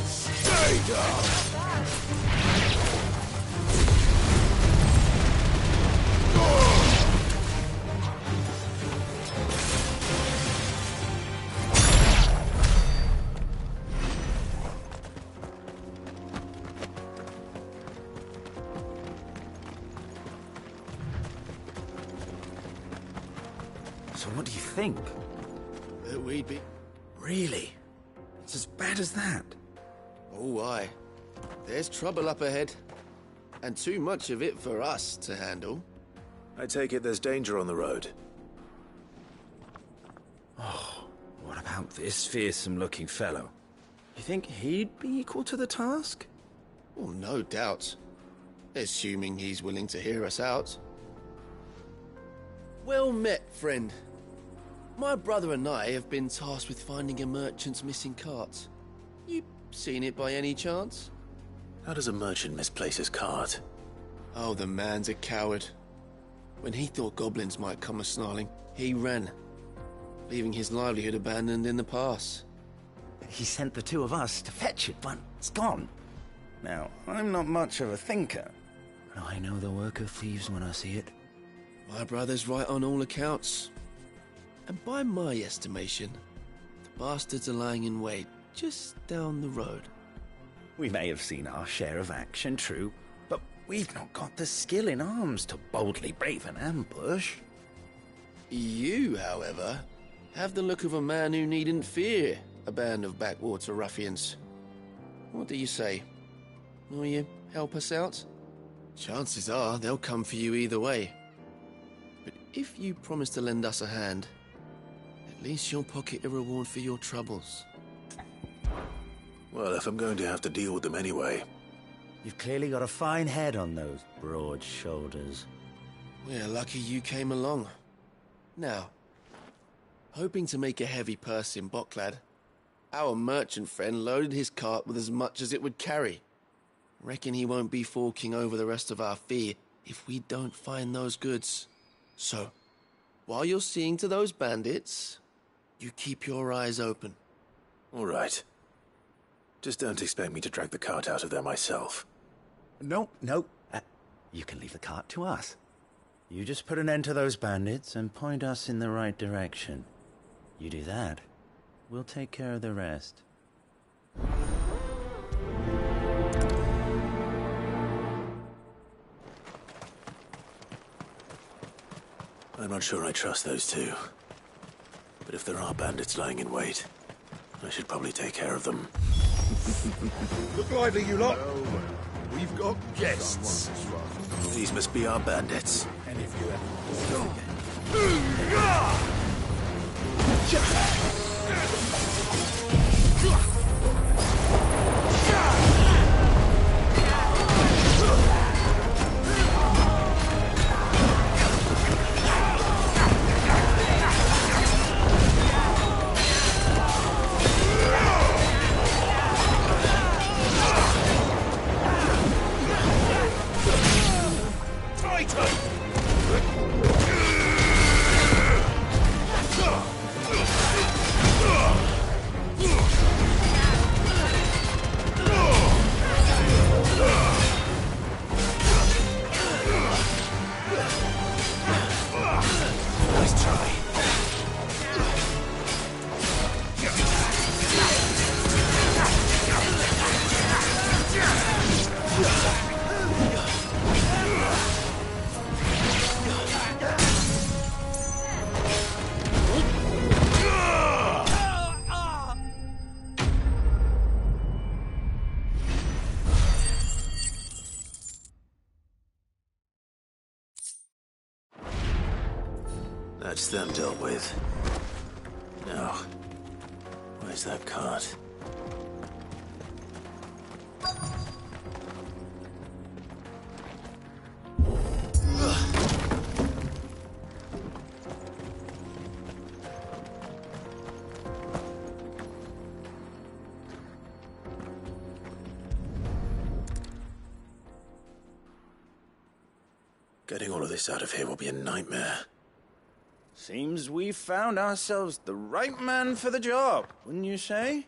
Stay down! So what do you think? That we'd be... Really? It's as bad as that? Oh, aye. There's trouble up ahead. And too much of it for us to handle. I take it there's danger on the road. Oh, what about this fearsome-looking fellow? You think he'd be equal to the task? Well, no doubt. Assuming he's willing to hear us out. Well met, friend. My brother and I have been tasked with finding a merchant's missing cart. You seen it by any chance? How does a merchant misplace his cart? Oh, the man's a coward. When he thought goblins might come a-snarling, he ran, leaving his livelihood abandoned in the pass. He sent the two of us to fetch it, but it's gone. Now, I'm not much of a thinker, but I know the work of thieves when I see it. My brother's right on all accounts. And by my estimation, the bastards are lying in wait just down the road. We may have seen our share of action, true, but we've not got the skill in arms to boldly brave an ambush. You, however, have the look of a man who needn't fear a band of backwater ruffians. What do you say? Will you help us out? Chances are they'll come for you either way. But if you promise to lend us a hand, at least you'll pocket a reward for your troubles. Well, if I'm going to have to deal with them anyway. You've clearly got a fine head on those broad shoulders. We're lucky you came along. Now, hoping to make a heavy purse in Boklad, our merchant friend loaded his cart with as much as it would carry. Reckon he won't be forking over the rest of our fee if we don't find those goods. So, while you're seeing to those bandits, you keep your eyes open. All right. Just don't expect me to drag the cart out of there myself. No. You can leave the cart to us. You just put an end to those bandits and point us in the right direction. You do that, we'll take care of the rest. I'm not sure I trust those two. But if there are bandits lying in wait, I should probably take care of them. Look lively, you lot. Well, we've got guests. These must be our bandits. And if you That's them dealt with. Now, where's that cart? Getting all of this out of here will be a nightmare. Seems we've found ourselves the right man for the job, wouldn't you say?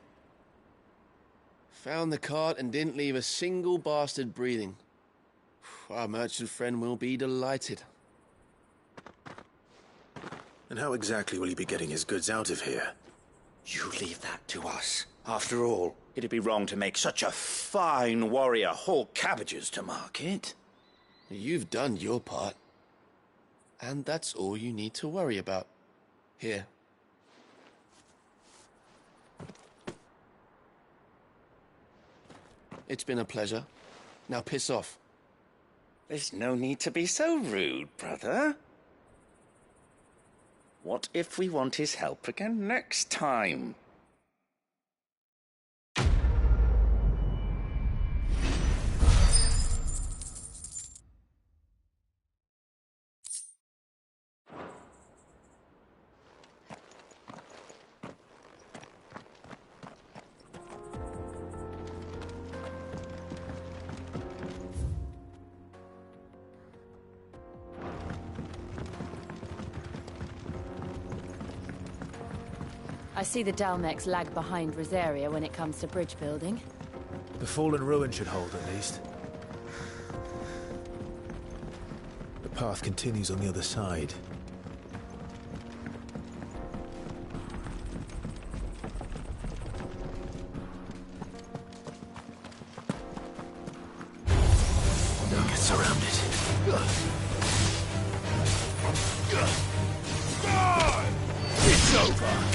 Found the cart and didn't leave a single bastard breathing. Our merchant friend will be delighted. And how exactly will he be getting his goods out of here? You leave that to us. After all, it'd be wrong to make such a fine warrior haul cabbages to market. You've done your part. And that's all you need to worry about. Here. It's been a pleasure. Now piss off. There's no need to be so rude, brother. What if we want his help again next time? I see the Dalmex lag behind Rosaria when it comes to bridge building. The fallen ruin should hold, at least. The path continues on the other side. Don't get surrounded. It's over!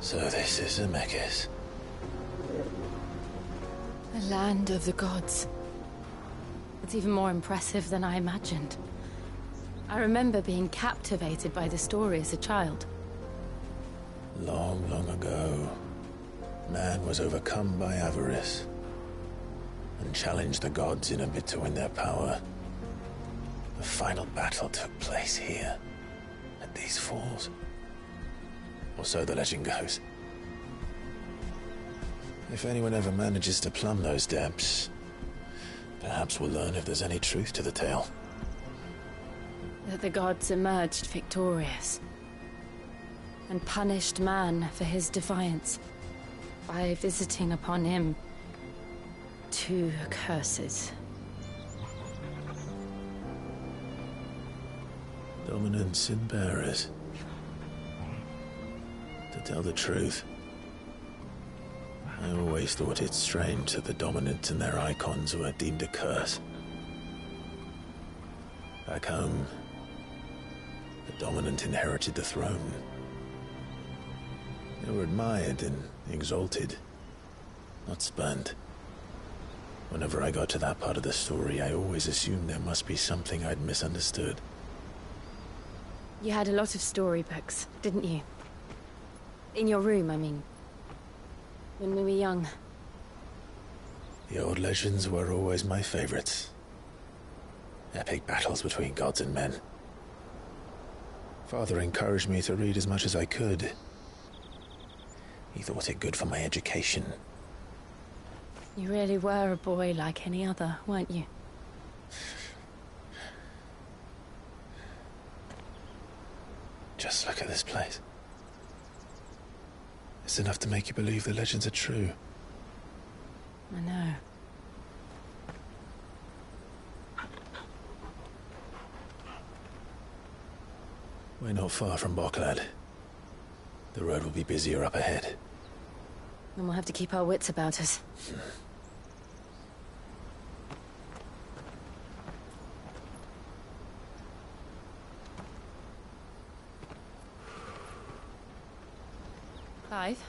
So this is Zemeckis. The land of the gods. It's even more impressive than I imagined. I remember being captivated by the story as a child. Long, long ago, man was overcome by avarice and challenged the gods in a bid to win their power. The final battle took place here, at these falls. Or so the legend goes. If anyone ever manages to plumb those depths, perhaps we'll learn if there's any truth to the tale. That the gods emerged victorious and punished man for his defiance by visiting upon him 2 curses. Dominants and bearers. To tell the truth, I always thought it strange that the dominants and their icons were deemed a curse. Back home, the dominant inherited the throne. They were admired and exalted, not spurned. Whenever I got to that part of the story, I always assumed there must be something I'd misunderstood. You had a lot of storybooks, didn't you? In your room, I mean. When we were young. The old legends were always my favorites. Epic battles between gods and men. Father encouraged me to read as much as I could. He thought it good for my education. You really were a boy like any other, weren't you? Just look at this place. It's enough to make you believe the legends are true. I know. We're not far from Boklad. The road will be busier up ahead. Then we'll have to keep our wits about us. Clive?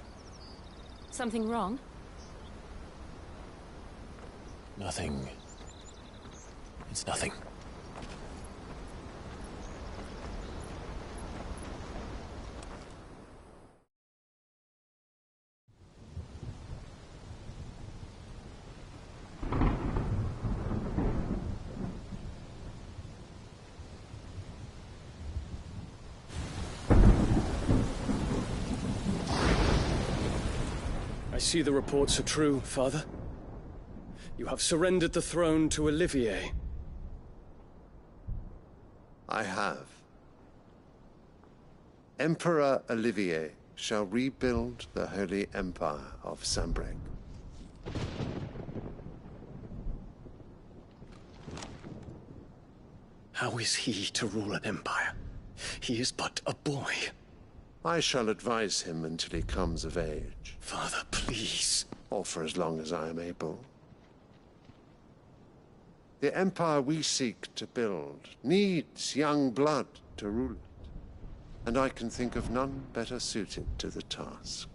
Something wrong? Nothing. It's nothing. I see the reports are true, Father. You have surrendered the throne to Olivier. I have. Emperor Olivier shall rebuild the Holy Empire of Sanbreque. How is he to rule an empire? He is but a boy. I shall advise him until he comes of age, Father, please. or for as long as I am able. The empire we seek to build needs young blood to rule it, and I can think of none better suited to the task.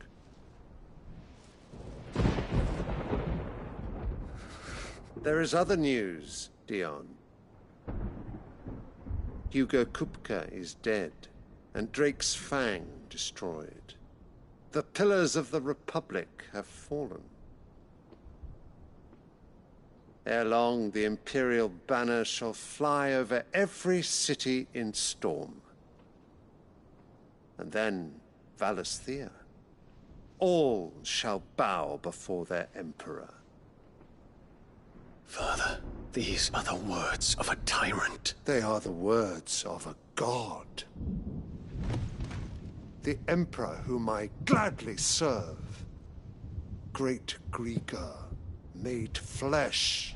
There is other news, Dion. Hugo Kupka is dead, and Drake's Fang destroyed. The pillars of the Republic have fallen. Ere long, the Imperial banner shall fly over every city in Storm. And then Valisthea. All shall bow before their Emperor. Father, these are the words of a tyrant. They are the words of a god. The Emperor whom I gladly serve. Great Greagor, made flesh.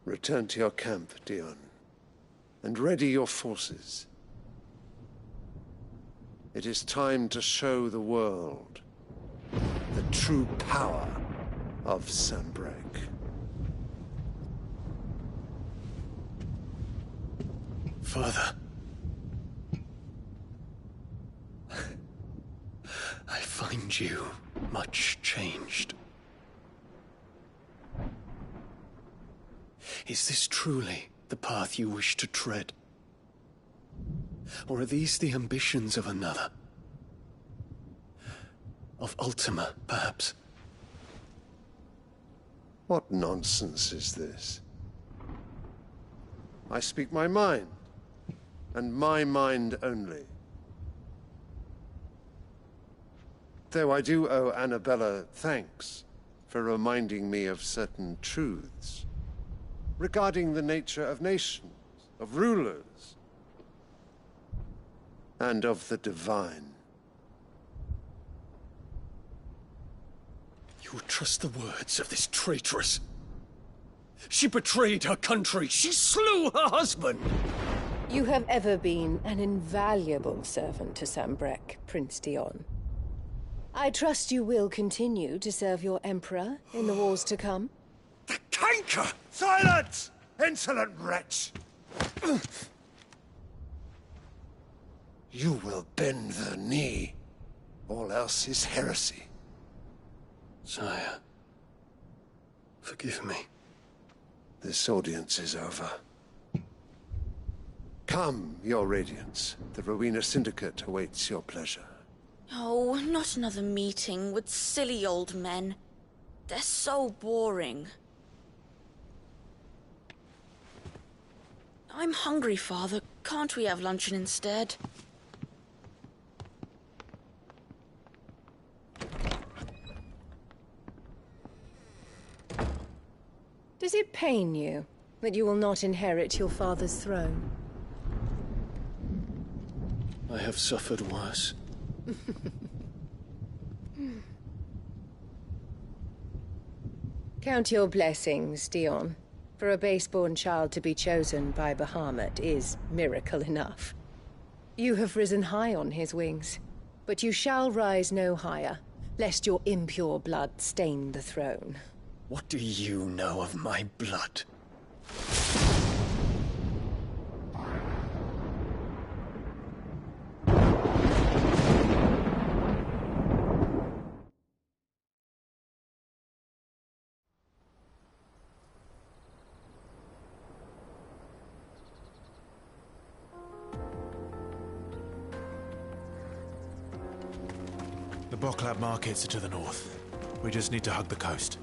Return to your camp, Dion, and ready your forces. It is time to show the world the true power of Sanbreque. Father. I find you much changed. Is this truly the path you wish to tread? Or are these the ambitions of another? Of Ultima, perhaps? What nonsense is this? I speak my mind, and my mind only. Though I do owe Annabella thanks for reminding me of certain truths regarding the nature of nations, of rulers, and of the divine. You would trust the words of this traitress? She betrayed her country. She slew her husband. You have ever been an invaluable servant to Sanbreque, Prince Dion. I trust you will continue to serve your Emperor in the wars to come. The canker! Silence! Insolent wretch! You will bend the knee. All else is heresy. Sire, forgive me. This audience is over. Come, your Radiance. The Rowena Syndicate awaits your pleasure. Oh, not another meeting with silly old men. They're so boring. I'm hungry, Father. Can't we have luncheon instead? Does it pain you that you will not inherit your father's throne? I have suffered worse. Count your blessings, Dion. For a base-born child to be chosen by Bahamut is miracle enough. You have risen high on his wings, but you shall rise no higher, lest your impure blood stain the throne. What do you know of my blood? The Boklab markets are to the north. We just need to hug the coast.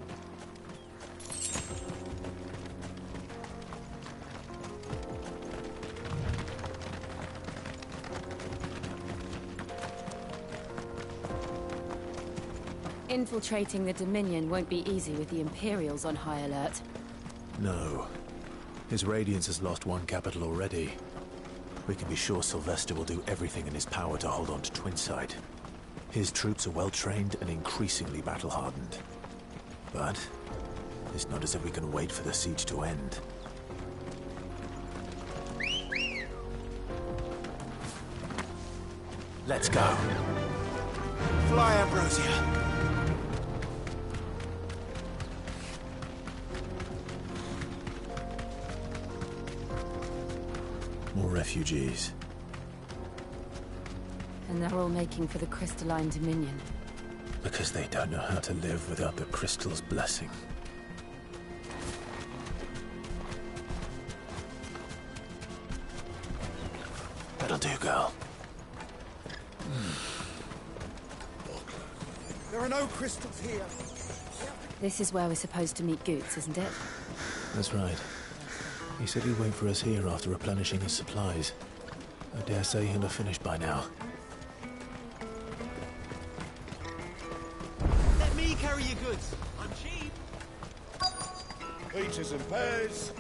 Infiltrating the Dominion won't be easy with the Imperials on high alert. No. His Radiance has lost one capital already. We can be sure Sylvester will do everything in his power to hold on to Twinside. His troops are well-trained and increasingly battle-hardened. But it's not as if we can wait for the siege to end. Let's go. Fly, Ambrosia! More refugees. And they're all making for the Crystalline Dominion. Because they don't know how to live without the Crystal's blessing. That'll do, girl. There are no crystals here. This is where we're supposed to meet Goots, isn't it? That's right. He said he'd wait for us here after replenishing his supplies. I dare say he'll have finished by now. Let me carry your goods. I'm cheap. Peaches and pears.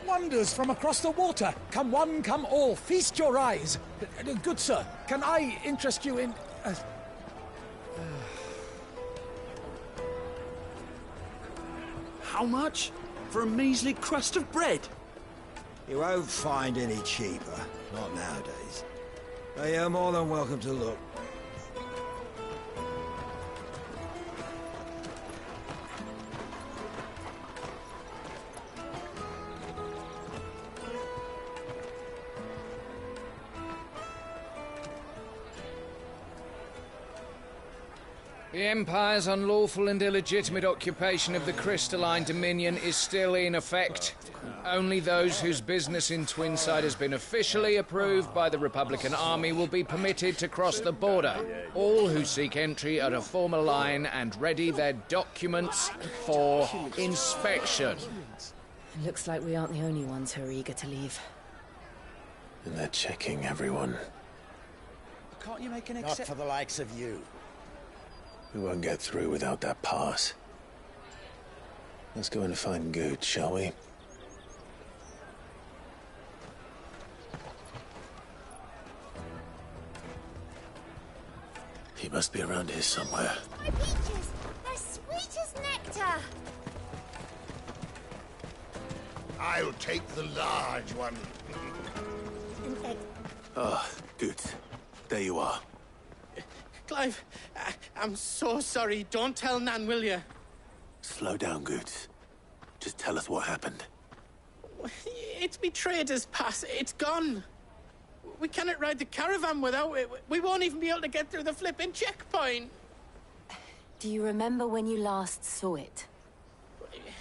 Wonders from across the water. Come one, come all. Feast your eyes. Good sir, can I interest you in... How much? For a measly crust of bread? You won't find any cheaper. Not nowadays. But you're more than welcome to look. The Empire's unlawful and illegitimate occupation of the Crystalline Dominion is still in effect. Only those whose business in Twinside has been officially approved by the Republican Army will be permitted to cross the border. All who seek entry are to form a line and ready their documents for inspection. It looks like we aren't the only ones who are eager to leave. And they're checking everyone. Can't you make an Not for the likes of you. We won't get through without that pass. Let's go and find Good, shall we? He must be around here somewhere. My peaches! They're sweet as nectar! I'll take the large one. Ah, Good. There you are. Clive, I'm so sorry. Don't tell Nan, will you? Slow down, Good. Just tell us what happened. It's me trader's pass. It's gone. We cannot ride the caravan without it. We won't even be able to get through the flipping checkpoint. Do you remember when you last saw it?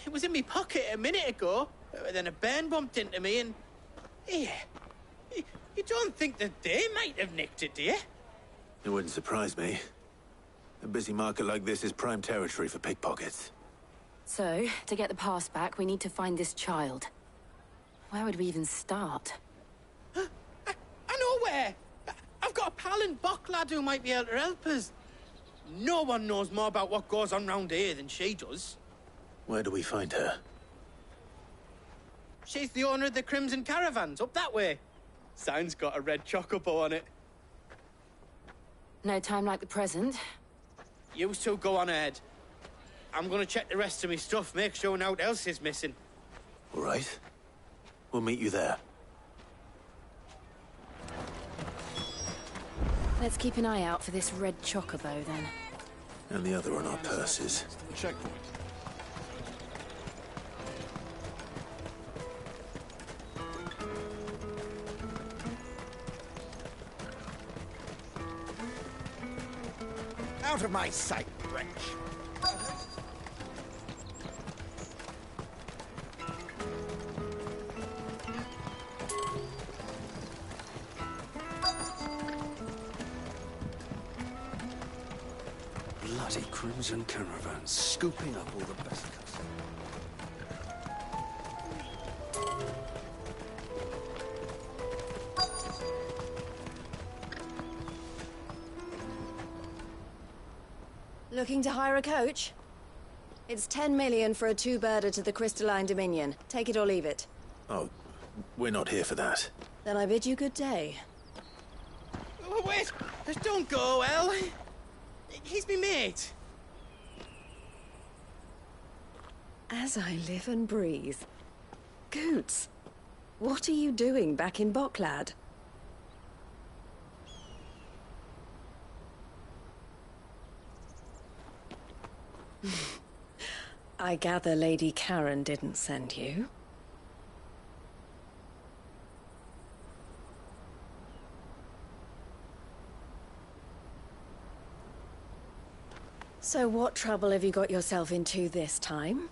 It was in my pocket a minute ago. Then a bairn bumped into me and... Yeah. You don't think that they might have nicked it, do you? It wouldn't surprise me. A busy market like this is prime territory for pickpockets. So, to get the pass back, we need to find this child. Where would we even start? I know where! I've got a talent Bocklad who might be able to help us. No one knows more about what goes on round here than she does. Where do we find her? She's the owner of the Crimson Caravans, up that way. Sign's got a red chocobo on it. No time like the present. You two go on ahead. I'm gonna check the rest of my stuff, make sure nought else is missing. All right. We'll meet you there. Let's keep an eye out for this red chocobo, then. And the other on our purses. Checkpoint. Out of my sight, wretch. Bloody Crimson Caravans, scooping up all the best customers. Looking to hire a coach? It's 10 million for a two-birder to the Crystalline Dominion. Take it or leave it. Oh, we're not here for that. Then I bid you good day. Oh, wait! Don't go, El. He's me mate. As I live and breathe. Goots, what are you doing back in Bocklad? I gather Lady Karen didn't send you. So what trouble have you got yourself into this time?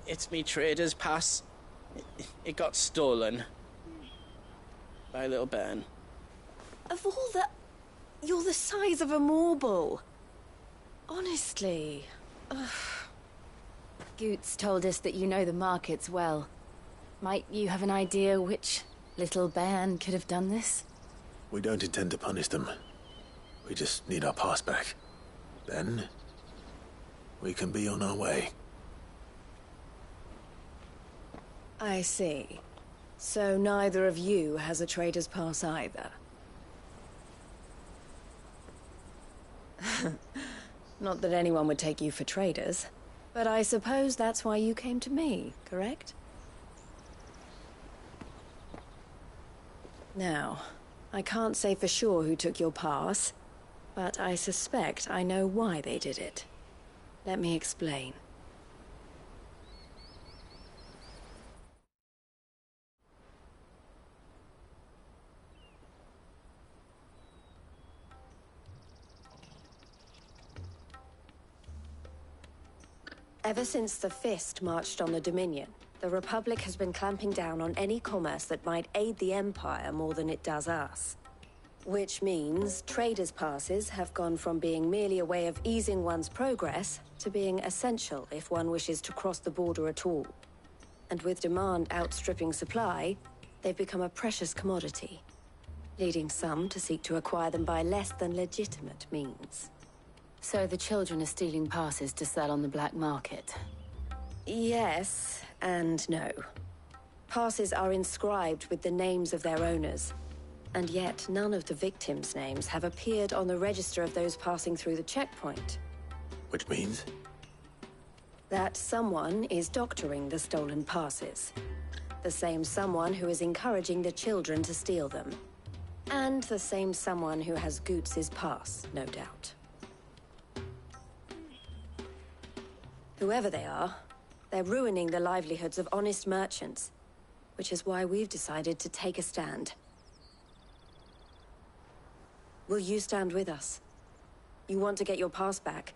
It's me trader's pass. It got stolen. By a little bairn. Of all the... You're the size of a marble. Honestly. Ugh. Goots told us that you know the markets well. Might you have an idea which little bairn could have done this? We don't intend to punish them. We just need our pass back. Then, we can be on our way. I see. So neither of you has a trader's pass either. Not that anyone would take you for traders, but I suppose that's why you came to me, correct? Now, I can't say for sure who took your pass, but I suspect I know why they did it. Let me explain. Ever since the Fist marched on the Dominion, the Republic has been clamping down on any commerce that might aid the Empire more than it does us. Which means traders' passes have gone from being merely a way of easing one's progress to being essential if one wishes to cross the border at all. And with demand outstripping supply, they've become a precious commodity, leading some to seek to acquire them by less than legitimate means. So the children are stealing passes to sell on the black market? Yes, and no. Passes are inscribed with the names of their owners, and yet none of the victims' names have appeared on the register of those passing through the checkpoint. Which means? That someone is doctoring the stolen passes. The same someone who is encouraging the children to steal them. And the same someone who has Goots' pass, no doubt. Whoever they are, they're ruining the livelihoods of honest merchants, which is why we've decided to take a stand. Will you stand with us? You want to get your pass back,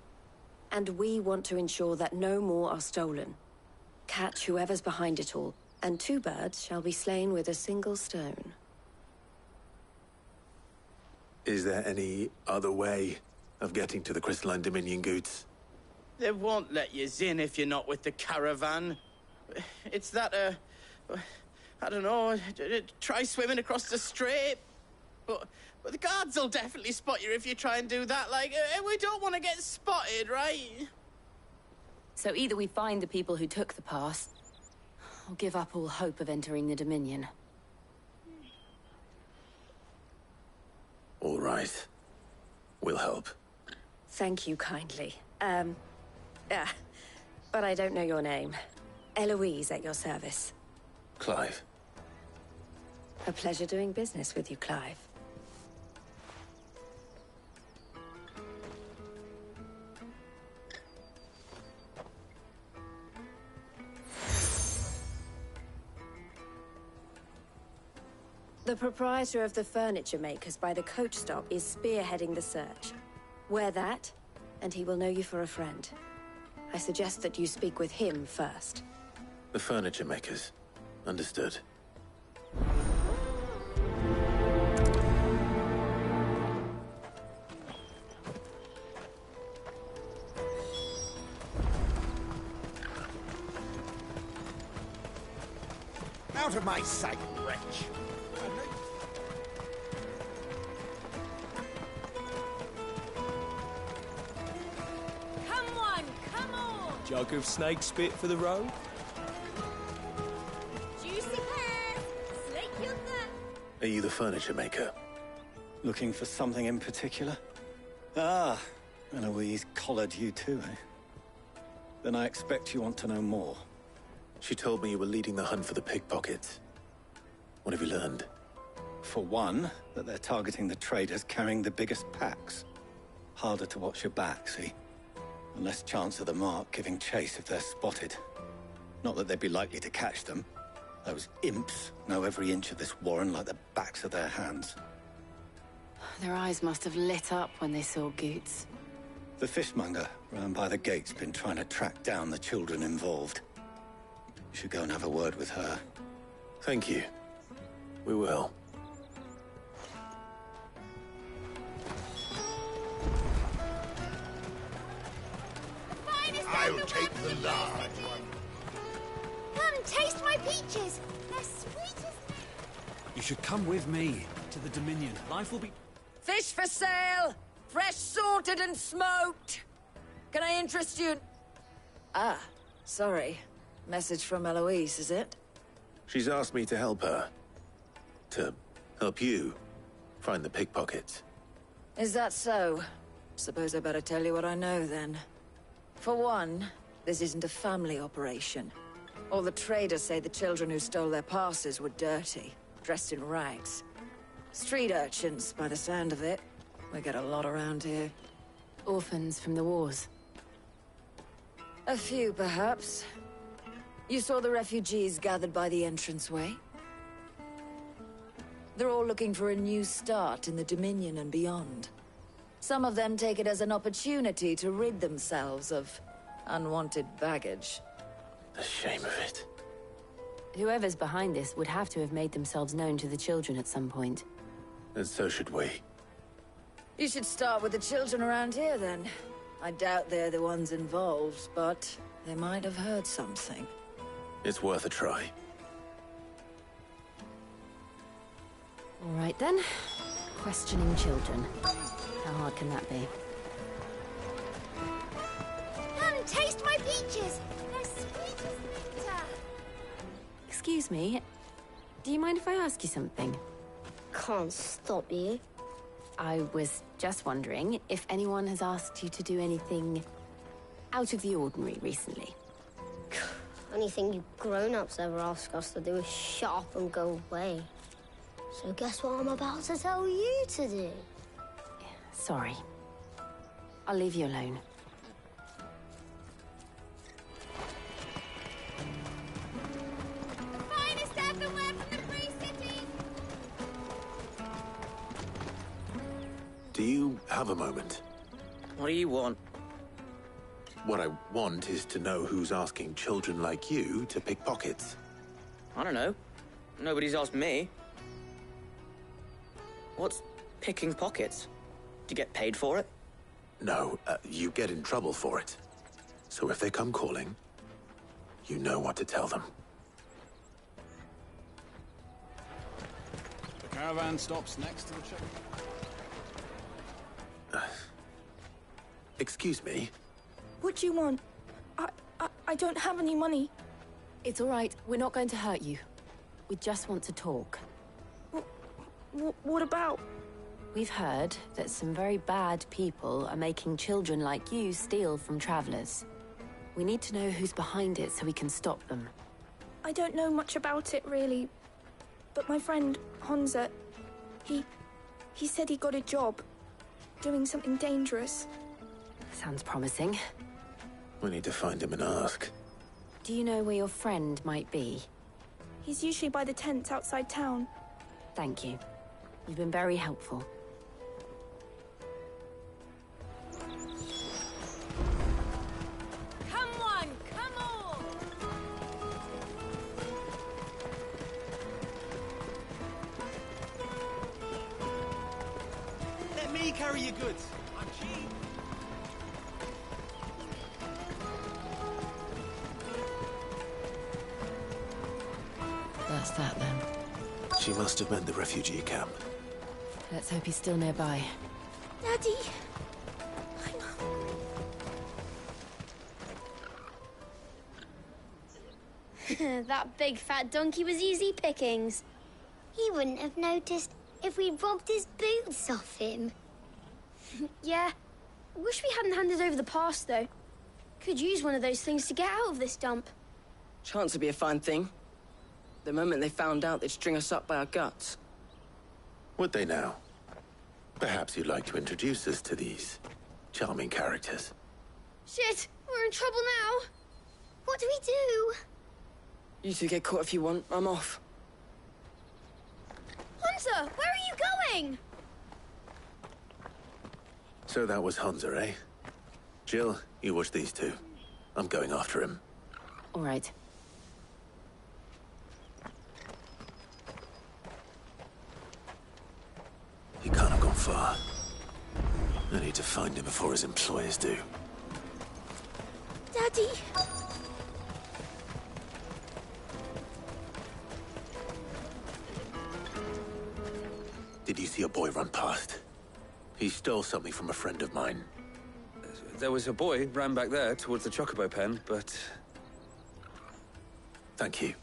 and we want to ensure that no more are stolen. Catch whoever's behind it all, and two birds shall be slain with a single stone. Is there any other way of getting to the Crystalline Dominion, Goots? They won't let you in if you're not with the caravan. It's that, I don't know, try swimming across the strait. but the guards will definitely spot you if you try and do that. Like, we don't want to get spotted, right? So either we find the people who took the pass, or give up all hope of entering the Dominion. All right. We'll help. Thank you kindly. But I don't know your name. Eloise at your service. Clive. A pleasure doing business with you, Clive. The proprietor of the furniture makers by the coach stop is spearheading the search. Wear that, and he will know you for a friend. I suggest that you speak with him first. The furniture makers. Understood. Out of my sight, wretch! Come on, come on! Jug of snake spit for the road? Juicy pears! Snake your thirst! Are you the furniture maker? Looking for something in particular? Ah, Eloise collared you too, eh? Then I expect you want to know more. She told me you were leading the hunt for the pickpockets. What have you learned? For one, that they're targeting the traders carrying the biggest packs. Harder to watch your back, see? And less chance of the mark giving chase if they're spotted. Not that they'd be likely to catch them. Those imps know every inch of this warren like the backs of their hands. Their eyes must have lit up when they saw Goots. The fishmonger round by the gate's been trying to track down the children involved. You should go and have a word with her. Thank you. We will. I'll take the large one. Come, taste my peaches! They're sweet as... You should come with me to the Dominion. Life will be... Fish for sale! Fresh sorted and smoked! Can I interest you? Ah, sorry. Message from Eloise, is it? She's asked me to help her. To help you find the pickpockets. Is that so? Suppose I better tell you what I know, then. For one, this isn't a family operation. All the traders say the children who stole their passes were dirty, dressed in rags. Street urchins, by the sound of it. We get a lot around here. Orphans from the wars. A few, perhaps. You saw the refugees gathered by the entranceway? They're all looking for a new start in the Dominion and beyond. Some of them take it as an opportunity to rid themselves of unwanted baggage. The shame of it. Whoever's behind this would have to have made themselves known to the children at some point. And so should we. You should start with the children around here, then. I doubt they're the ones involved, but they might have heard something. It's worth a try. All right, then. Questioning children. How hard can that be? Come, taste my peaches! They're sweet as nectar! Excuse me. Do you mind if I ask you something? Can't stop you. I was just wondering if anyone has asked you to do anything out of the ordinary recently. Anything you grown-ups ever ask us to do is shut up and go away. So guess what I'm about to tell you to do? Sorry. I'll leave you alone. The finest earthenware from the Free Cities! Do you have a moment? What do you want? What I want is to know who's asking children like you to pick pockets. I don't know. Nobody's asked me. What's picking pockets? Do you get paid for it? No, you get in trouble for it. So if they come calling, you know what to tell them. The Caravan stops next to the check. Excuse me? What do you want? I don't have any money. It's all right. We're not going to hurt you. We just want to talk. What about? We've heard that some very bad people are making children like you steal from travelers. We need to know who's behind it so we can stop them. I don't know much about it, really. But my friend, Honza, he said he got a job doing something dangerous. Sounds promising. We need to find him and ask. Do you know where your friend might be? He's usually by the tents outside town. Thank you. You've been very helpful. Come on, come on! Let me carry your goods. I'm cheap. That's that then. She must have meant the refugee camp. Let's hope he's still nearby. Daddy! That big fat donkey was easy pickings. He wouldn't have noticed if we'd robbed his boots off him. Yeah. Wish we hadn't handed over the pass, though. Could use one of those things to get out of this dump. Chance would be a fine thing. The moment they found out, they'd string us up by our guts. Would they now? Perhaps you'd like to introduce us to these charming characters. Shit! We're in trouble now! What do we do? You two get caught if you want. I'm off. Hunter, where are you going? So that was Hunza, eh? Jill, you watch these two. I'm going after him. All right. He can't have gone far. I need to find him before his employers do. Daddy! Did you see a boy run past? He stole something from a friend of mine. There was a boy ran back there towards the Chocobo pen, but... Thank you.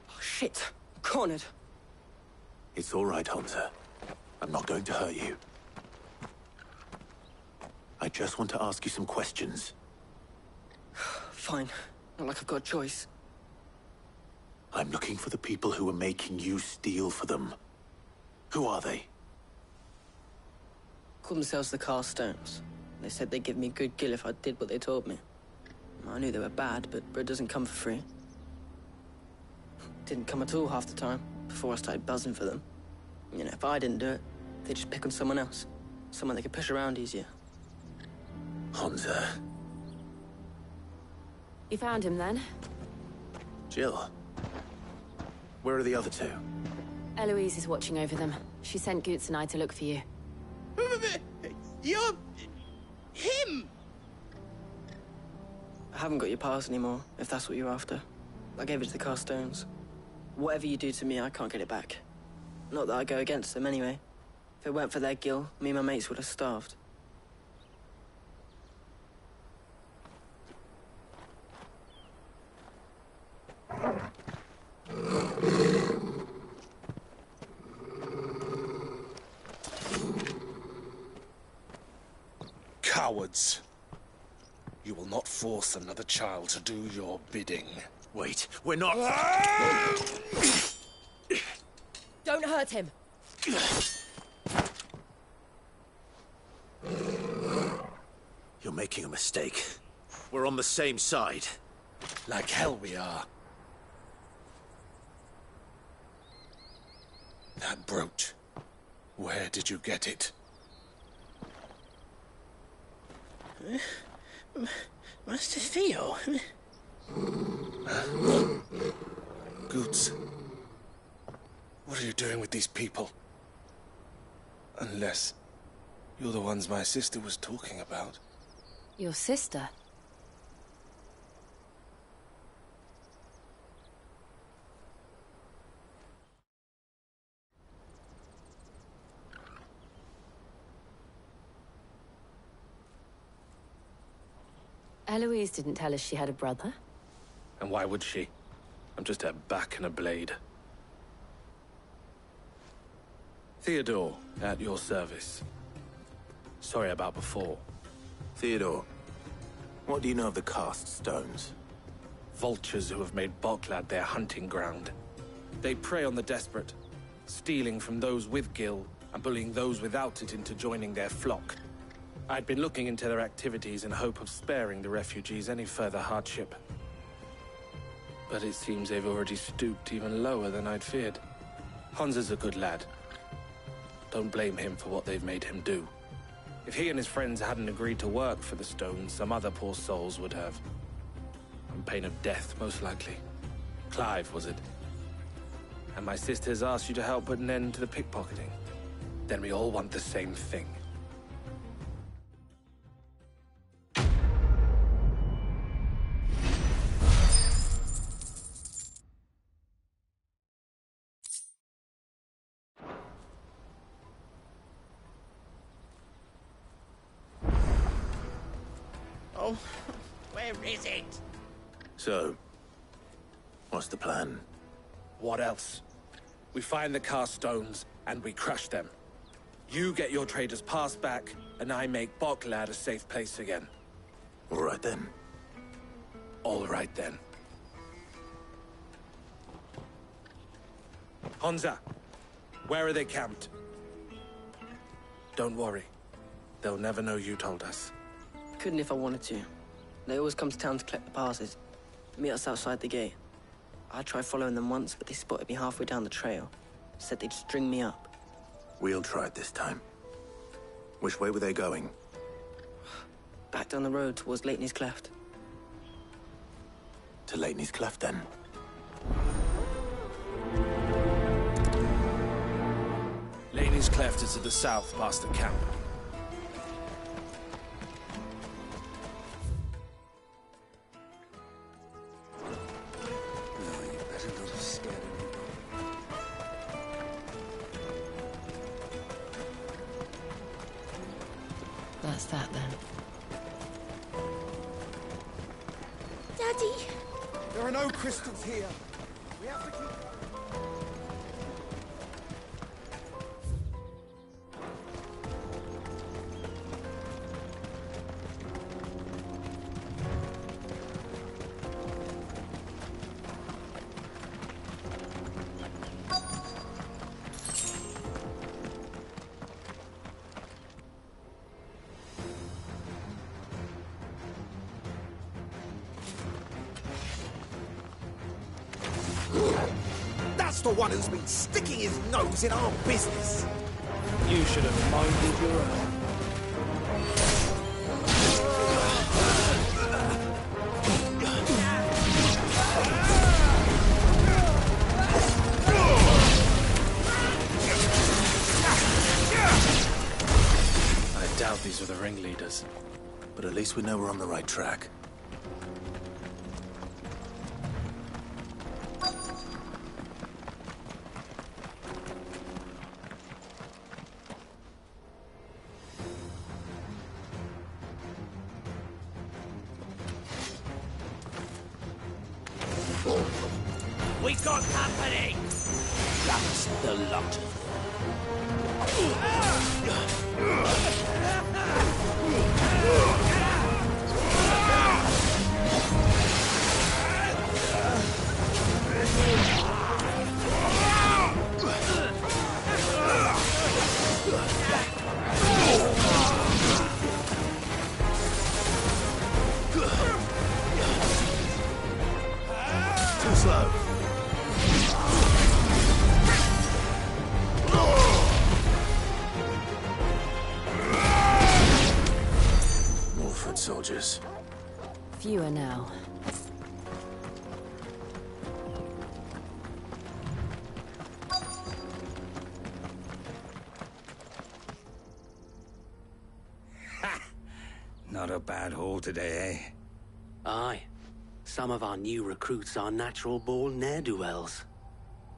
Oh, shit. Cornered. It's all right, Hunter. I'm not going to hurt you. I just want to ask you some questions. Fine. Not like I've got a choice. I'm looking for the people who are making you steal for them. Who are they? Call themselves the Carstones. They said they'd give me a good gill if I did what they told me. I knew they were bad, but bread doesn't come for free. Didn't come at all half the time, before I started buzzing for them. You know, if I didn't do it, they'd just pick on someone else. Someone they could push around easier. Hunter. You found him then? Jill. Where are the other two? Eloise is watching over them. She sent Goots and I to look for you. You're... him! I haven't got your pass anymore, if that's what you're after. I gave it to the Carstones. Whatever you do to me, I can't get it back. Not that I go against them anyway. If it weren't for their gill, me and my mates would have starved. Cowards. You will not force another child to do your bidding. Wait, we're not... Don't hurt him. You're making a mistake. We're on the same side. Like hell we are. That brooch. Where did you get it? Master Theo? Goots. What are you doing with these people? Unless you're the ones my sister was talking about. Your sister? Eloise didn't tell us she had a brother. And why would she? I'm just her back and a blade. Theodore, at your service. Sorry about before. Theodore, what do you know of the Cast Stones? Vultures who have made Boklad their hunting ground. They prey on the desperate, stealing from those with Gil and bullying those without it into joining their flock. I'd been looking into their activities in hope of sparing the refugees any further hardship. But it seems they've already stooped even lower than I'd feared. Hunza's a good lad. Don't blame him for what they've made him do. If he and his friends hadn't agreed to work for the Stones, some other poor souls would have. On pain of death, most likely. Clive, was it? And my sisters asked you to help put an end to the pickpocketing. Then we all want the same thing. Oh, where is it? So, what's the plan? What else? We find the Cast Stones, and we crush them. You get your traders' pass back, and I make Boklad a safe place again. All right then. All right then. Hunza, where are they camped? Don't worry. They'll never know you told us. Couldn't if I wanted to. They always come to town to collect the passes. Meet us outside the gate. I tried following them once, but they spotted me halfway down the trail. Said they'd string me up. We'll try it this time. Which way were they going? Back down the road towards Leitney's Cleft. To Leitney's Cleft, then. Leitney's Cleft is to the south, past the camp. That's that, then. Daddy! There are no crystals here. We have to keep... That's the one who's been sticking his nose in our business. You should have minded your own. I doubt these are the ringleaders. But at least we know we're on the right track. We got company! That's the lot of Too slow. More foot soldiers. Fewer now. a bad haul today, eh? Aye. Some of our new recruits are natural-born ne'er-do-wells.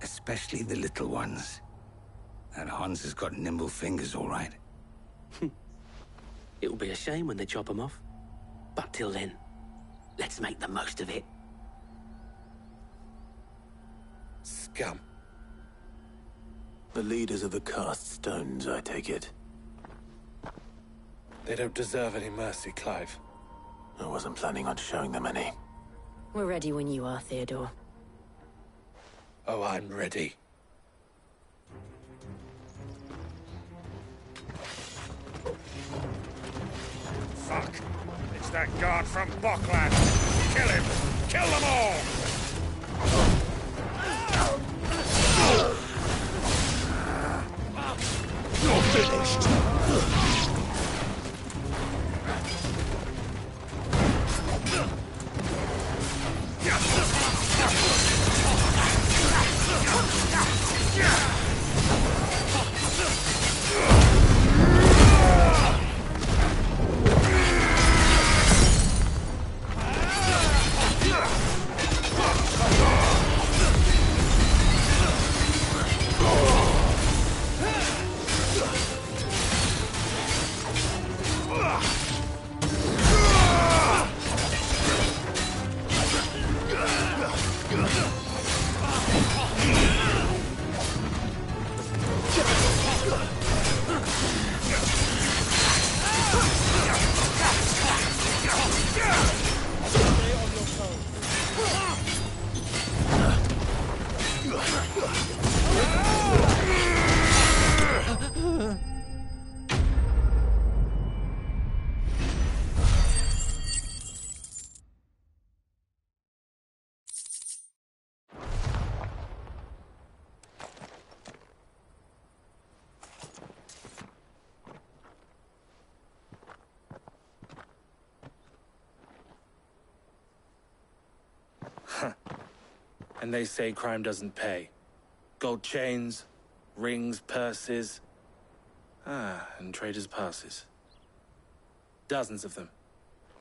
Especially the little ones. That Hans has got nimble fingers, all right. It'll be a shame when they chop them off. But till then, let's make the most of it. Scum. The leaders of the cast stones, I take it. They don't deserve any mercy, Clive. I wasn't planning on showing them any. We're ready when you are, Theodore. Oh, I'm ready. Fuck! It's that guard from Bokland! Kill him! Kill them all! You're finished! And they say crime doesn't pay. Gold chains, rings, purses. And traders' passes. Dozens of them.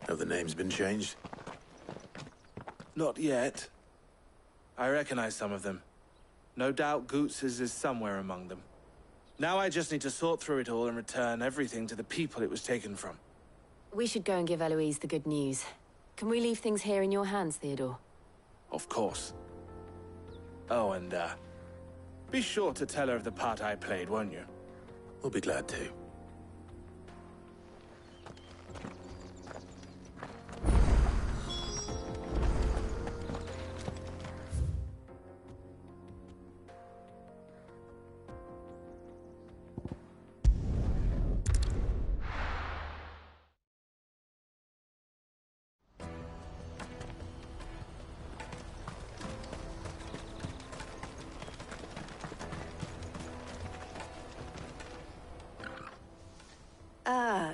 Have the names been changed? Not yet. I recognize some of them. No doubt Goots's is somewhere among them. Now I just need to sort through it all and return everything to the people it was taken from. We should go and give Eloise the good news. Can we leave things here in your hands, Theodore? Of course. Oh, and, be sure to tell her of the part I played, won't you? We'll be glad to.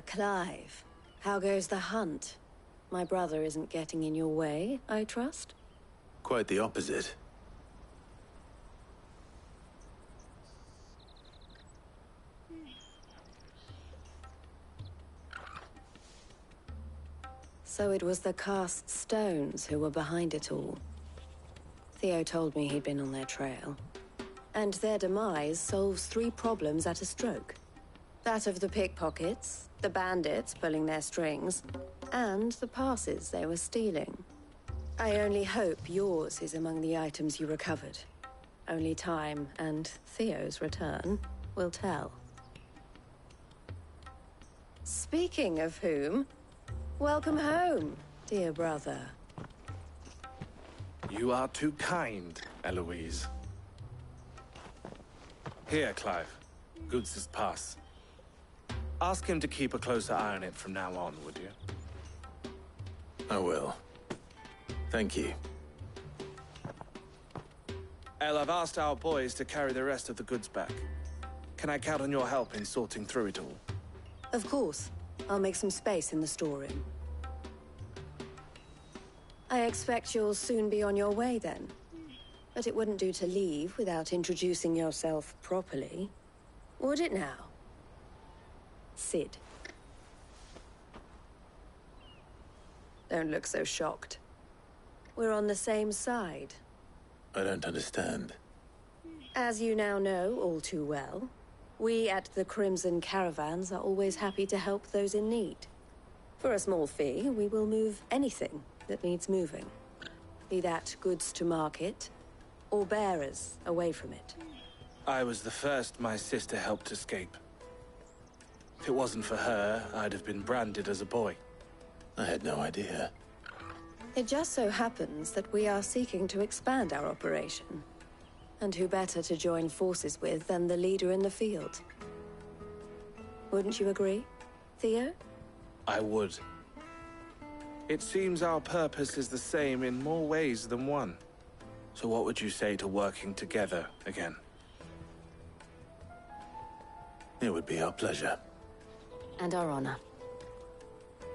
Clive, how goes the hunt? My brother isn't getting in your way, I trust? Quite the opposite. So it was the cast stones who were behind it all. Theo told me he'd been on their trail. And their demise solves 3 problems at a stroke. That of the pickpockets, the bandits pulling their strings, and the passes they were stealing. I only hope yours is among the items you recovered. Only time and Theo's return will tell. Speaking of whom, welcome home, dear brother. You are too kind, Eloise. Here, Clive. Goots's pass. Ask him to keep a closer eye on it from now on, would you? I will. Thank you. El, I've asked our boys to carry the rest of the goods back. Can I count on your help in sorting through it all? Of course. I'll make some space in the storeroom. I expect you'll soon be on your way then. But it wouldn't do to leave without introducing yourself properly. Would it now? Cid. Don't look so shocked. We're on the same side. I don't understand. As you now know all too well, we at the Crimson Caravans are always happy to help those in need. For a small fee, we will move anything that needs moving. Be that goods to market, or bearers away from it. I was the first my sister helped escape. If it wasn't for her, I'd have been branded as a boy. I had no idea. It just so happens that we are seeking to expand our operation. And who better to join forces with than the leader in the field? Wouldn't you agree, Theo? I would. It seems our purpose is the same in more ways than one. So what would you say to working together again? It would be our pleasure. And our honor.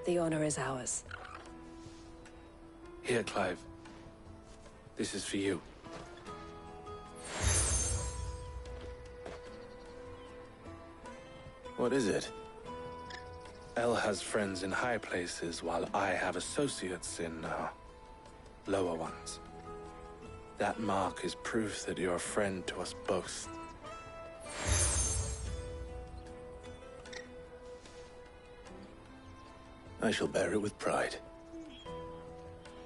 The honor is ours. Here, Clive. This is for you. What is it? Elle has friends in high places, while I have associates in, lower ones. That mark is proof that you're a friend to us both. I shall bear it with pride.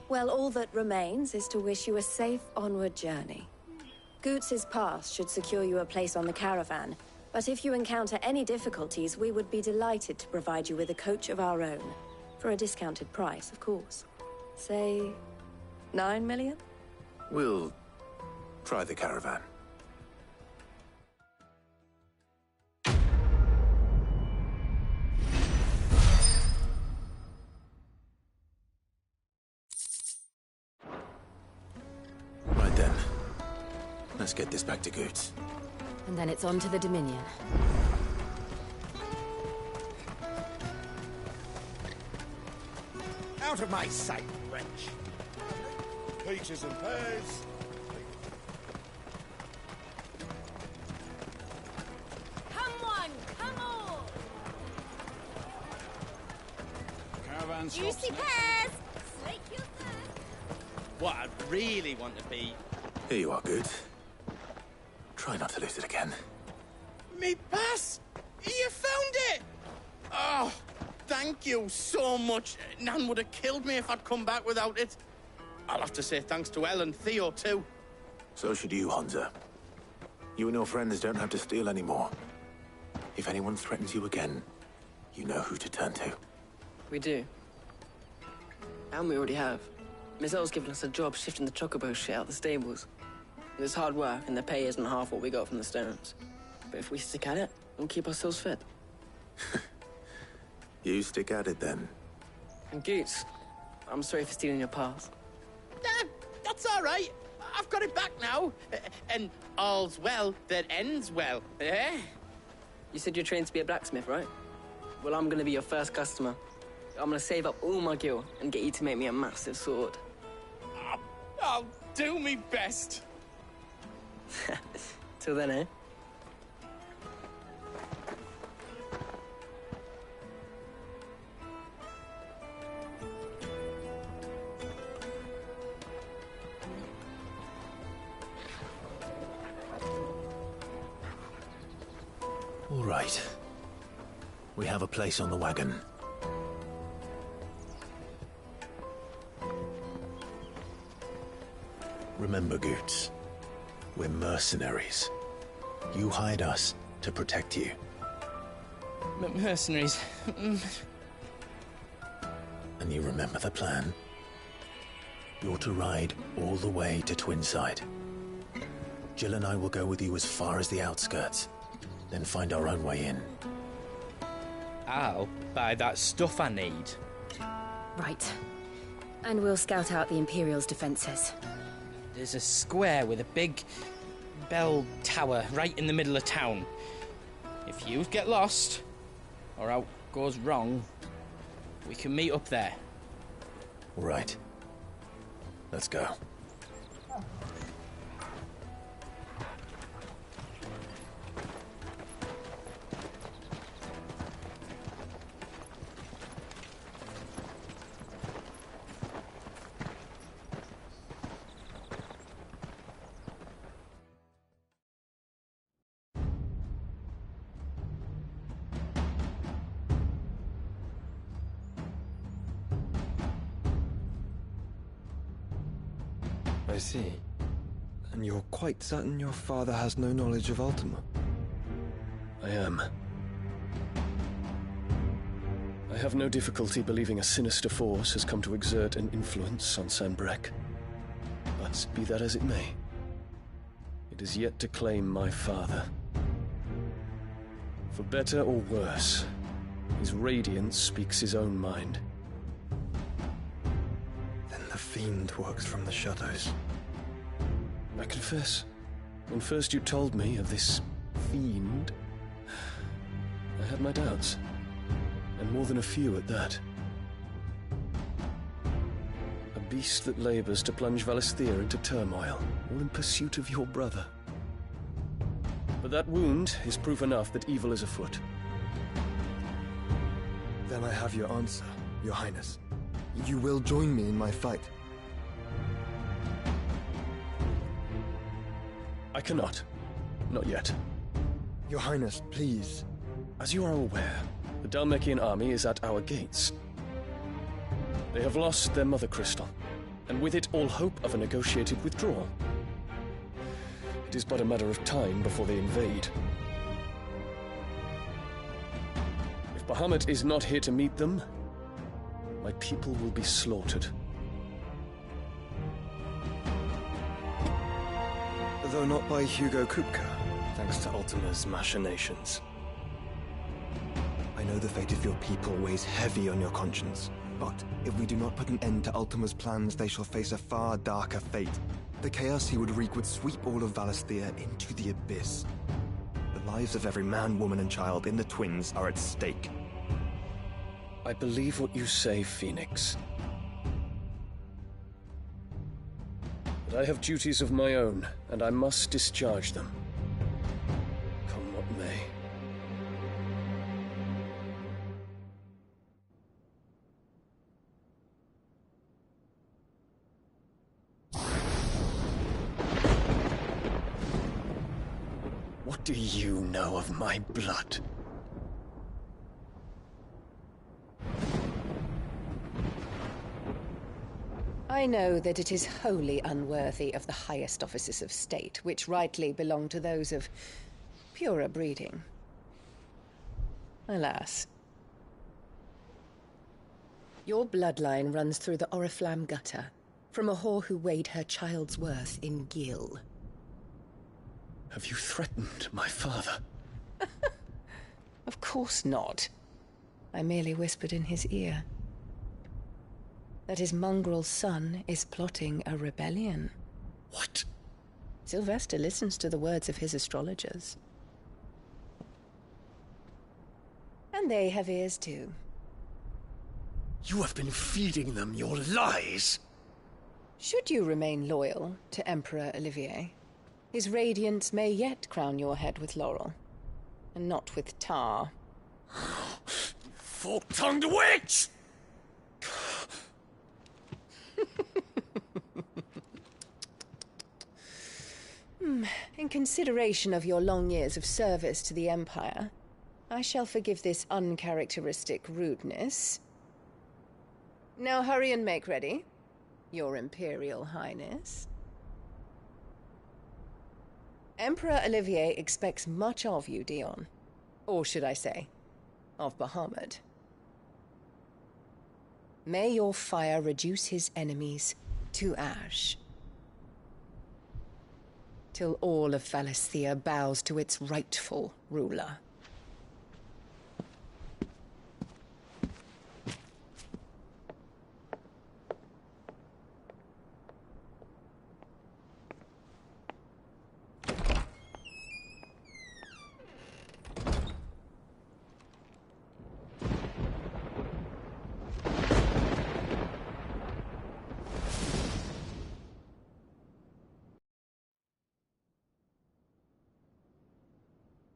Well, all that remains is to wish you a safe onward journey. Goots' pass should secure you a place on the caravan, but if you encounter any difficulties, we would be delighted to provide you with a coach of our own. For a discounted price, of course. Say, 9 million? We'll try the caravan. Right then. Let's get this back to Goots. And then it's on to the Dominion. Out of my sight, wretch. Peaches and pears. Come on, come on! Caravan stops Juicy next. pears! Slake your thirst! What I really want to be... Here you are, Goots. Try not to lose it again. Me pass! You found it! Oh, thank you so much. Nan would have killed me if I'd come back without it. I'll have to say thanks to Elle and Theo, too. So should you, Honza. You and your friends don't have to steal anymore. If anyone threatens you again, you know who to turn to. We do. And we already have. Miss Elle's given us a job shifting the chocobo shit out the stables. It's hard work, and the pay isn't half what we got from the Stones. But if we stick at it, we'll keep ourselves fed. You stick at it, then. And Goots, I'm sorry for stealing your pass. That's all right. I've got it back now. And all's well that ends well, eh? You said you're trained to be a blacksmith, right? Well, I'm gonna be your first customer. I'm gonna save up all my gil and get you to make me a massive sword. I'll do me best. Till then, eh? All right. We have a place on the wagon. Remember, Goots, we're mercenaries. You hide us to protect you. Mercenaries. And you remember the plan? You're to ride all the way to Twinside. Jill and I will go with you as far as the outskirts, then find our own way in. I'll buy that stuff I need. Right. And we'll scout out the Imperial's defenses. There's a square with a big bell tower right in the middle of town. If you get lost, or out goes wrong, we can meet up there. All right. Let's go. I see. And you're quite certain your father has no knowledge of Ultima? I am. I have no difficulty believing a sinister force has come to exert an influence on Sanbreque. But be that as it may, it is yet to claim my father. For better or worse, his radiance speaks his own mind. Then the Fiend works from the shadows. I confess, when first you told me of this Fiend, I had my doubts. And more than a few at that. A beast that labors to plunge Valisthea into turmoil, all in pursuit of your brother. But that wound is proof enough that evil is afoot. Then I have your answer, Your Highness. You will join me in my fight. I cannot. Not yet. Your Highness, please. As you are aware, the Dhalmekian army is at our gates. They have lost their mother crystal, and with it all hope of a negotiated withdrawal. It is but a matter of time before they invade. If Bahamut is not here to meet them, my people will be slaughtered. Though not by Hugo Kupka, thanks to Ultima's machinations. I know the fate of your people weighs heavy on your conscience, but if we do not put an end to Ultima's plans, they shall face a far darker fate. The chaos he would wreak would sweep all of Valisthea into the abyss. The lives of every man, woman, and child in the Twins are at stake. I believe what you say, Phoenix. But I have duties of my own, and I must discharge them. Come what may. What do you know of my blood? I know that it is wholly unworthy of the highest offices of state, which rightly belong to those of purer breeding. Alas. Your bloodline runs through the Oriflamme gutter, from a whore who weighed her child's worth in gil. Have you threatened my father? Of course not. I merely whispered in his ear that his mongrel son is plotting a rebellion. What? Sylvester listens to the words of his astrologers. And they have ears too. You have been feeding them your lies! Should you remain loyal to Emperor Olivier, his radiance may yet crown your head with laurel, and not with tar. Fork-tongued witch! In consideration of your long years of service to the Empire, I shall forgive this uncharacteristic rudeness. Now hurry and make ready, Your Imperial Highness. Emperor Olivier expects much of you, Dion. Or should I say, of Bahamut. May your fire reduce his enemies to ash, till all of Valisthea bows to its rightful ruler.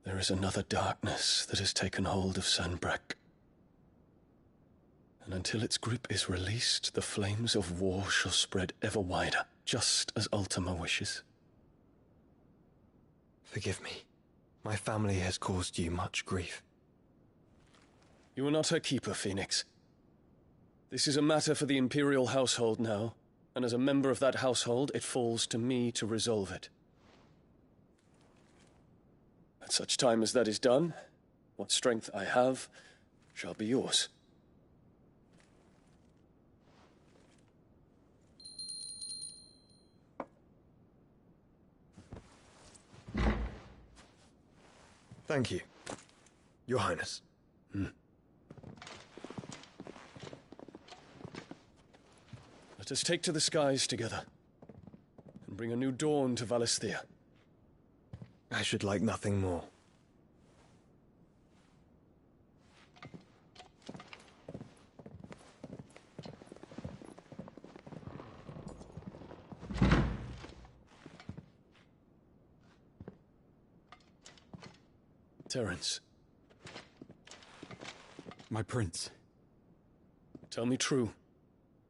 There is another darkness that has taken hold of Sanbreque. And until its grip is released, the flames of war shall spread ever wider, just as Ultima wishes. Forgive me. My family has caused you much grief. You are not her keeper, Phoenix. This is a matter for the Imperial household now, and as a member of that household, it falls to me to resolve it. At such time as that is done, what strength I have shall be yours. Thank you, Your Highness. Let us take to the skies together, and bring a new dawn to Valisthea. I should like nothing more. Terence. My prince. Tell me true.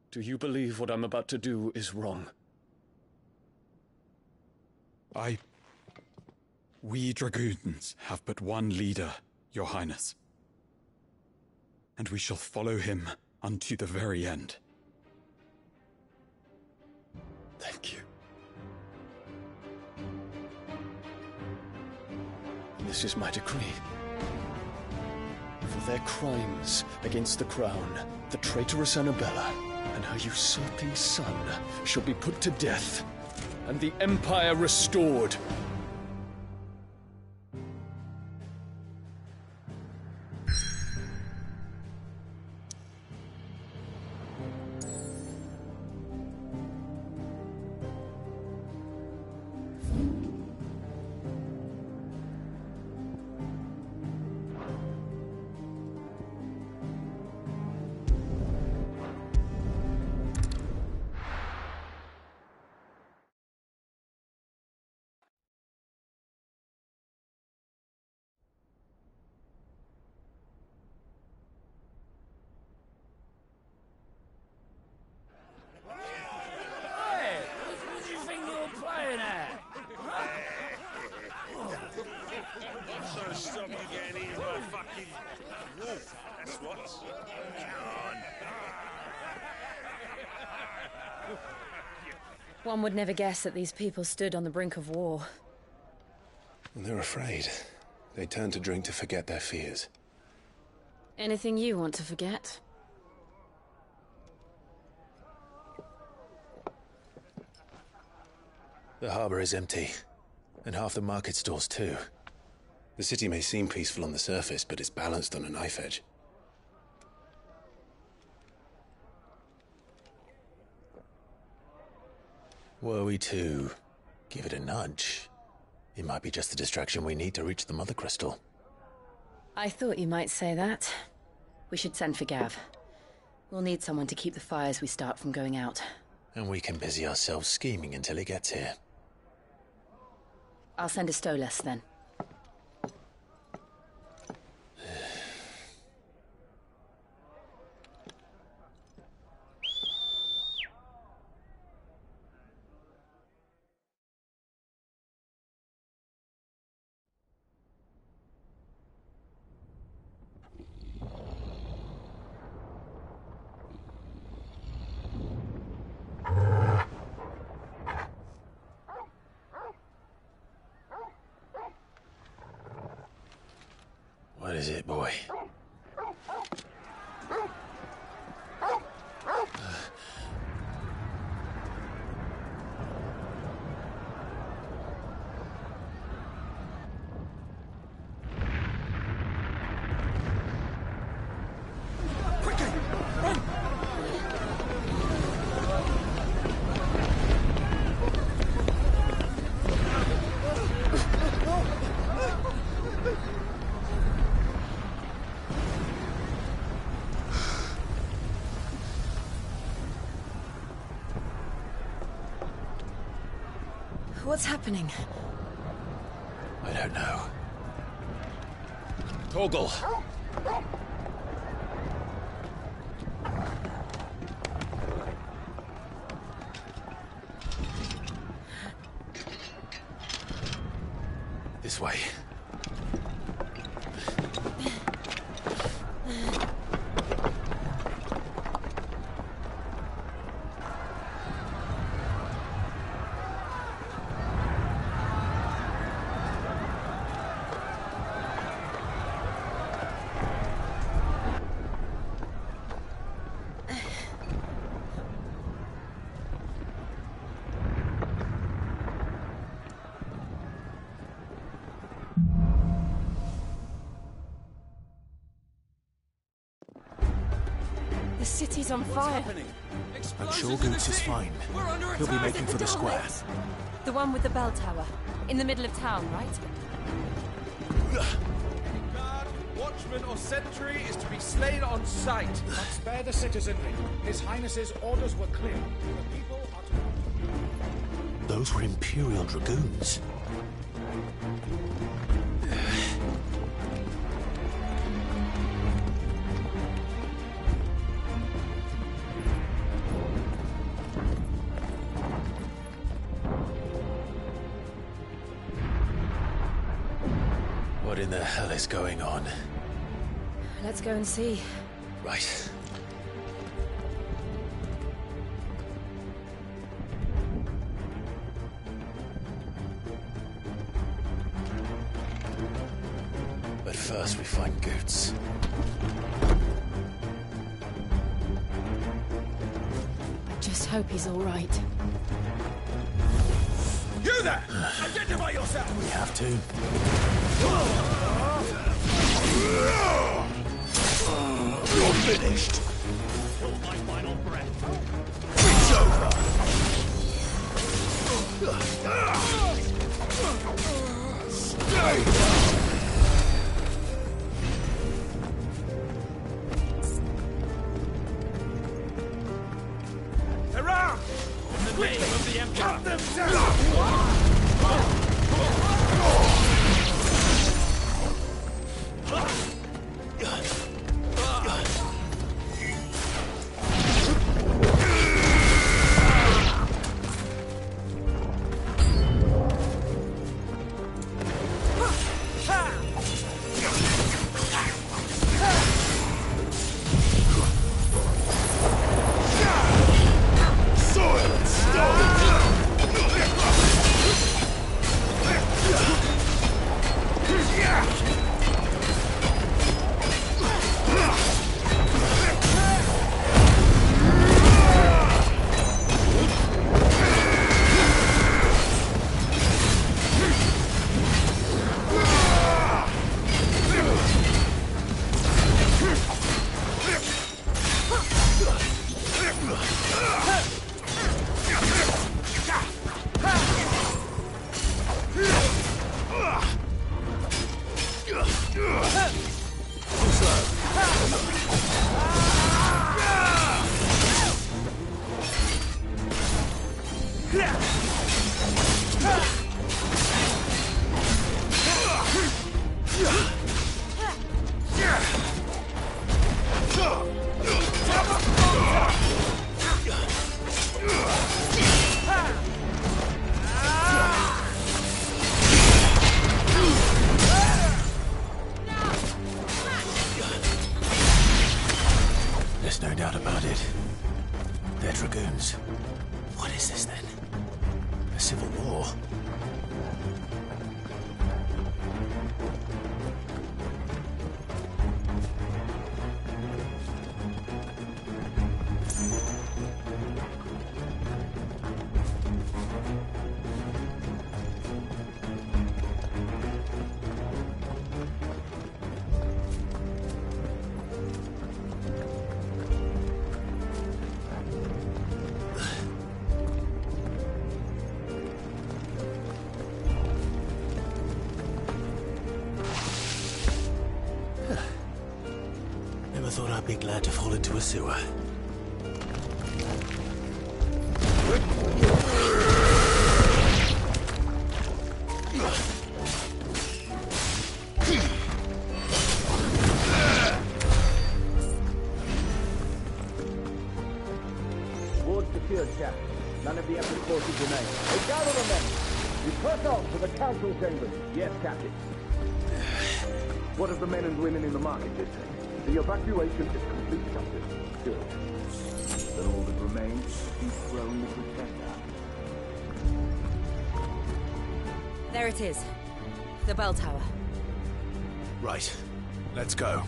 Do you believe what I'm about to do is wrong? We dragoons have but one leader, Your Highness. And we shall follow him unto the very end. Thank you. This is my decree. For their crimes against the crown, the traitorous Annabella and her usurping son shall be put to death, and the Empire restored. Stop you getting eaten by fucking wolf. That's what. Come on. One would never guess that these people stood on the brink of war. And they're afraid. They turn to drink to forget their fears. Anything you want to forget? The harbor is empty, and half the market stalls too. The city may seem peaceful on the surface, but it's balanced on a knife edge. Were we to give it a nudge, it might be just the distraction we need to reach the Mother Crystal. I thought you might say that. We should send for Gav. We'll need someone to keep the fires we start from going out. And we can busy ourselves scheming until he gets here. I'll send a Stolas then. What is it, boy? What's happening? I don't know. Torgal! This way. city's on fire. I'm sure Goots is fine. He'll be making for the square. The one with the bell tower. In the middle of town, right? Guard, watchman or sentry is to be slain on sight. But spare the citizenry. His Highness's orders were clear. The people are to... Those were Imperial Dragoons. What in the hell is going on? Let's go and see. Right. But first we find Goots. I just hope he's all right. You there! Identify yourself! We have to. You're finished! Till my final breath. It's over! Stay! Around! In the name of the Empire! Cut them down! There's no doubt about it. They're Dragoons. What is this then? A civil war? Never thought I'd be glad to fall into a sewer. Ward secured, Jack. None of the Emperor's forces remain. Hey, gather the men! You push on to the council chambers. Yes, Captain. What of the men and women in the market district? The evacuation is complete, Captain. Good. Then all that remains is dethrone the Pretender. There it is. The bell tower. Right. Let's go.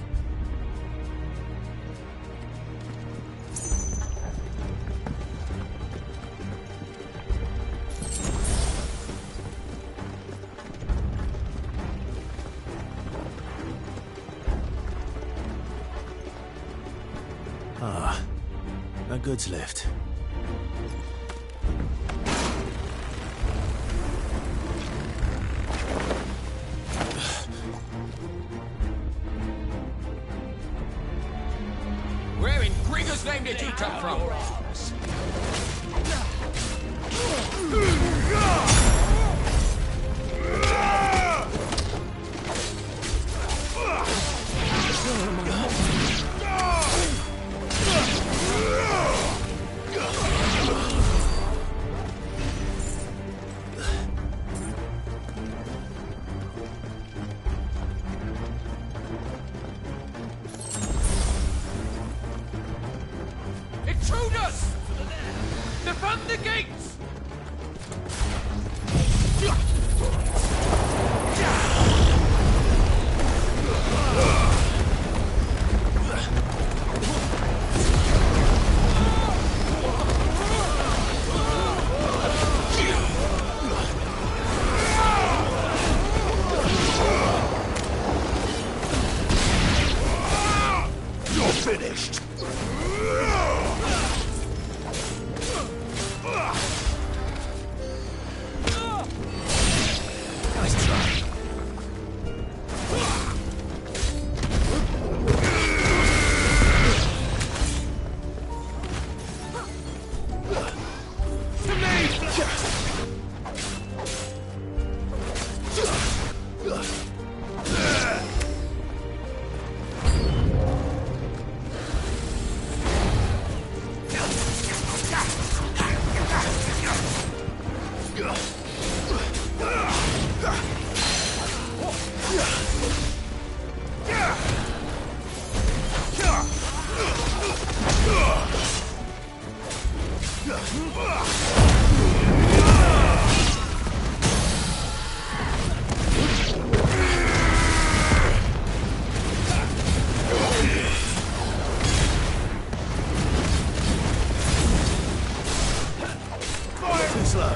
Ah, A goods lift. Where in Gringer's name did you come from? Intruders! Defend the gates! You're finished! Nice try. Too slow.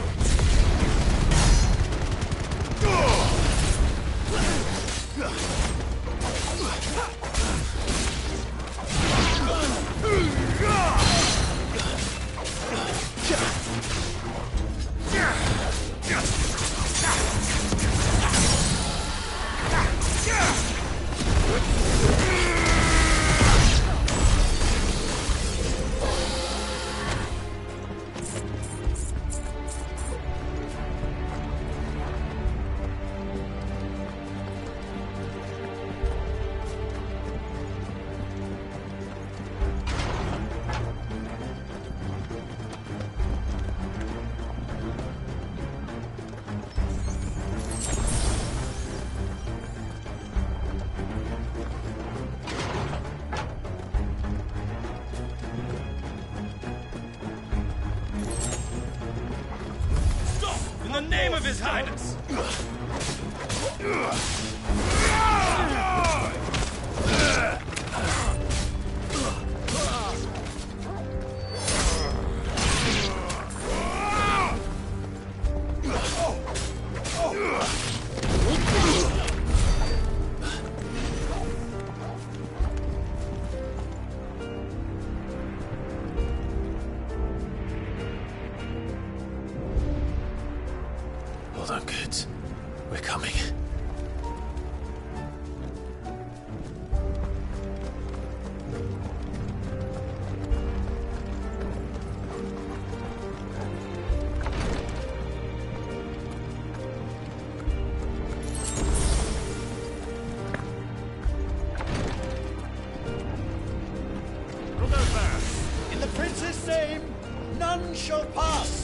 In the name of His Highness! Hold on, kids. We're coming. In the prince's name, none shall pass.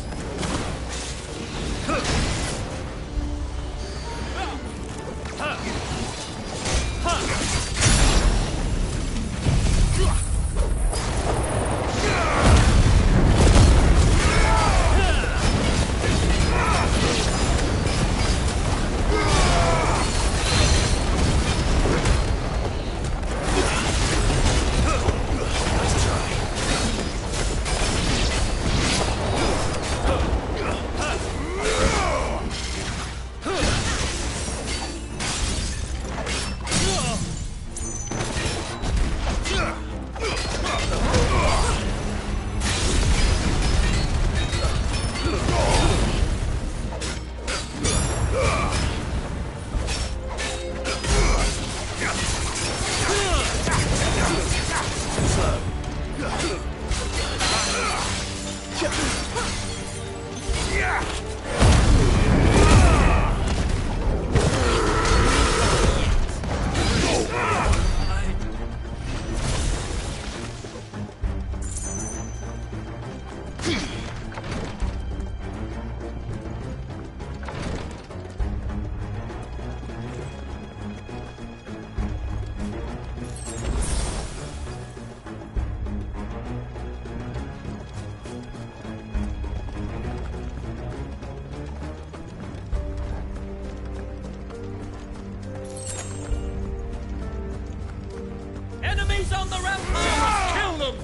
Enemies on the rampart! Kill them!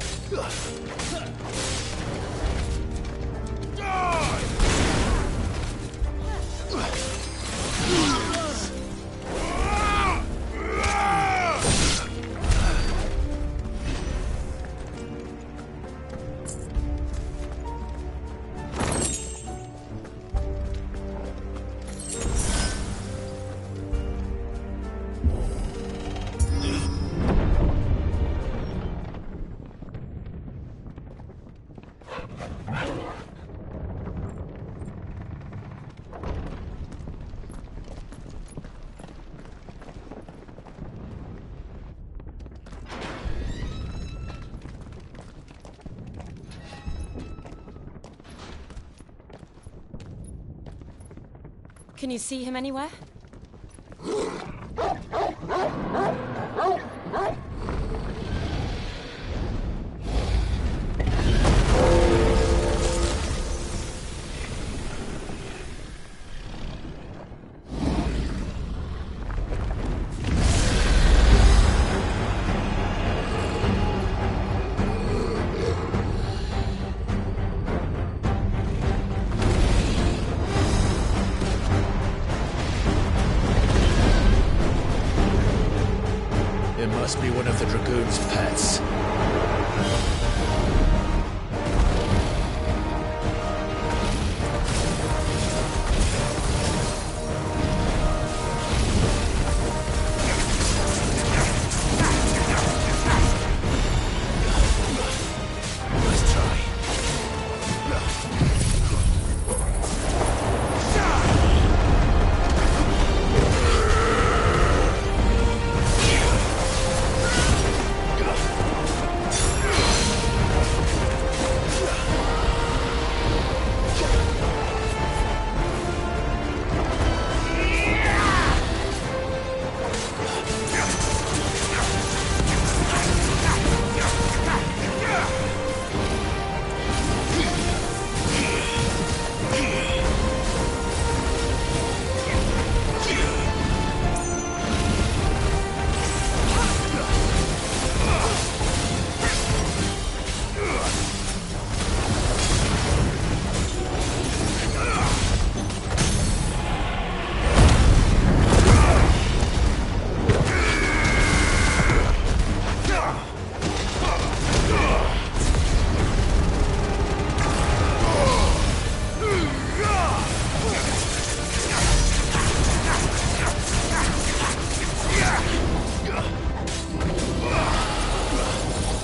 Can you see him anywhere? It must be one of the Dragoon's pets. Let's try.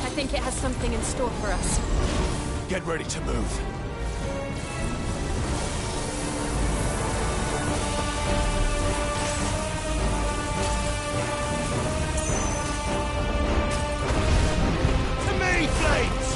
I think it has something in store for us. Get ready to move. To me, Flames!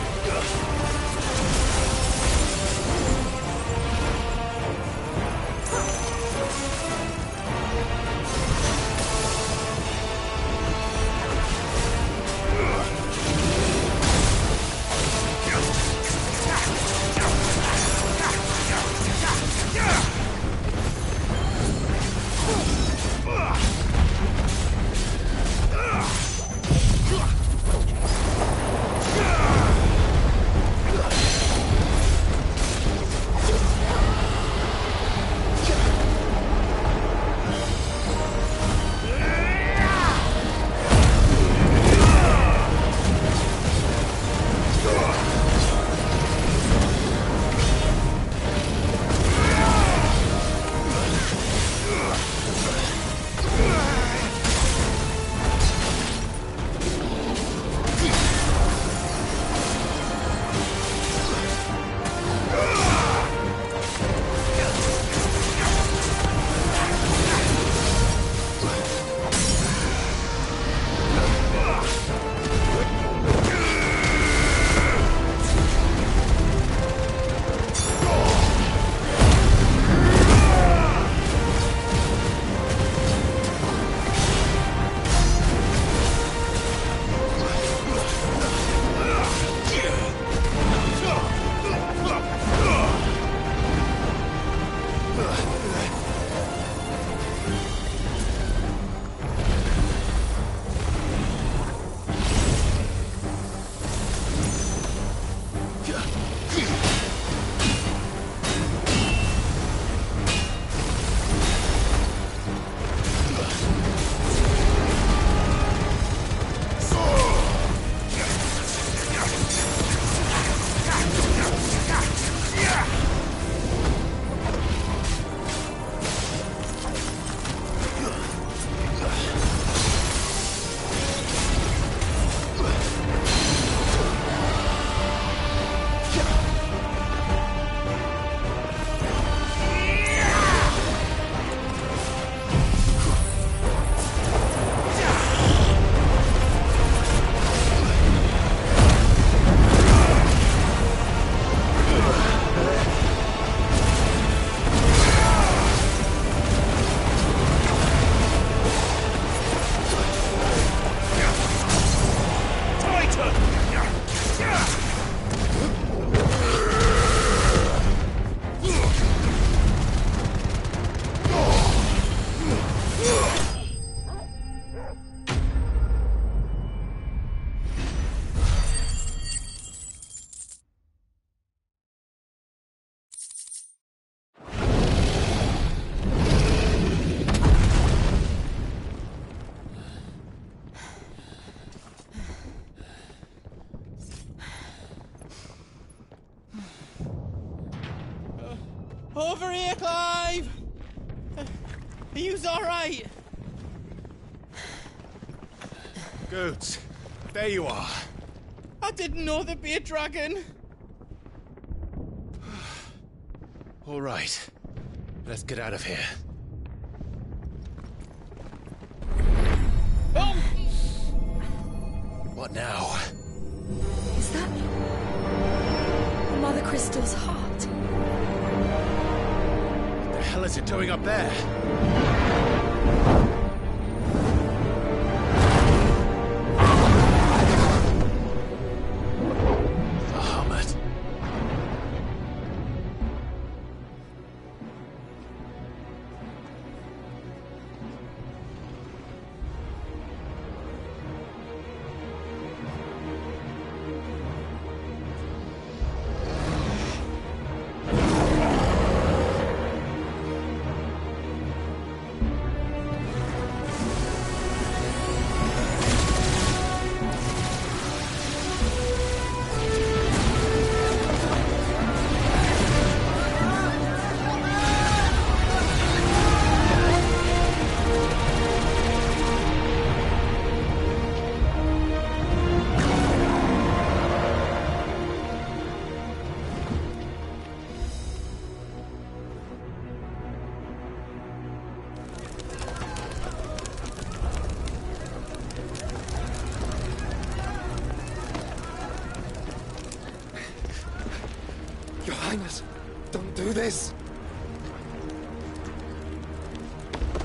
over here, Clive! Are you alright? Goods, there you are. I didn't know there'd be a dragon. All right. Let's get out of here. Oh! What now? Is that Mother Crystal's heart? What the hell is it doing up there? Bahamut. Your Highness, don't do this.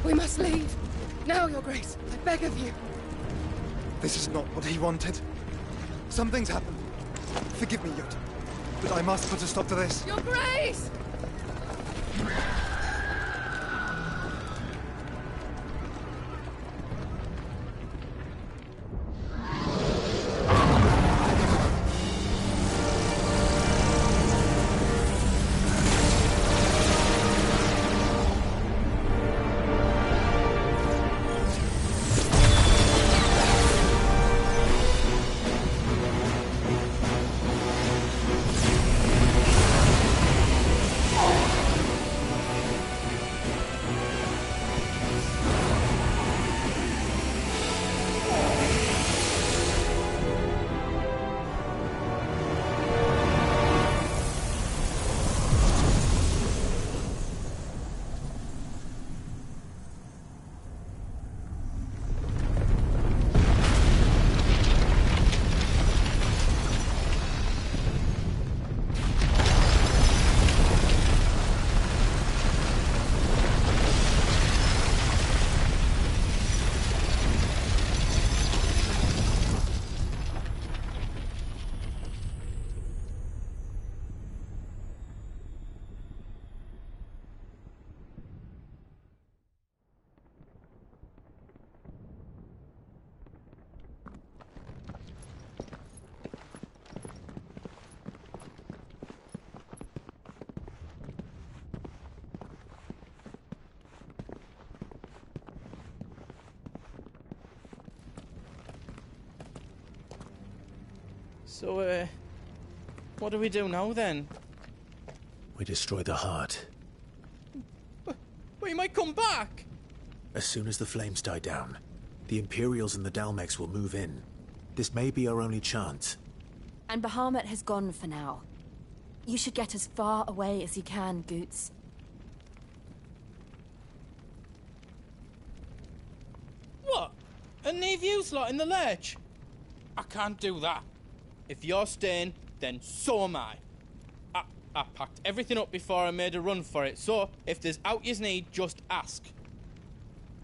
We must leave. Now, Your Grace. I beg of you. This is not what he wanted. Something's happened. Forgive me, Yot, but I must put a stop to this. Your Grace! So, what do we do now, then? We destroy the heart. We might come back! As soon as the flames die down, the Imperials and the Dalmex will move in. This may be our only chance. And Bahamut has gone for now. You should get as far away as you can, Goots. What? And leave you lot in the lurch? I can't do that. If you're staying, then so am I. I packed everything up before I made a run for it, so if there's out you need, just ask.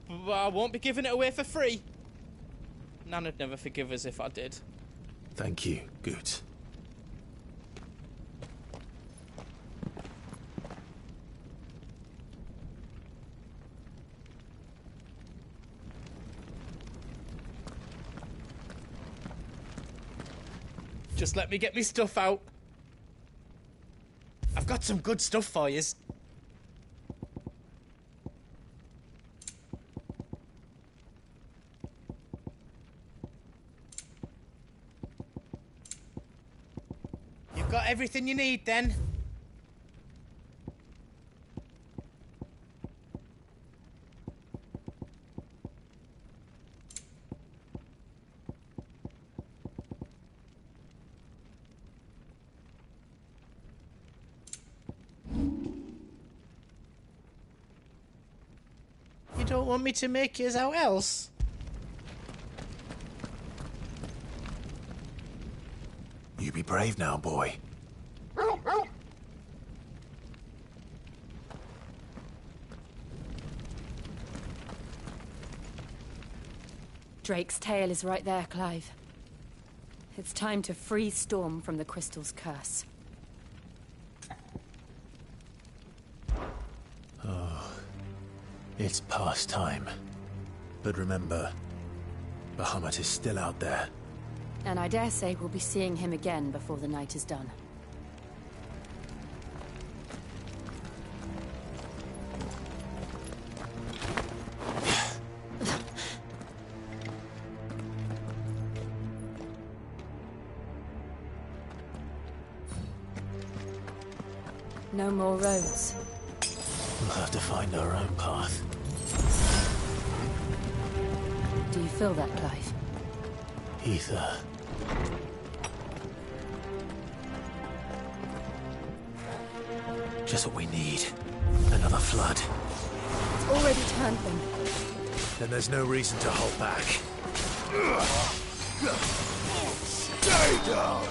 But I won't be giving it away for free. Nan'd never forgive us if I did. Thank you, Goots. Just let me get me stuff out. I've got some good stuff for yous. You've got everything you need, then? don't want me to make yours out else? You be brave now, boy. Drake's tail is right there, Clive. It's time to free Storm from the Crystal's curse. Oh, it's past time. But remember, Bahamut is still out there. And I dare say we'll be seeing him again before the night is done. No more roads. We'll have to find our own path. Do you feel that, Clive? Ether. Just what we need. Another flood. It's already turned them. Then there's no reason to hold back. Stay down!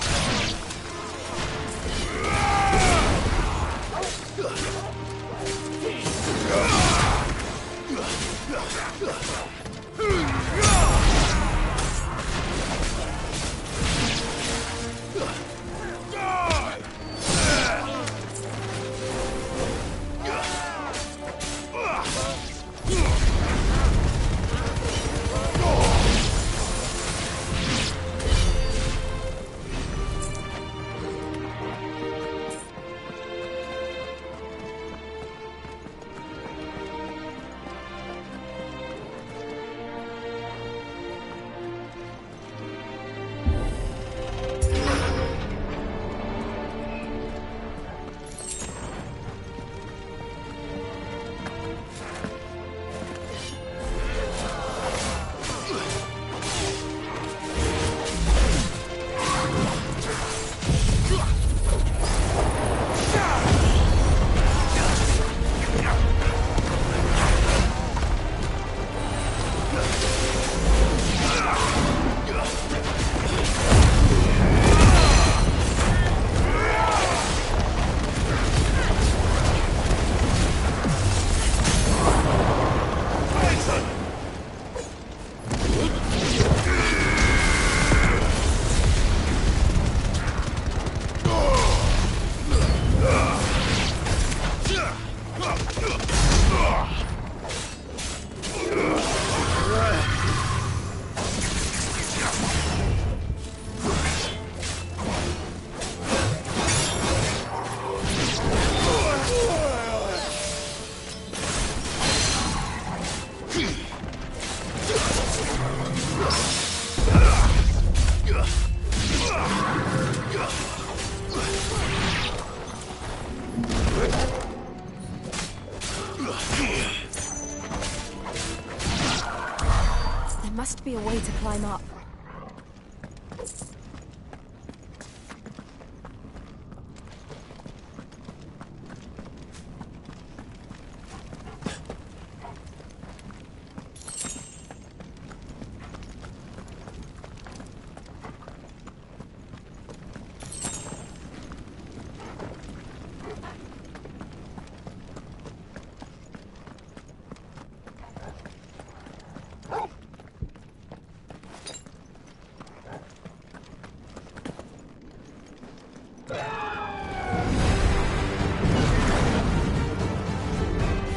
There must be a way to climb up.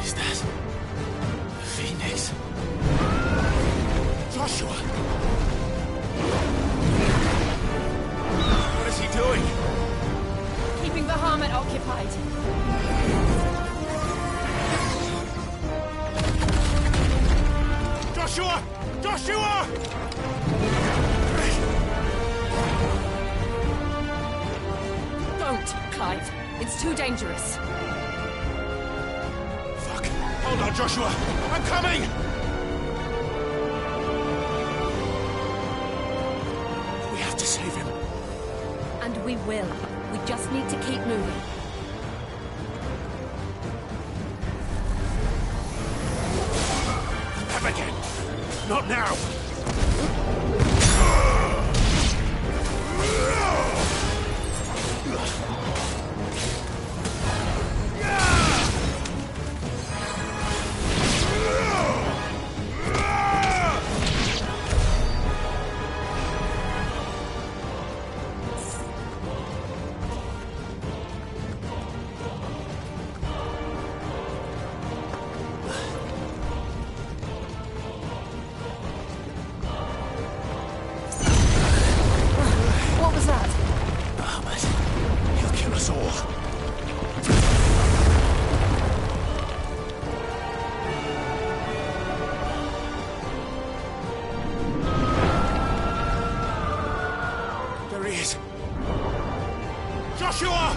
Is that the Phoenix? Joshua! What is he doing? Keeping Bahamut occupied. Joshua! Joshua! Don't, Clive. It's too dangerous. Fuck. Hold on, Joshua. I'm coming! We have to save him. And we will. We just need to keep moving. Not now! What was that? Bahamut. He'll kill us all. There he is. Joshua!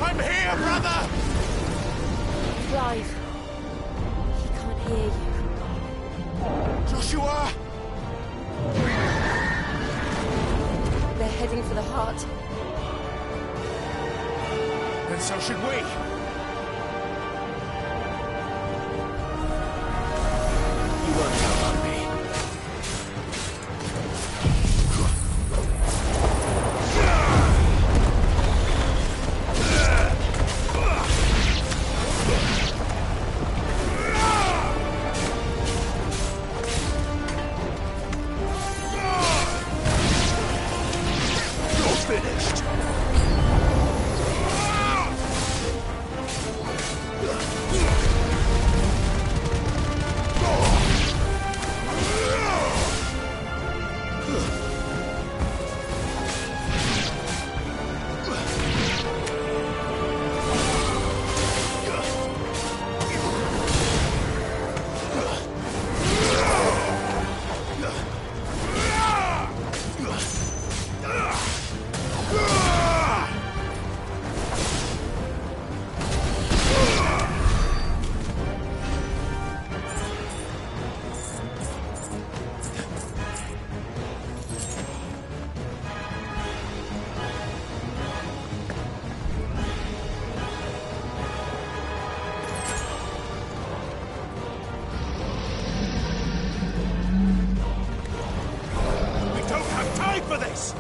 I'm here, brother! Clive. He can't hear you. Joshua! They're heading for the heart. Then so should we. You won't tell on me. You're finished. We don't have time for this!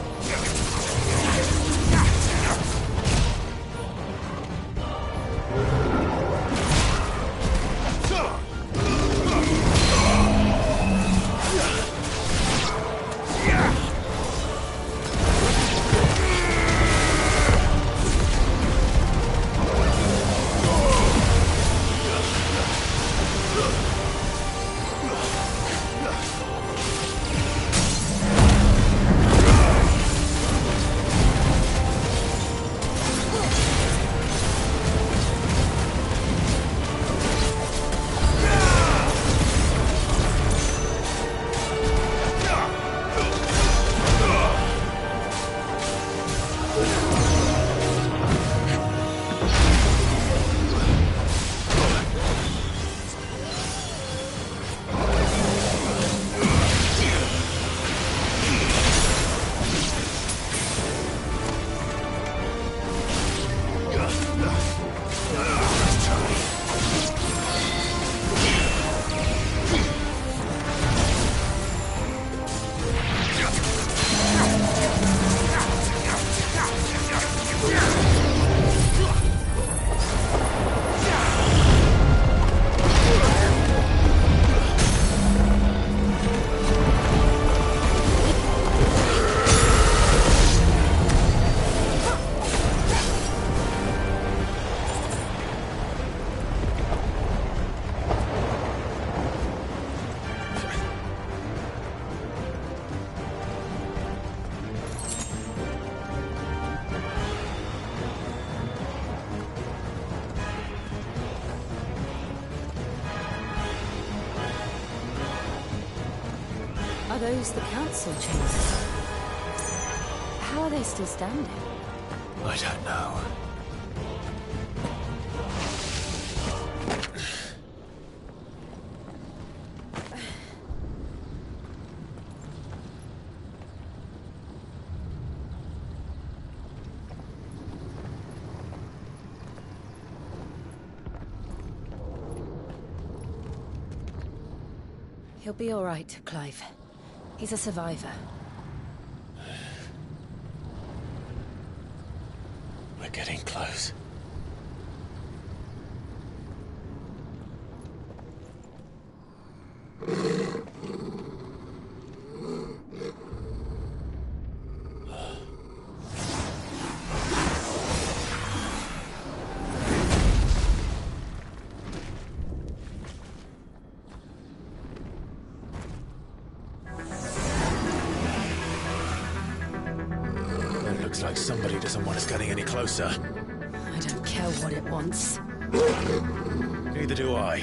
Are those the council chambers? How are they still standing? I don't know. He'll be all right, Clive. He's a survivor. We're getting close. It looks like somebody doesn't want us getting any closer. I don't care what it wants. Neither do I.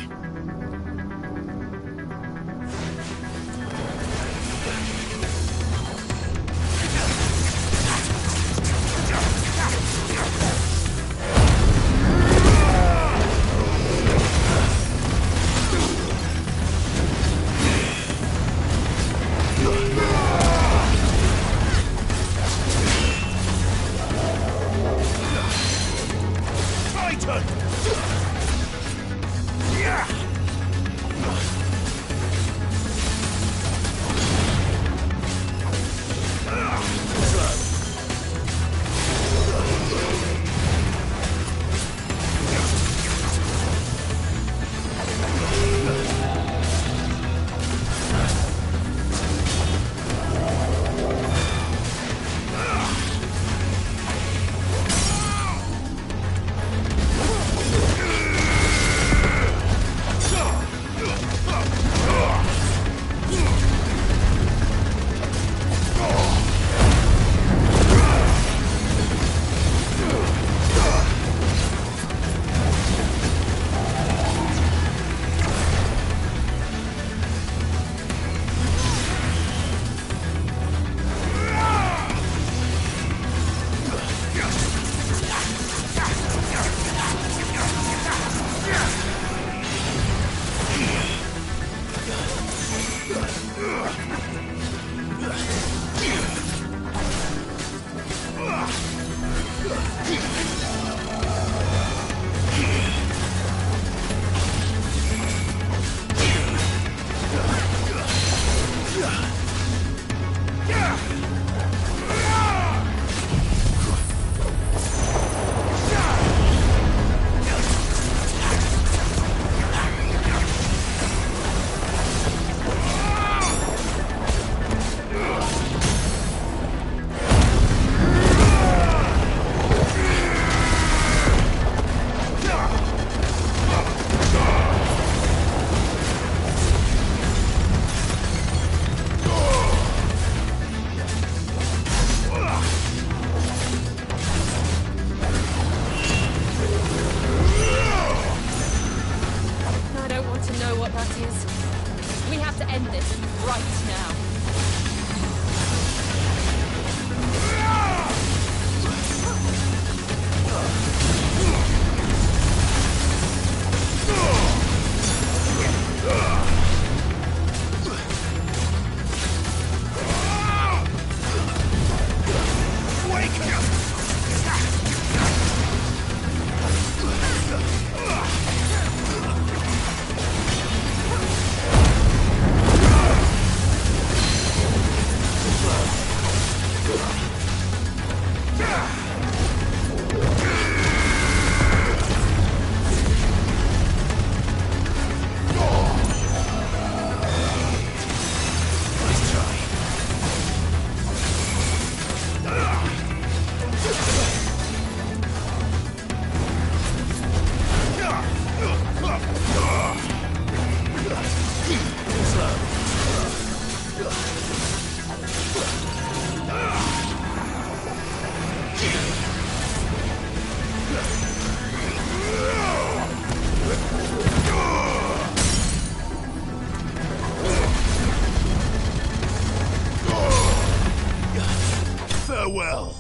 Farewell.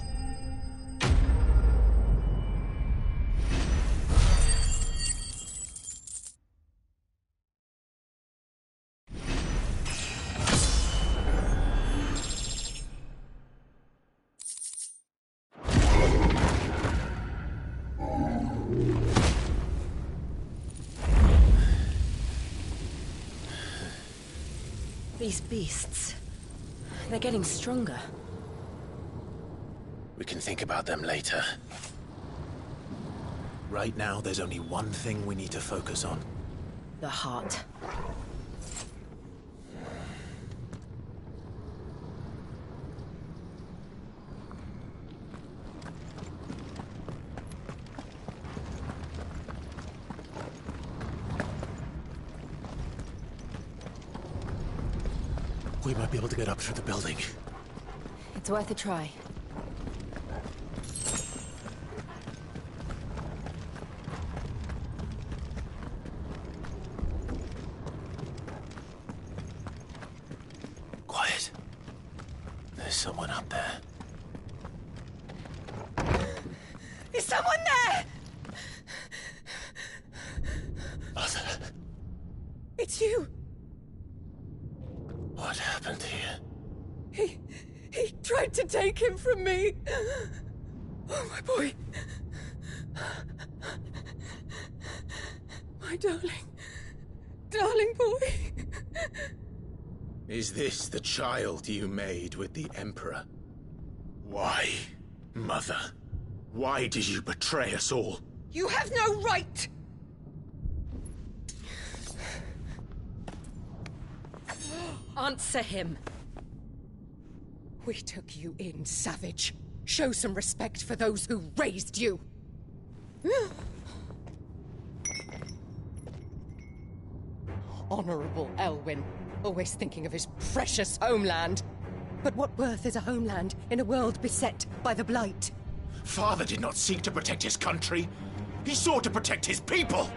These beasts... they're getting stronger. We can think about them later. Right now, there's only one thing we need to focus on. The heart. We might be able to get up through the building. It's worth a try. Quiet. There's someone up there. Is someone there? Mother. It's you. What happened here? He tried to take him from me. Oh, my boy. My darling boy. Is this the child you made with the Emperor? Why, Mother? Why did you betray us all? You have no right. Answer him. We took you in, savage. Show some respect for those who raised you. Honorable Elwyn, always thinking of his precious homeland. But what worth is a homeland in a world beset by the Blight? Father did not seek to protect his country. He sought to protect his people.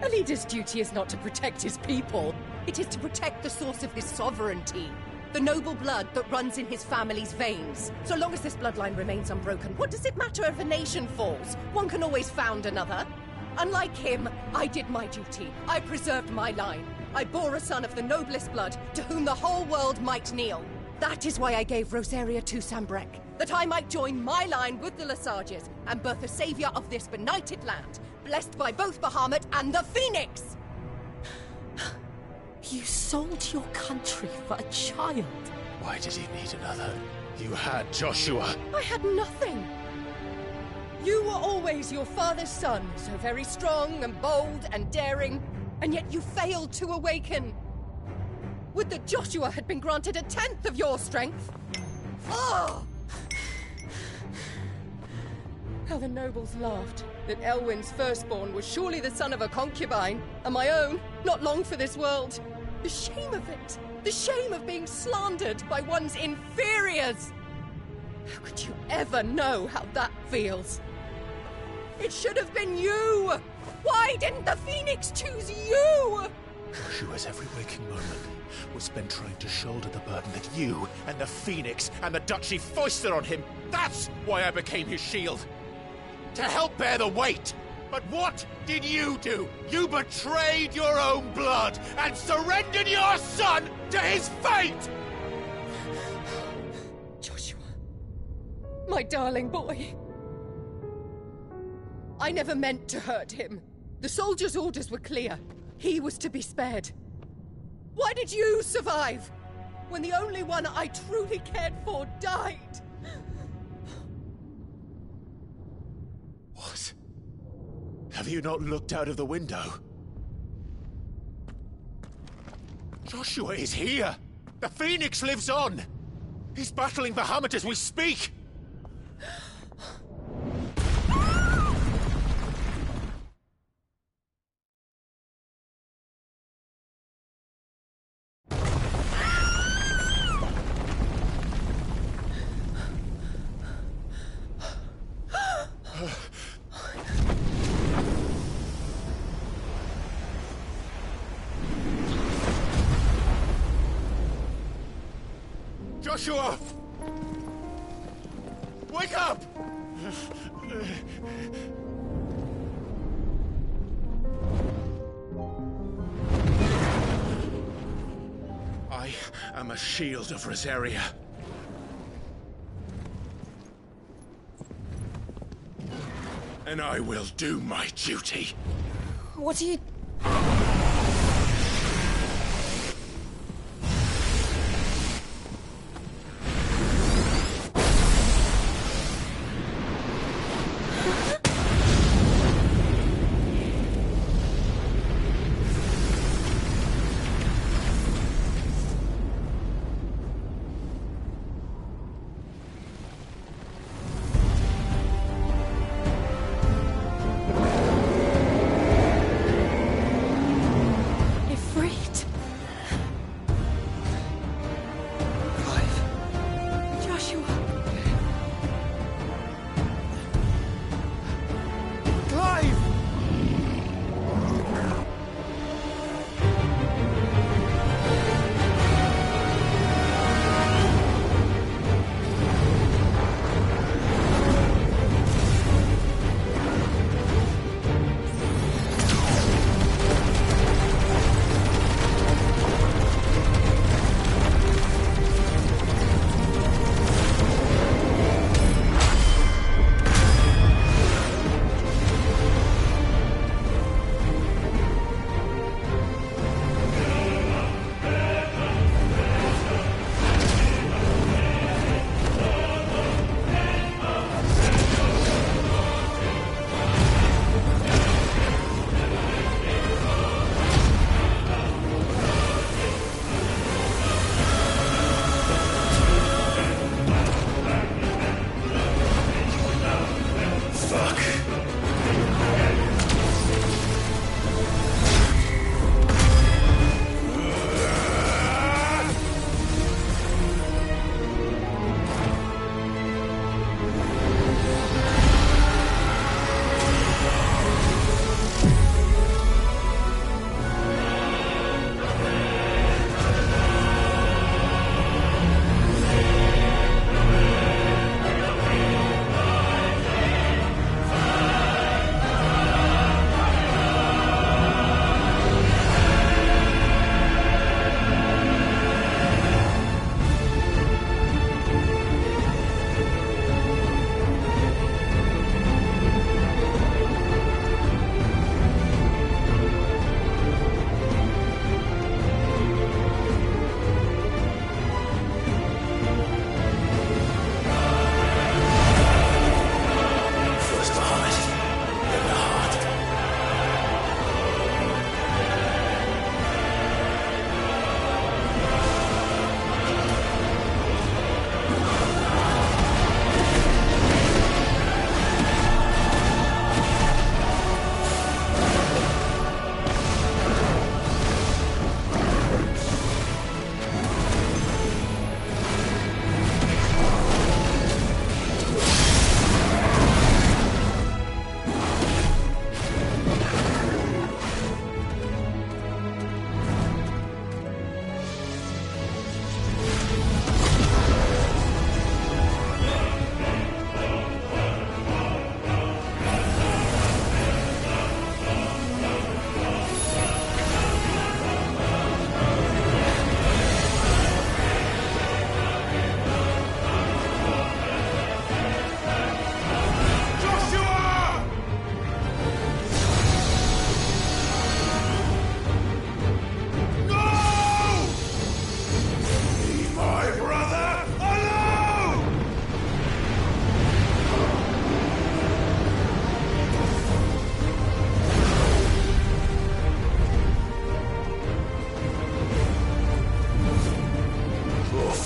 A leader's duty is not to protect his people. It is to protect the source of his sovereignty. The noble blood that runs in his family's veins. So long as this bloodline remains unbroken, what does it matter if a nation falls? One can always found another. Unlike him, I did my duty. I preserved my line. I bore a son of the noblest blood, to whom the whole world might kneel. That is why I gave Rosaria to Sambrek, that I might join my line with the Lesages and birth a savior of this benighted land, blessed by both Bahamut and the Phoenix! You sold your country for a child. Why did he need another? You had Joshua. I had nothing. You were always your father's son, so very strong and bold and daring, and yet you failed to awaken. Would that Joshua had been granted 1/10 of your strength? Oh! How the nobles laughed that Elwyn's firstborn was surely the son of a concubine, and my own, not long for this world. The shame of it! The shame of being slandered by one's inferiors! How could you ever know how that feels? It should have been you! Why didn't the Phoenix choose you? Joshua's every waking moment was spent trying to shoulder the burden that you and the Phoenix and the Duchy foisted on him. That's why I became his shield. To help bear the weight. But what did you do? You betrayed your own blood and surrendered your son to his fate! Joshua, my darling boy. I never meant to hurt him. The soldiers' orders were clear. He was to be spared. Why did you survive when the only one I truly cared for died? What? Have you not looked out of the window? Joshua is here! The Phoenix lives on! He's battling Bahamut as we speak! Joshua! Wake up! I am a shield of Rosaria. And I will do my duty. What are you...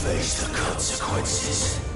face the consequences.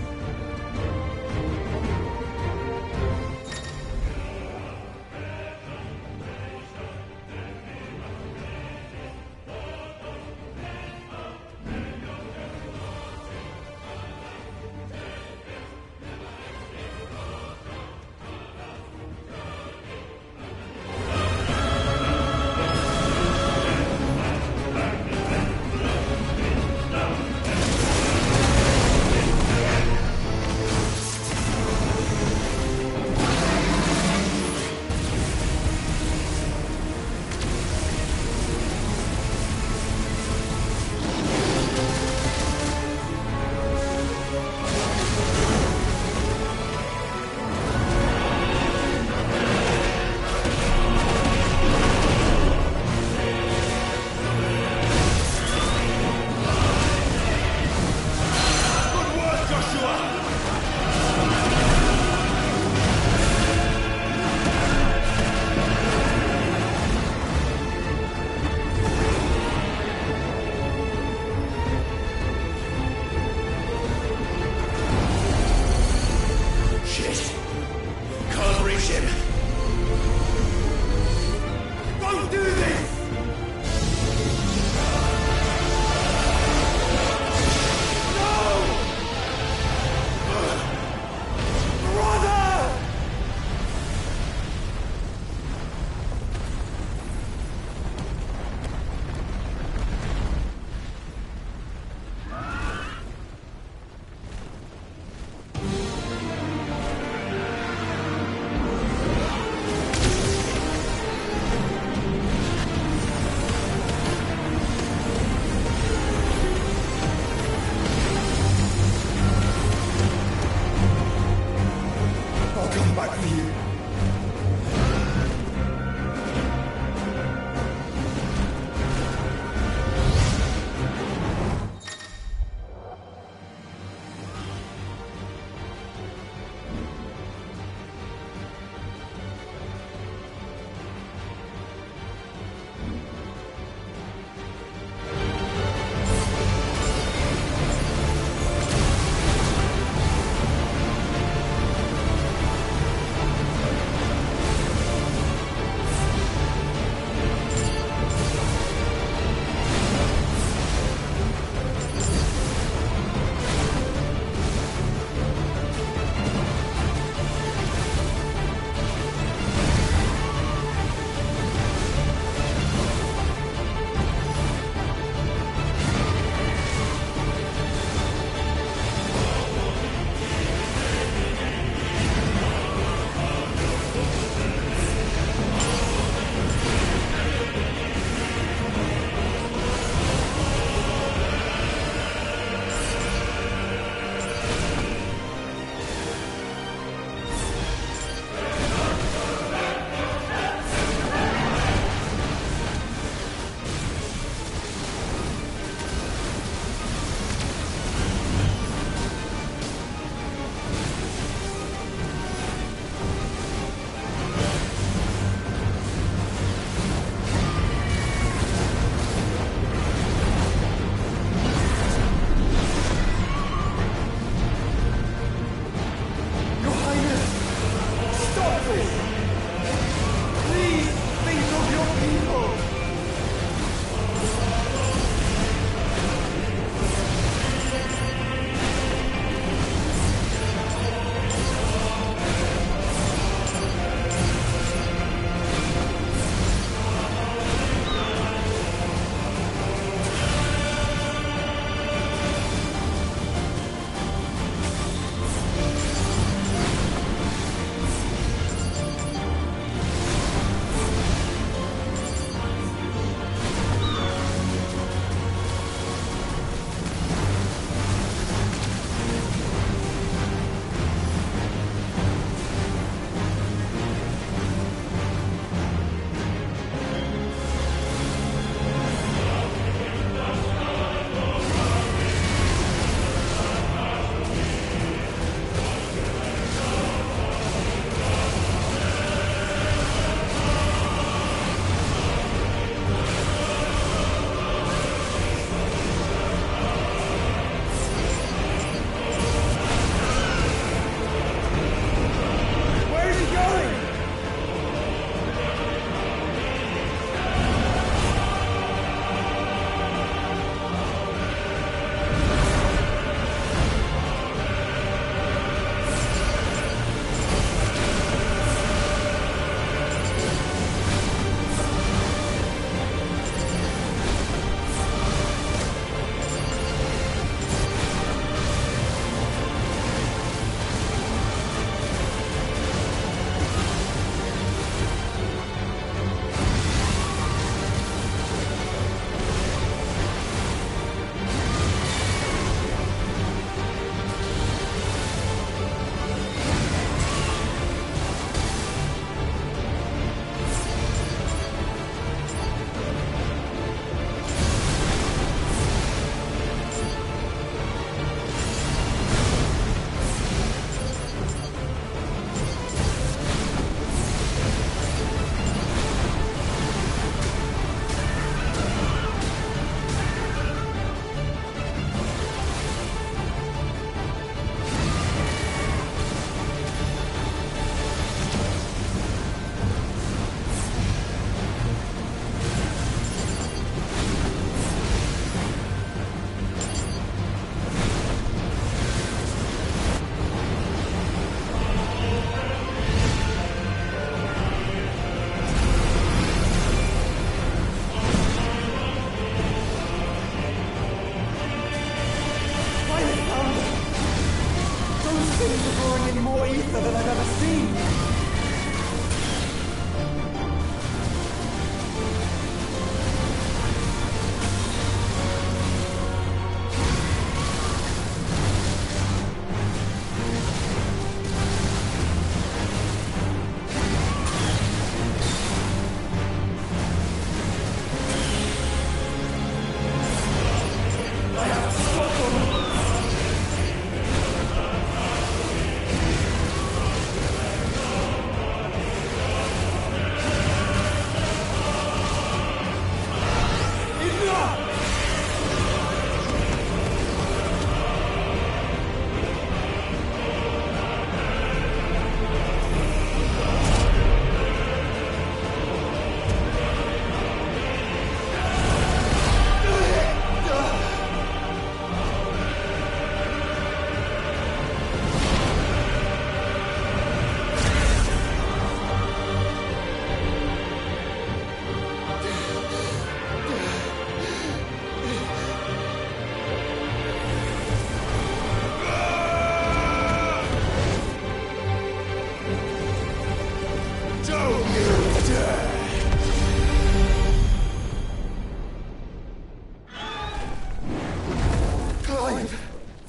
Things are drawing in more ether than I've ever seen.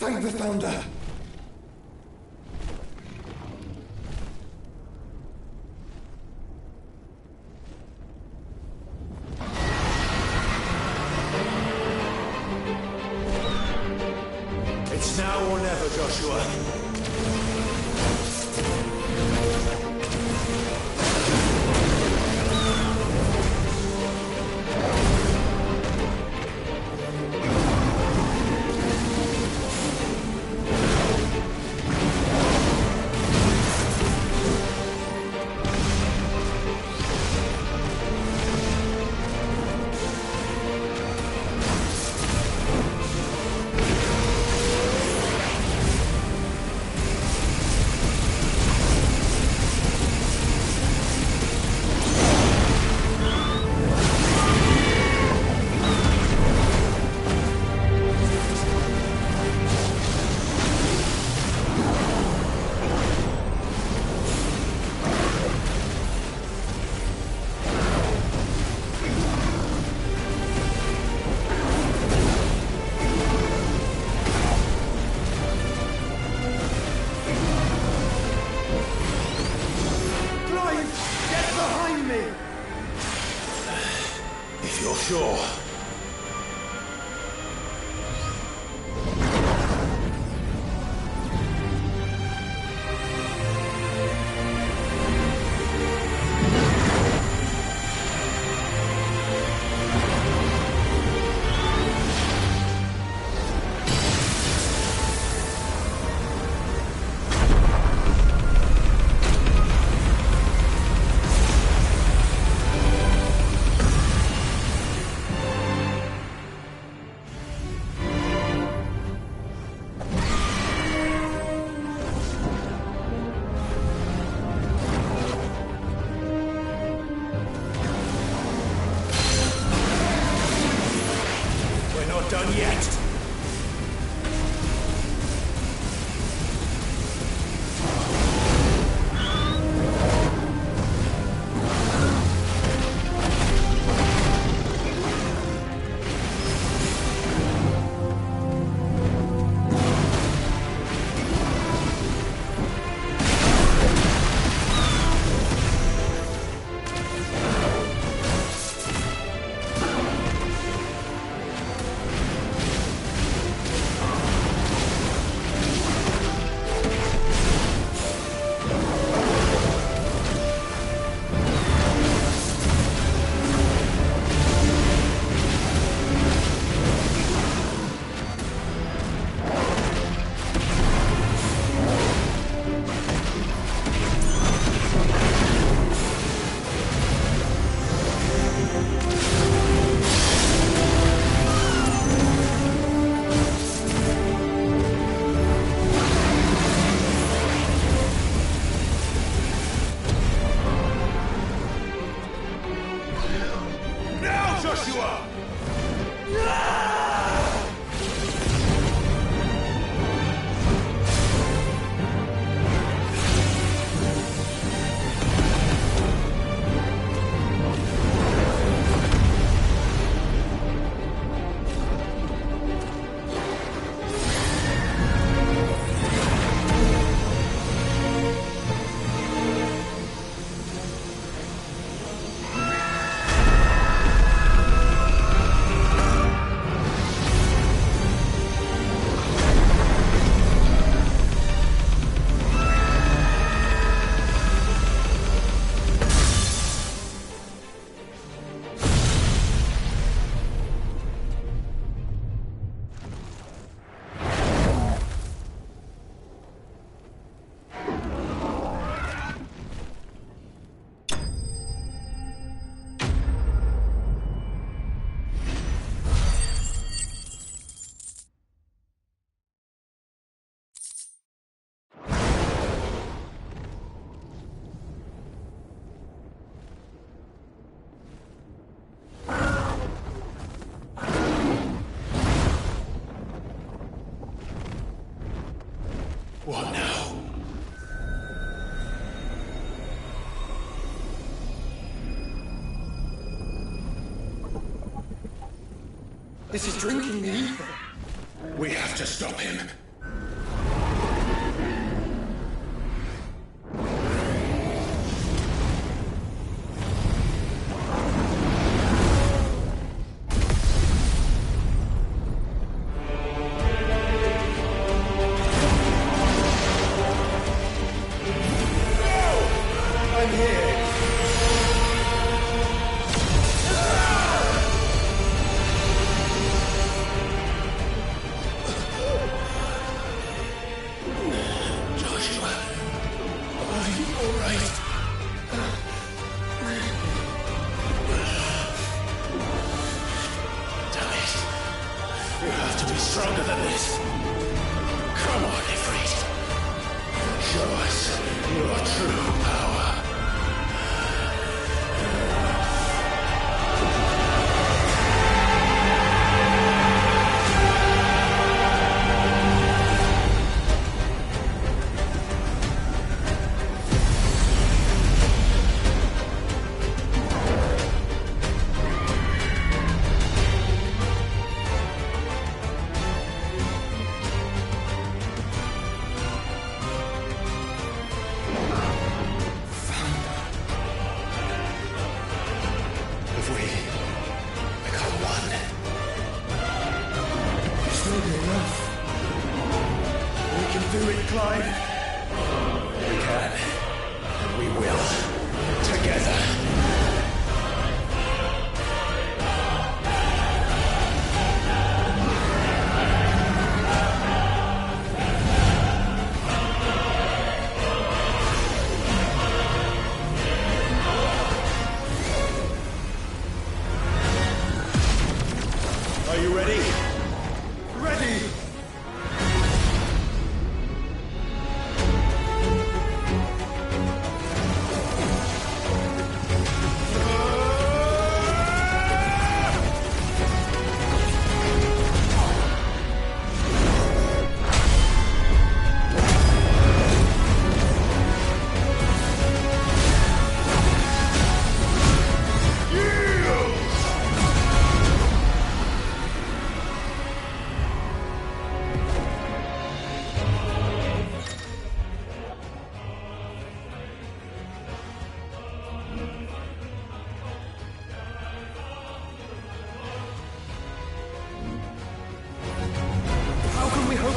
Thank the Founder! It's now or never, Joshua. Is he drinking the ether? We have to stop him. Stronger than this. Come on, Ifrit. Show us your true power.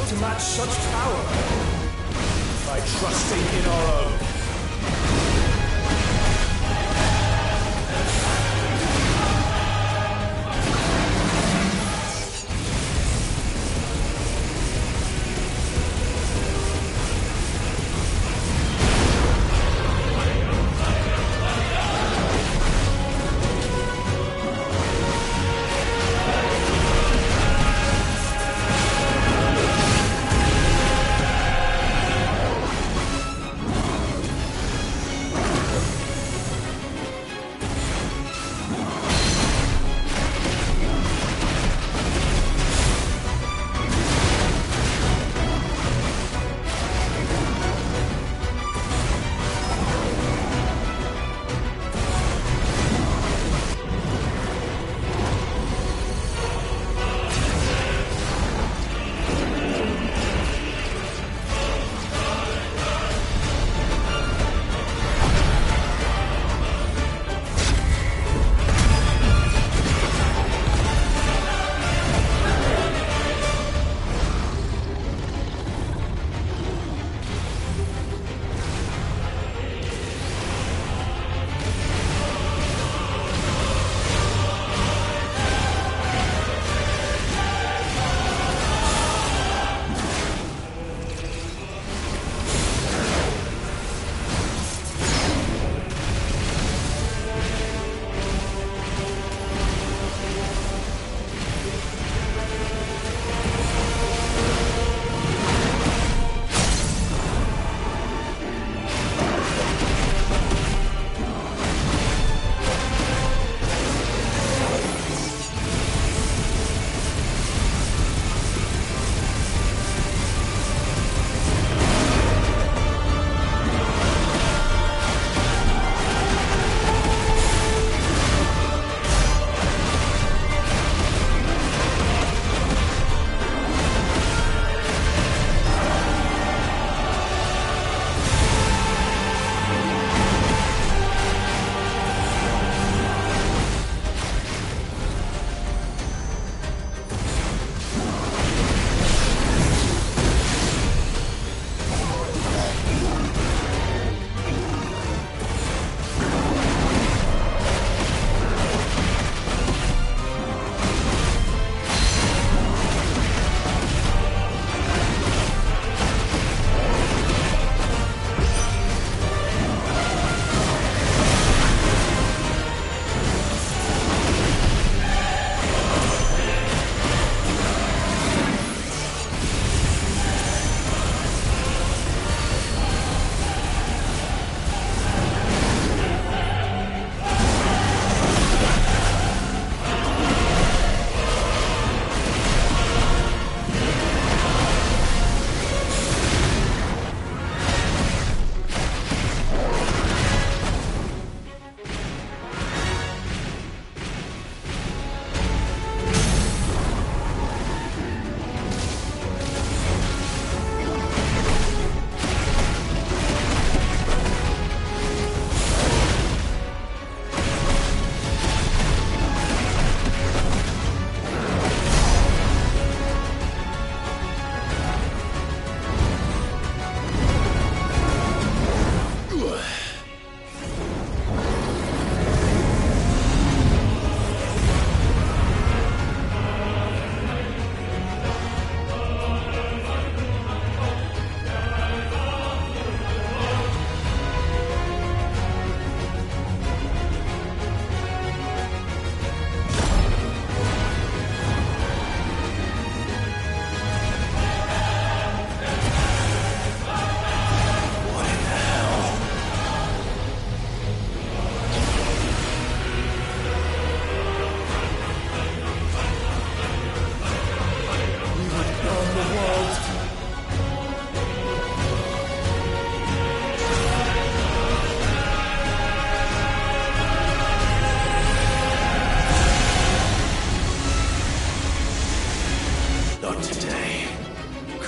To match such power by trusting in our own.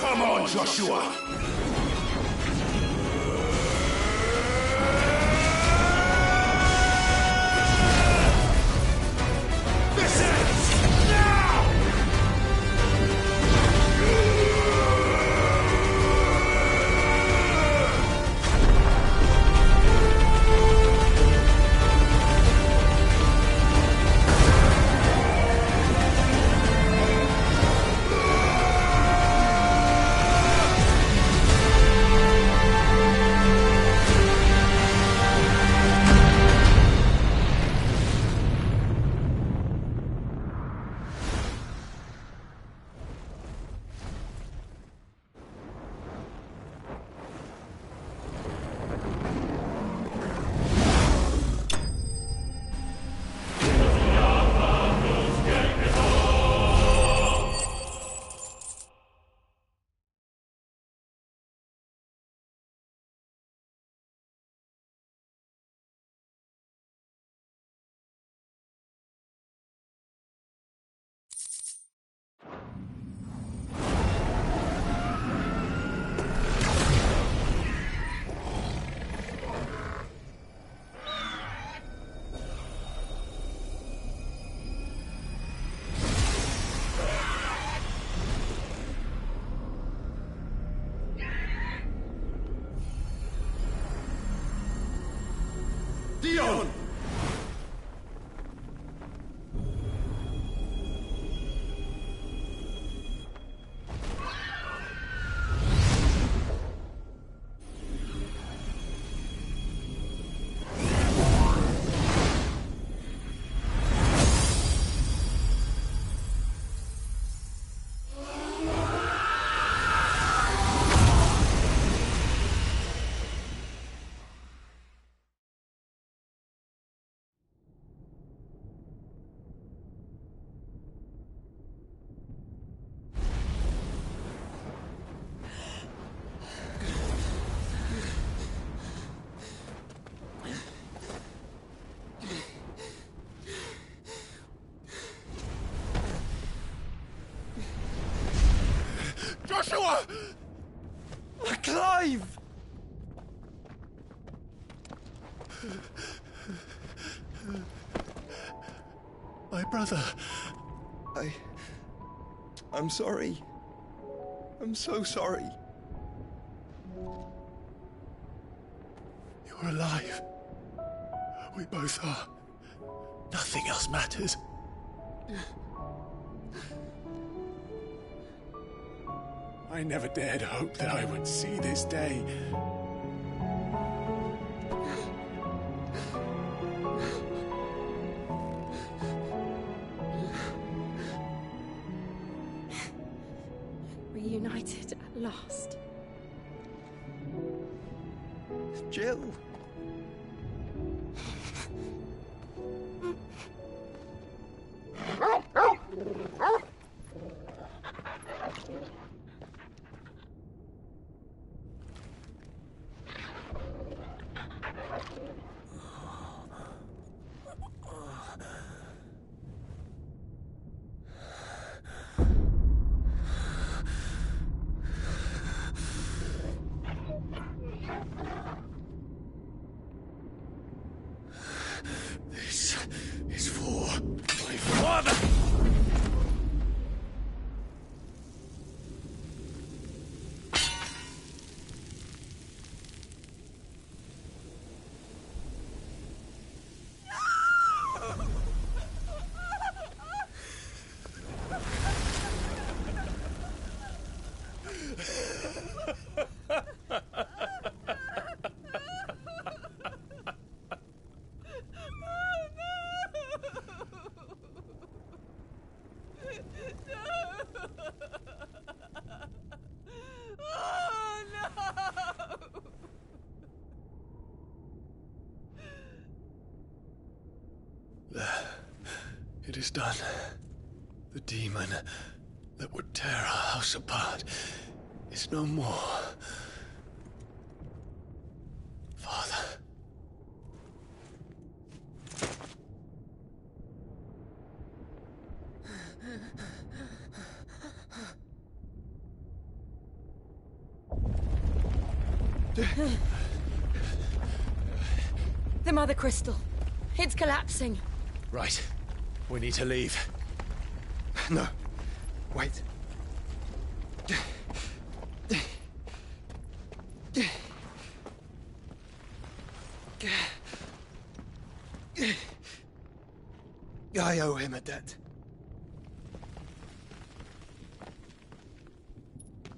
Come on, Joshua! This ends now! Dion! Joshua! Clive! My brother. I'm sorry. I'm so sorry. You're alive. We both are. Nothing else matters. I never dared hope that I would see this day. Reunited at last. Jill. This is for my father! It is done. The demon that would tear our house apart is no more. Father. The Mother Crystal. It's collapsing. Right. We need to leave. No. Wait. I owe him a debt.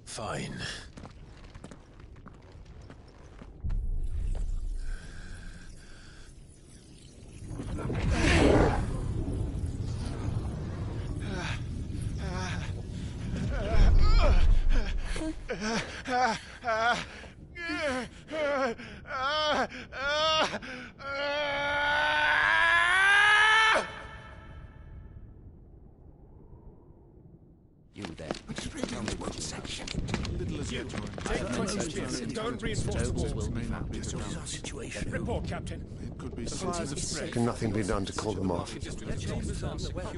Fine. You there. Tell me what section. Don't reinforce the walls. What is our situation? Report, Captain. Can nothing be done to call them off?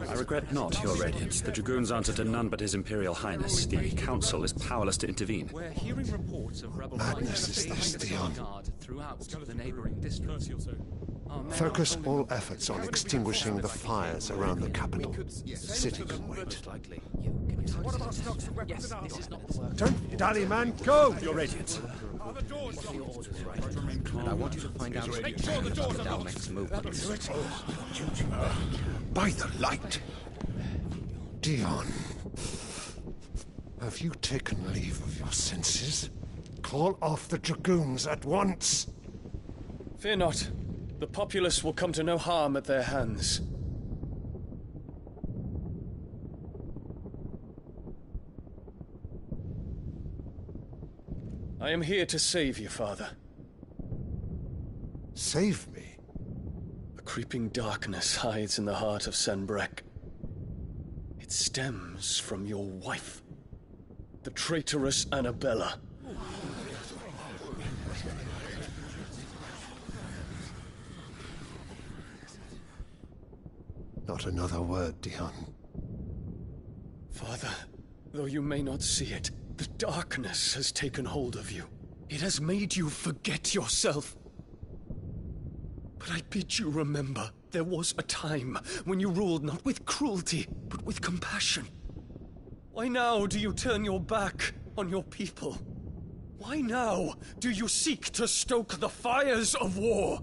I regret not, Your Radiance. The Dragoons answer to none but His Imperial Highness. The Council is powerless to intervene. We're hearing reports of rebel Madness is this, Dion. throughout the neighboring districts. Focus all efforts on extinguishing the fires around the capital. The city can wait. Don't dally, man. Go! Your Radiance. And I want you to find out Make sure the doors are locked. movements. By the light! Dion, have you taken leave of your senses? Call off the Dragoons at once! Fear not. The populace will come to no harm at their hands. I am here to save you, Father. Save me? A creeping darkness hides in the heart of Sanbreque. It stems from your wife, the traitorous Annabella. Not another word, Dion. Father, though you may not see it, the darkness has taken hold of you. It has made you forget yourself. But I bid you remember, there was a time when you ruled not with cruelty, but with compassion. Why now do you turn your back on your people? Why now do you seek to stoke the fires of war?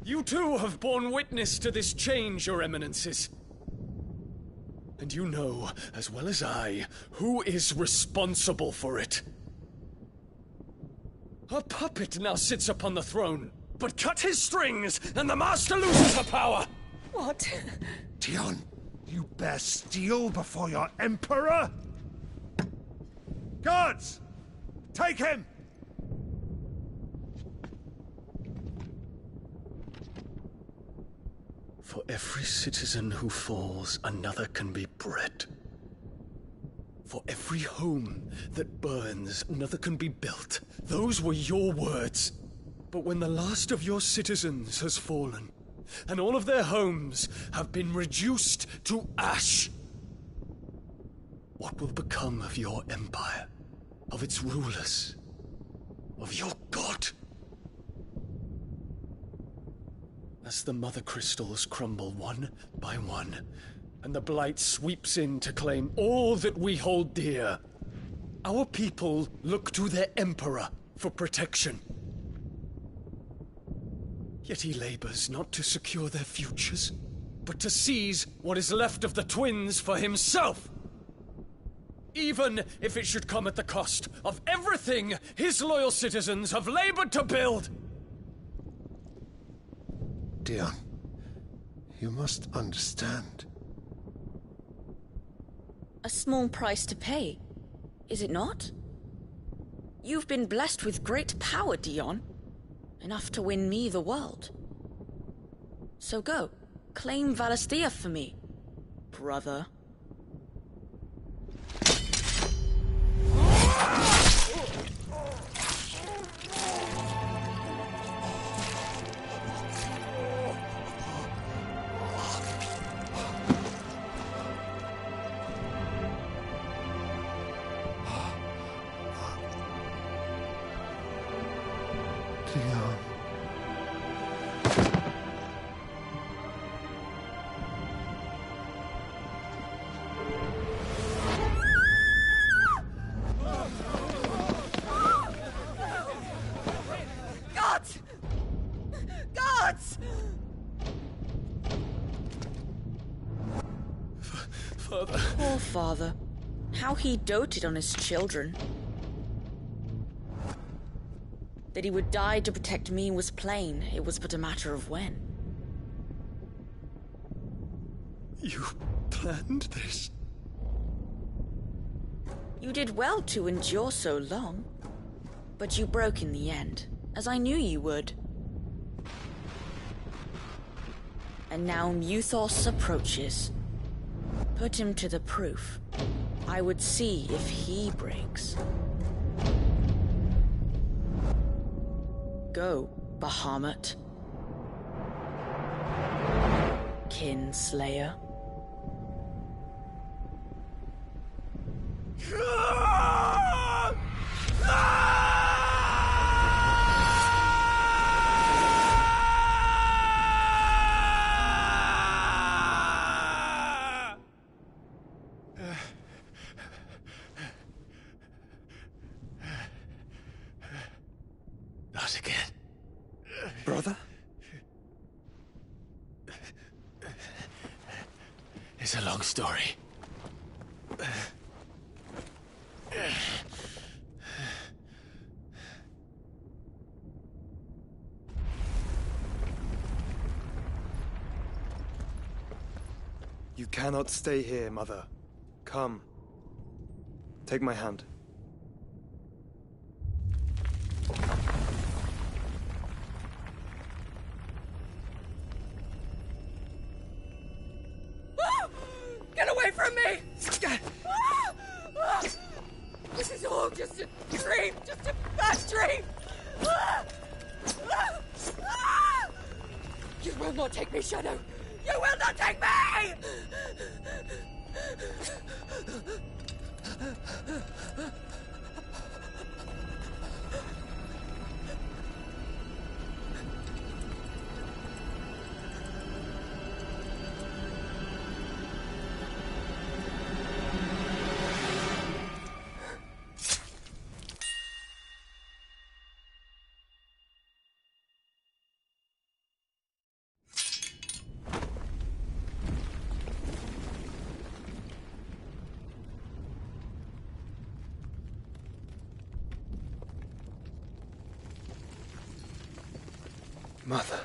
You too have borne witness to this change, Your Eminences. And you know, as well as I, who is responsible for it. A puppet now sits upon the throne, but cut his strings, and the Master loses the power! What? Dion, you bear steel before your Emperor? Guards! Take him! For every citizen who falls, another can be bred. For every home that burns, another can be built. Those were your words. But when the last of your citizens has fallen, and all of their homes have been reduced to ash, what will become of your empire, of its rulers, of your god? As the Mother Crystals crumble one by one, and the Blight sweeps in to claim all that we hold dear, our people look to their Emperor for protection. Yet he labors not to secure their futures, but to seize what is left of the twins for himself. Even if it should come at the cost of everything his loyal citizens have labored to build. Dion, you must understand. A small price to pay, is it not? You've been blessed with great power, Dion. Enough to win me the world. So go, claim Valisthea for me, brother. Theon. Gods! Gods! Father. Poor father. How he doted on his children. That he would die to protect me was plain. It was but a matter of when. You planned this? You did well to endure so long. But you broke in the end, as I knew you would. And now Muthos approaches. Put him to the proof. I would see if he breaks. Go, Bahamut. Kinslayer. Not again. Brother? It's a long story. You cannot stay here, Mother. Come. Take my hand. Get away from me! This is all just a dream, just a bad dream! You will not take me, Shadow! You will not take me! Mother.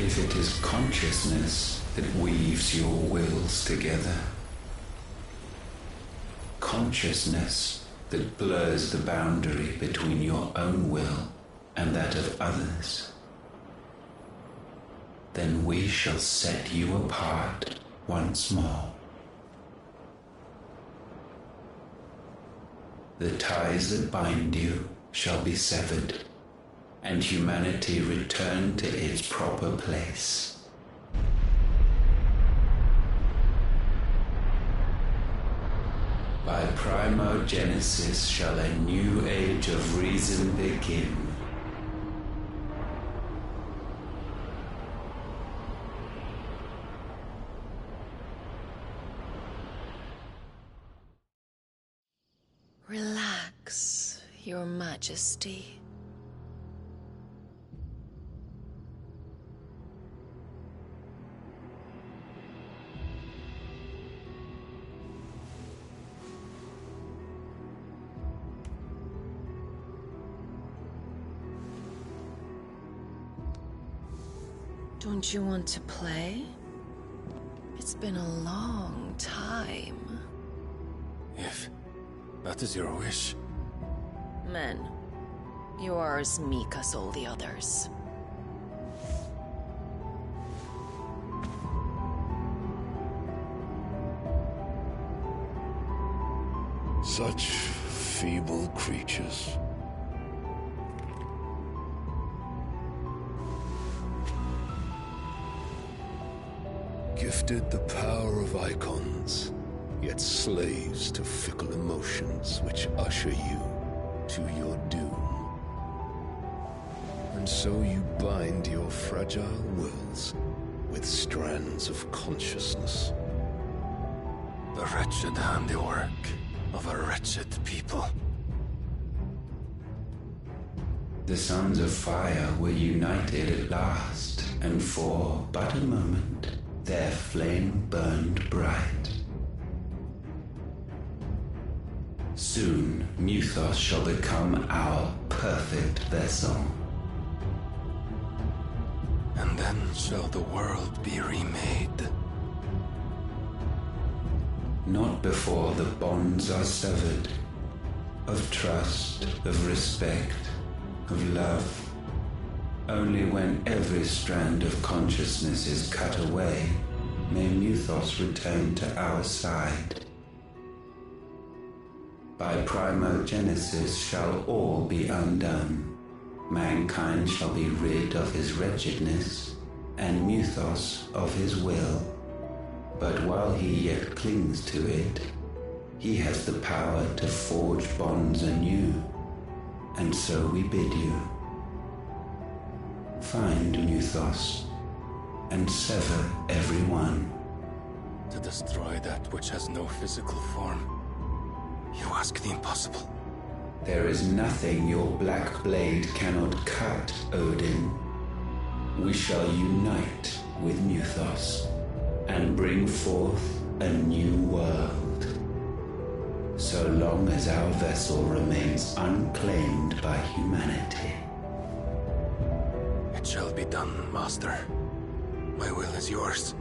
If it is consciousness that weaves your wills together, consciousness that blurs the boundary between your own will and that of others, then we shall set you apart once more. The ties that bind you shall be severed, and humanity return to its proper place. By primogenesis shall a new age of reason begin. Relax, Your Majesty. Don't you want to play? It's been a long time. If that is your wish. Men, you are as meek as all the others. Such feeble creatures. Gifted the power of icons, yet slaves to fickle emotions which usher you to your doom. And so you bind your fragile wills with strands of consciousness. The wretched handiwork of a wretched people. The Sons of Fire were united at last, and for but a moment, their flame burned bright. Soon, Muthos shall become our perfect vessel. And then shall the world be remade. Not before the bonds are severed, of trust, of respect, of love. Only when every strand of consciousness is cut away, may Muthos return to our side. By primogenesis shall all be undone. Mankind shall be rid of his wretchedness, and Muthos of his will. But while he yet clings to it, he has the power to forge bonds anew, and so we bid you. Find Muthos, and sever every one. To destroy that which has no physical form, you ask the impossible. There is nothing your black blade cannot cut, Odin. We shall unite with Muthos, and bring forth a new world. So long as our vessel remains unclaimed by humanity. It shall be done, Master. My will is yours.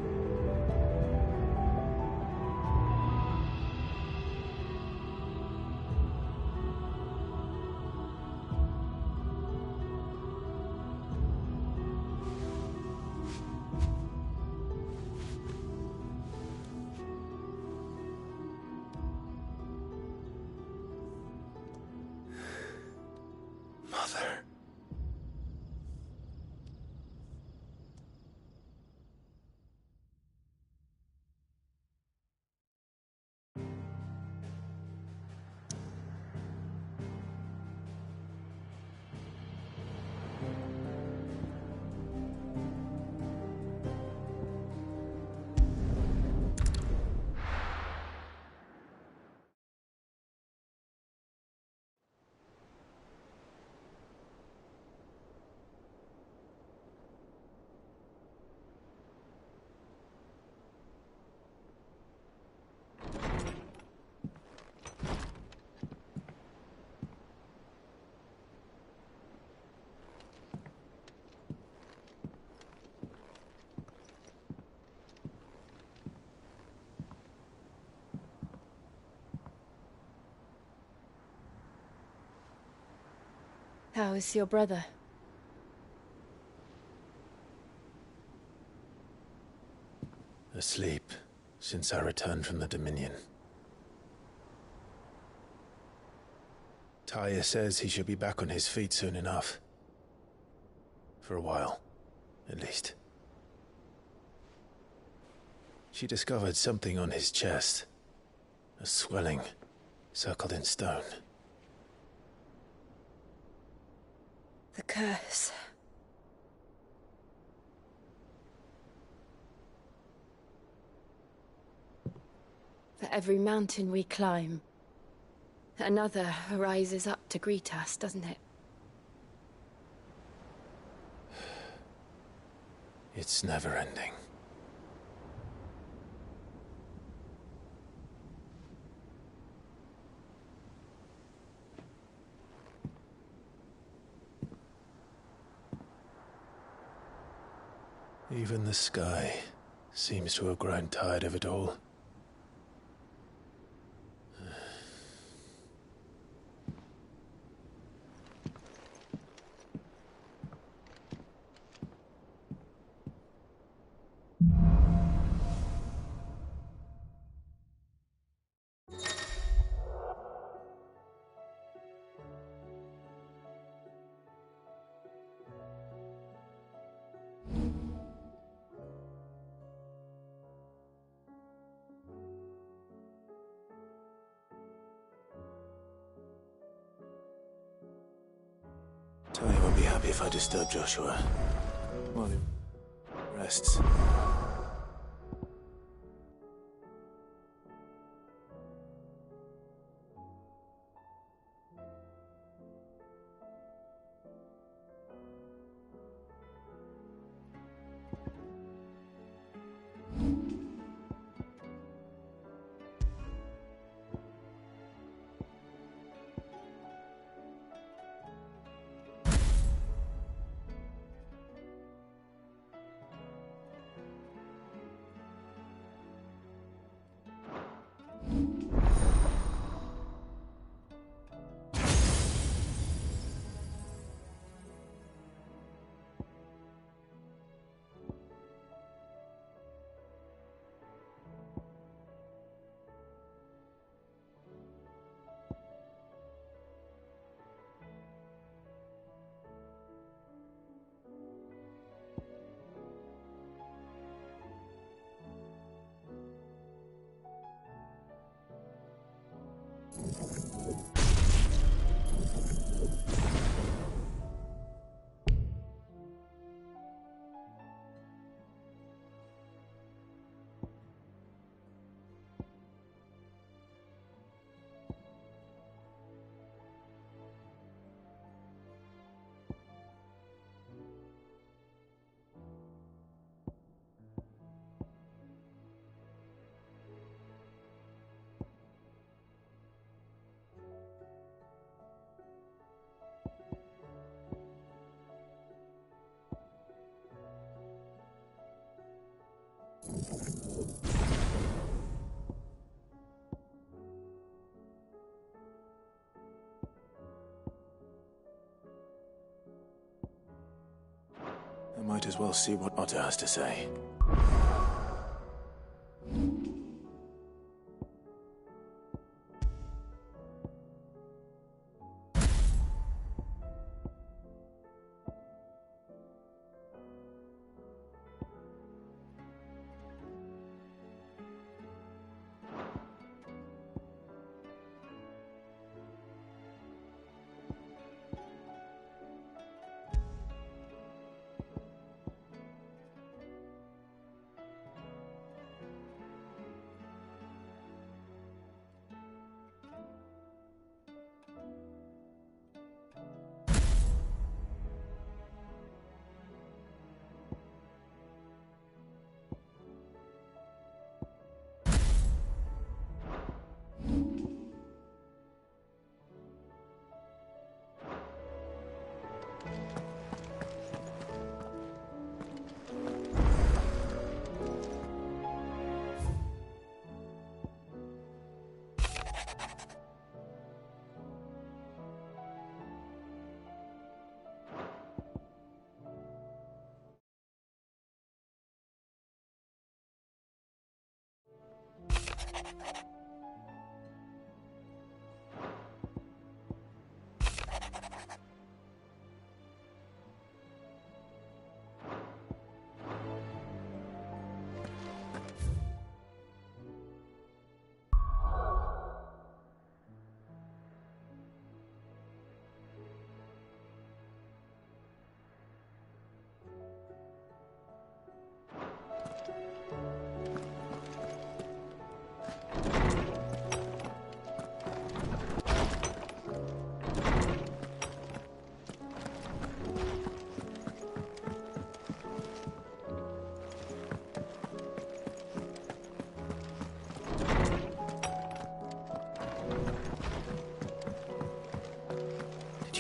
Mother. How is your brother? Asleep since I returned from the Dominion. Taya says he should be back on his feet soon enough. For a while, at least. She discovered something on his chest. A swelling, circled in stone. The curse. For every mountain we climb, another rises up to greet us, doesn't it? It's never ending. Even the sky seems to have grown tired of it all. be happy if I disturb Joshua while he rests. I might as well see what Otto has to say.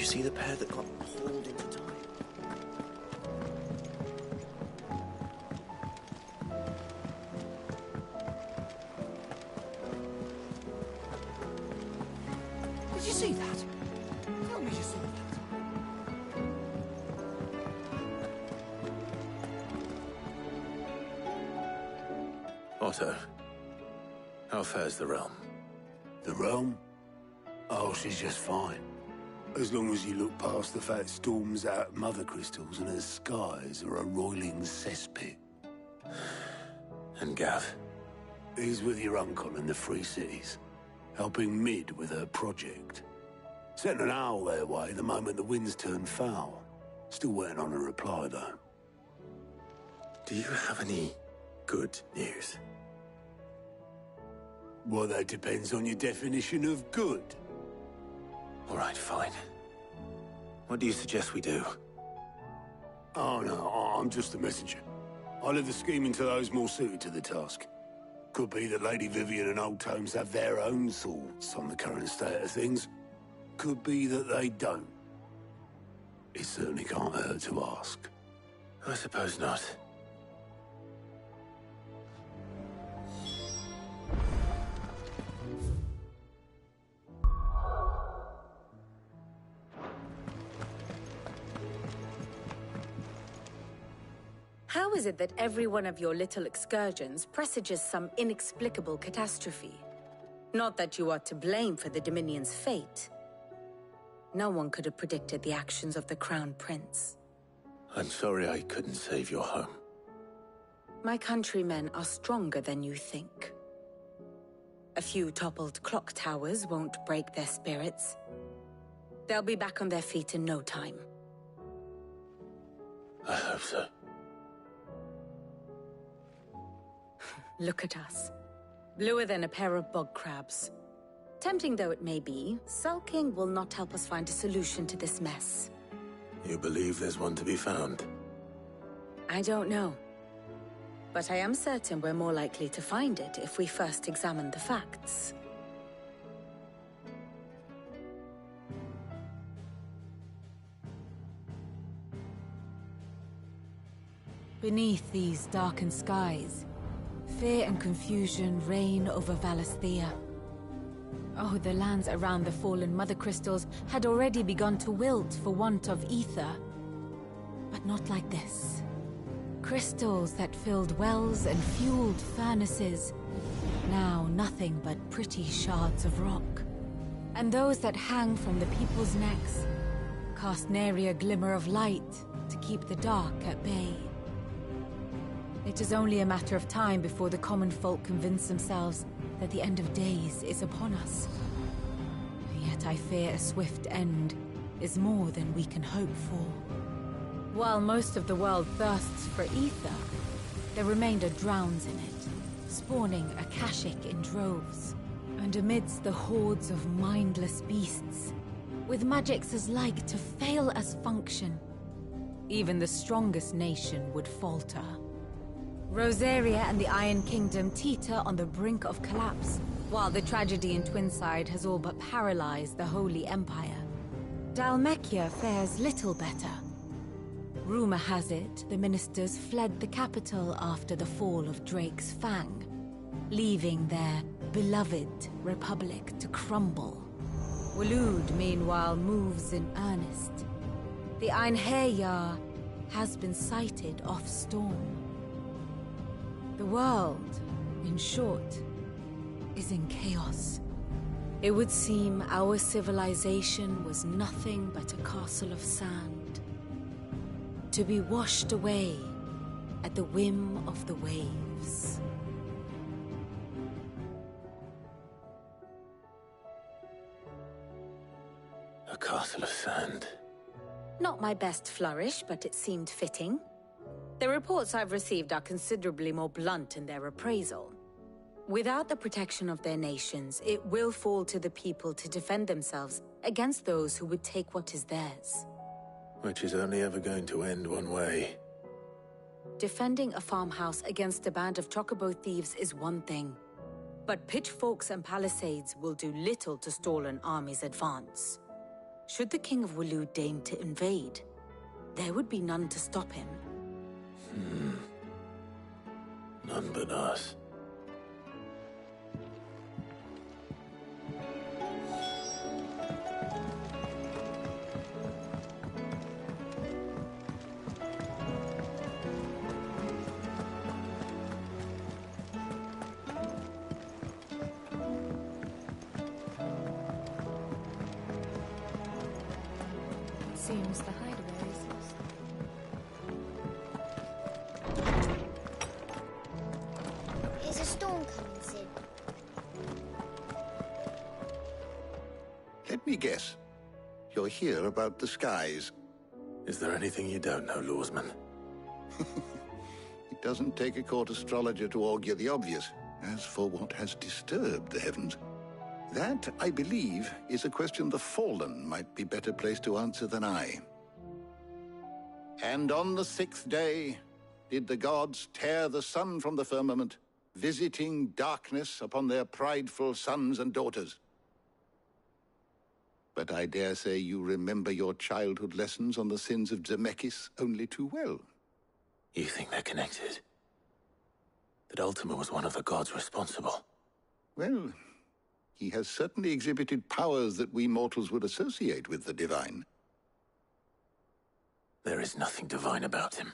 See the pair that got hauled into time? Did you see that? Tell me you saw that. Otto, how fares the realm? The realm? Oh, she's just fine. As long as you look past the fat storms out mother crystals and her skies are a roiling cesspit. And Gav? He's with your uncle in the Free Cities, helping Mid with her project. Sent an owl their way the moment the winds turned foul. Still waiting on a reply, though. Do you have any good news? Well, that depends on your definition of good. All right, fine. What do you suggest we do? Oh, no, I'm just a messenger. I'll leave the scheming to those more suited to the task. Could be that Lady Vivian and Old Tomes have their own thoughts on the current state of things. Could be that they don't. It certainly can't hurt to ask. I suppose not. How is it that every one of your little excursions presages some inexplicable catastrophe? Not that you are to blame for the Dominion's fate. No one could have predicted the actions of the Crown Prince. I'm sorry I couldn't save your home. My countrymen are stronger than you think. A few toppled clock towers won't break their spirits. They'll be back on their feet in no time. I hope so. Look at us. Bluer than a pair of bog crabs. Tempting though it may be, sulking will not help us find a solution to this mess. You believe there's one to be found? I don't know. But I am certain we're more likely to find it if we first examine the facts. Beneath these darkened skies, fear and confusion reign over Valisthea. Oh, the lands around the fallen Mother Crystals had already begun to wilt for want of ether. But not like this. Crystals that filled wells and fueled furnaces. Now nothing but pretty shards of rock. And those that hang from the people's necks cast nary a glimmer of light to keep the dark at bay. It is only a matter of time before the common folk convince themselves that the end of days is upon us. Yet I fear a swift end is more than we can hope for. While most of the world thirsts for ether, the remainder drowns in it, spawning Akashic in droves. And amidst the hordes of mindless beasts, with magics as like to fail as function, even the strongest nation would falter. Rosaria and the Iron Kingdom teeter on the brink of collapse, while the tragedy in Twinside has all but paralyzed the Holy Empire. Dhalmekia fares little better. Rumor has it the ministers fled the capital after the fall of Drake's Fang, leaving their beloved republic to crumble. Waloed, meanwhile, moves in earnest. The Einherjar has been sighted off Storm. The world, in short, is in chaos. It would seem our civilization was nothing but a castle of sand, to be washed away at the whim of the waves. A castle of sand. Not my best flourish, but it seemed fitting. The reports I've received are considerably more blunt in their appraisal. Without the protection of their nations, it will fall to the people to defend themselves against those who would take what is theirs. Which is only ever going to end one way. Defending a farmhouse against a band of chocobo thieves is one thing, but pitchforks and palisades will do little to stall an army's advance. Should the King of Waloed deign to invade, there would be none to stop him. None but us. Seems the hideaway is lost. Is a storm coming soon? Let me guess. You're here about the skies. Is there anything you don't know, Lawsman? It doesn't take a court astrologer to augur the obvious. As for what has disturbed the heavens, that, I believe, is a question the Fallen might be better placed to answer than I. And on the 6th day did the gods tear the sun from the firmament, visiting darkness upon their prideful sons and daughters. But I dare say you remember your childhood lessons on the sins of Zemeckis only too well. You think they're connected? That Ultima was one of the gods responsible? Well, he has certainly exhibited powers that we mortals would associate with the divine. There is nothing divine about him.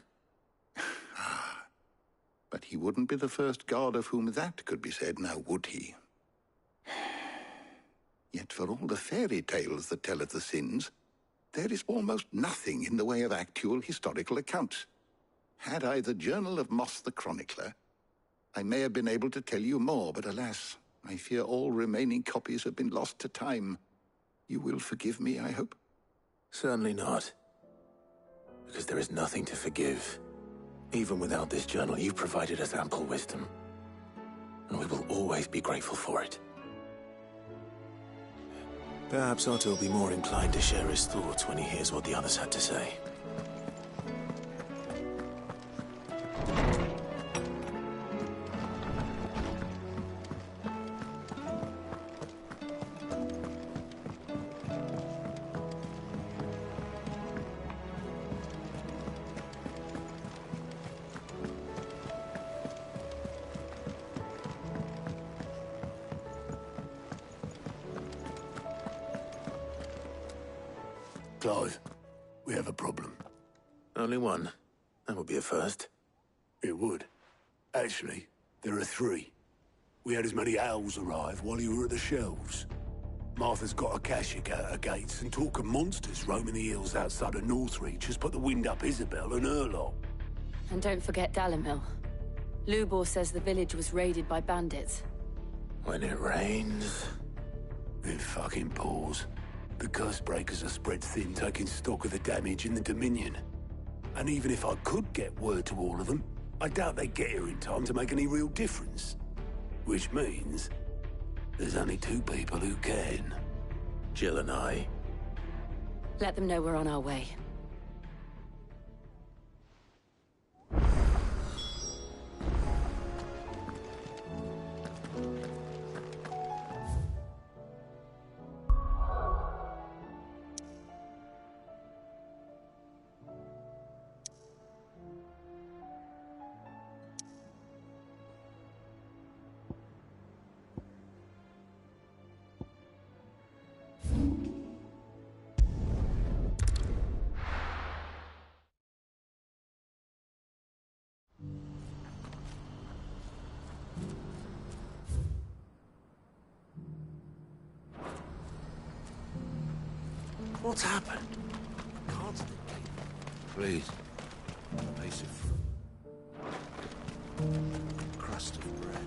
But he wouldn't be the first god of whom that could be said, now would he? Yet for all the fairy tales that tell of the sins, there is almost nothing in the way of actual historical accounts. Had I the Journal of Moss the Chronicler, I may have been able to tell you more, but alas, I fear all remaining copies have been lost to time. You will forgive me, I hope? Certainly not. Because there is nothing to forgive. Even without this journal, you provided us ample wisdom. And we will always be grateful for it. Perhaps Otto will be more inclined to share his thoughts when he hears what the others had to say. Clive, we have a problem. Only one. That would be a first. It would. Actually, there are 3. We had as many owls arrive while you were at the shelves. Martha's got Akashic out her gates, and talk of monsters roaming the hills outside of Northreach has put the wind up Isabel and her lot. And don't forget Dalimil. Lubor says the village was raided by bandits. When it rains... It fucking pours. The Cursebreakers are spread thin, taking stock of the damage in the Dominion. And even if I could get word to all of them, I doubt they'd get here in time to make any real difference. Which means there's only 2 people who can. Jill and I. Let them know we're on our way. What's happened? Constantly. Please. A piece of fruit. Crust of bread.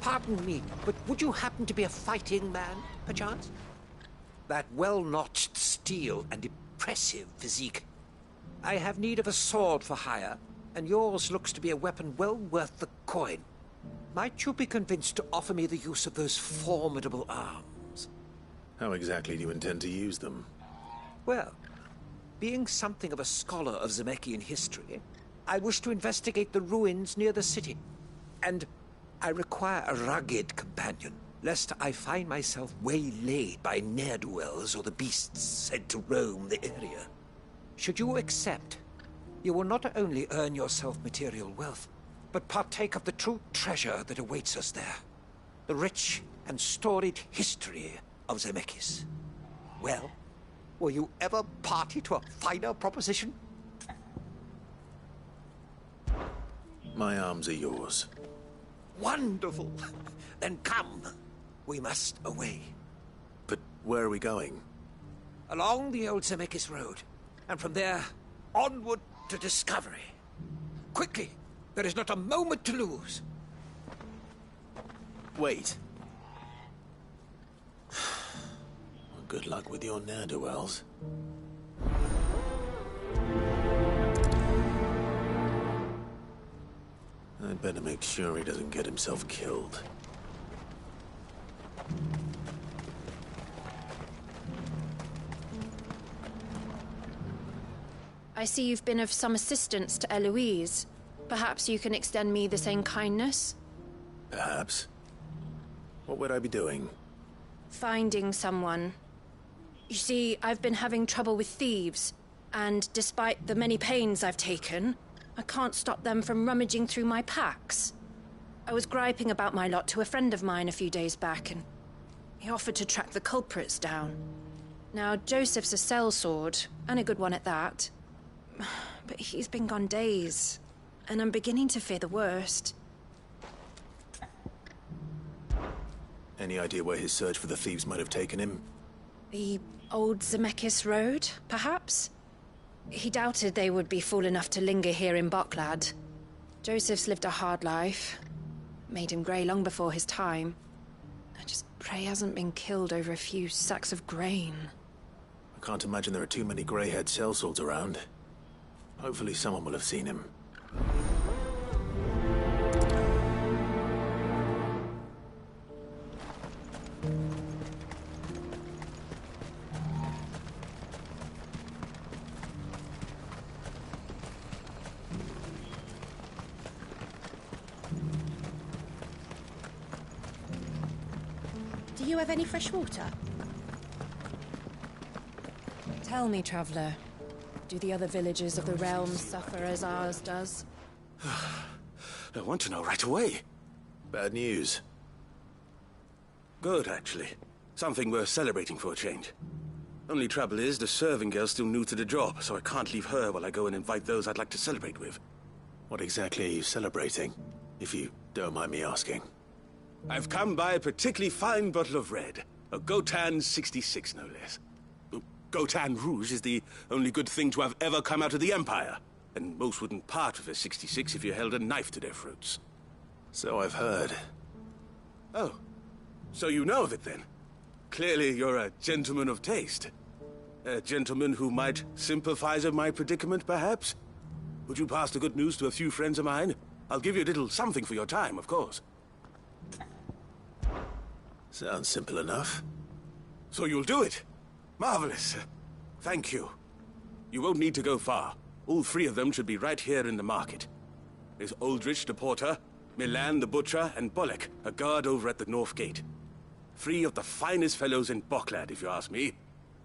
Pardon me, but would you happen to be a fighting man, perchance? That well-notched steel and impressive physique. I have need of a sword for hire, and yours looks to be a weapon well worth the coin. Might you be convinced to offer me the use of those formidable arms? How exactly do you intend to use them? Well, being something of a scholar of Zemeckis history, I wish to investigate the ruins near the city. And I require a rugged companion, lest I find myself waylaid by ne'er-do-wells or the beasts said to roam the area. Should you accept, you will not only earn yourself material wealth, but partake of the true treasure that awaits us there. The rich and storied history of Zemeckis. Well, were you ever party to a finer proposition? My arms are yours. Wonderful! Then come. We must away. But where are we going? Along the old Zemeckis Road, and from there, onward to discovery. Quickly! There is not a moment to lose. Wait. Good luck with your ne'er-do-wells. I'd better make sure he doesn't get himself killed. I see you've been of some assistance to Eloise. Perhaps you can extend me the same kindness? Perhaps. What would I be doing? Finding someone. You see, I've been having trouble with thieves, and despite the many pains I've taken, I can't stop them from rummaging through my packs. I was griping about my lot to a friend of mine a few days back, and he offered to track the culprits down. Now, Joseph's a sellsword, and a good one at that. But he's been gone days, and I'm beginning to fear the worst. Any idea where his search for the thieves might have taken him? The old Zemeckis Road, perhaps? He doubted they would be fool enough to linger here in Boklad. Joseph's lived a hard life. Made him grey long before his time. I just pray he hasn't been killed over a few sacks of grain. I can't imagine there are too many grey-haired sellswords around. Hopefully someone will have seen him. Do you have any fresh water? Tell me, traveler. Do the other villages of the realm suffer as ours does? I want to know right away. Bad news. Good, actually. Something worth celebrating for a change. Only trouble is, the serving girl's still new to the job, so I can't leave her while I go and invite those I'd like to celebrate with. What exactly are you celebrating, if you don't mind me asking? I've come by a particularly fine bottle of red. A Gotan 66, no less. Gotan Rouge is the only good thing to have ever come out of the Empire. And most wouldn't part with a 66 if you held a knife to their throats. So I've heard. Oh, so you know of it then? Clearly you're a gentleman of taste. A gentleman who might sympathize with my predicament, perhaps? Would you pass the good news to a few friends of mine? I'll give you a little something for your time, of course. Sounds simple enough. So you'll do it? Marvelous. Thank you. You won't need to go far. All three of them should be right here in the market. There's Aldrich the porter, Milan the butcher, and Bolek, a guard over at the north gate. Three of the finest fellows in Boklad, if you ask me.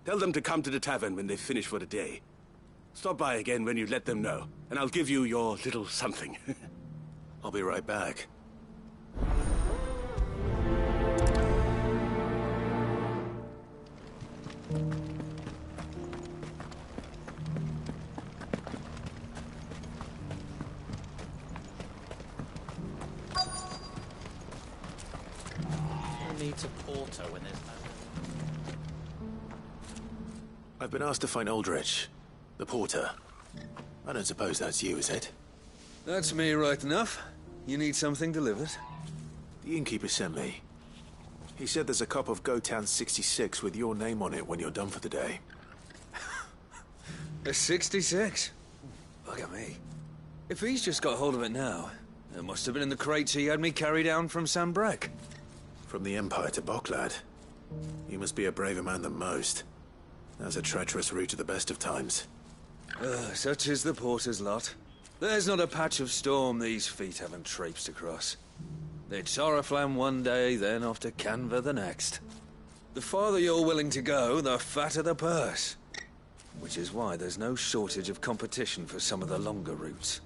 Tell them to come to the tavern when they've finished for the day. Stop by again when you let them know, and I'll give you your little something. I'll be right back. Needs a porter when there's no... I've been asked to find Aldrich, the porter. I don't suppose that's you, is it? That's me right enough. You need something delivered? The innkeeper sent me. He said there's a cup of Gotan 66 with your name on it when you're done for the day. A 66? Look at me. If he's just got hold of it now, it must have been in the crates he had me carry down from Sanbreque. From the Empire to Boklad. You must be a braver man than most. That's a treacherous route at the best of times. Such is the porter's lot. There's not a patch of storm these feet haven't traipsed across. It's Oriflamme one day, then off to Canva the next. The farther you're willing to go, the fatter the purse. Which is why there's no shortage of competition for some of the longer routes.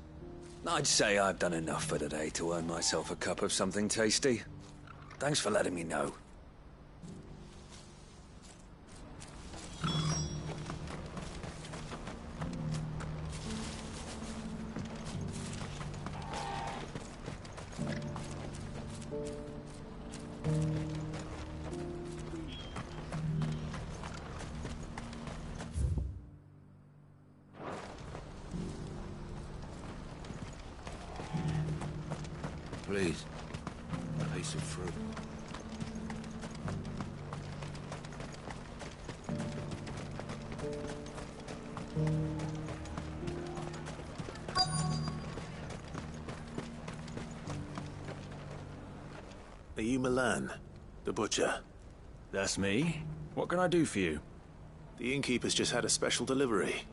I'd say I've done enough for today to earn myself a cup of something tasty. Thanks for letting me know. Please, a piece of fruit. Are you Milan, the butcher? That's me. What can I do for you? The innkeeper's just had a special delivery.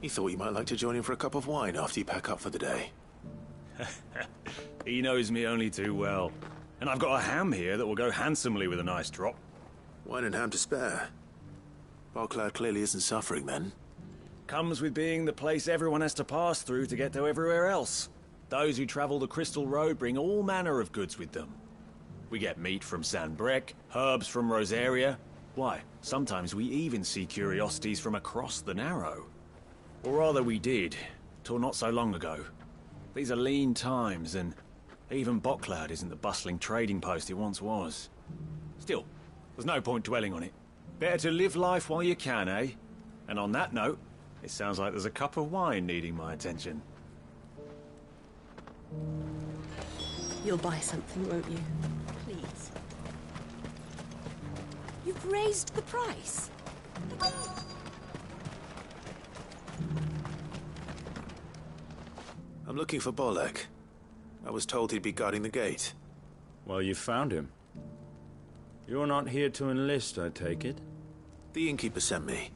He thought you might like to join him for a cup of wine after you pack up for the day. He knows me only too well. And I've got a ham here that will go handsomely with a nice drop. Wine and ham to spare. Barcloud clearly isn't suffering then. Comes with being the place everyone has to pass through to get to everywhere else. Those who travel the Crystal Road bring all manner of goods with them. We get meat from Sanbreque, herbs from Rosaria. Why, sometimes we even see curiosities from across the Narrow. Or rather we did, till not so long ago. These are lean times, and even Barcloud isn't the bustling trading post it once was. Still, there's no point dwelling on it. Better to live life while you can, eh? And on that note, it sounds like there's a cup of wine needing my attention. You'll buy something, won't you? Please. You've raised the price. I'm looking for Bolek. I was told he'd be guarding the gate. Well, you found him. You're not here to enlist, I take it? The innkeeper sent me.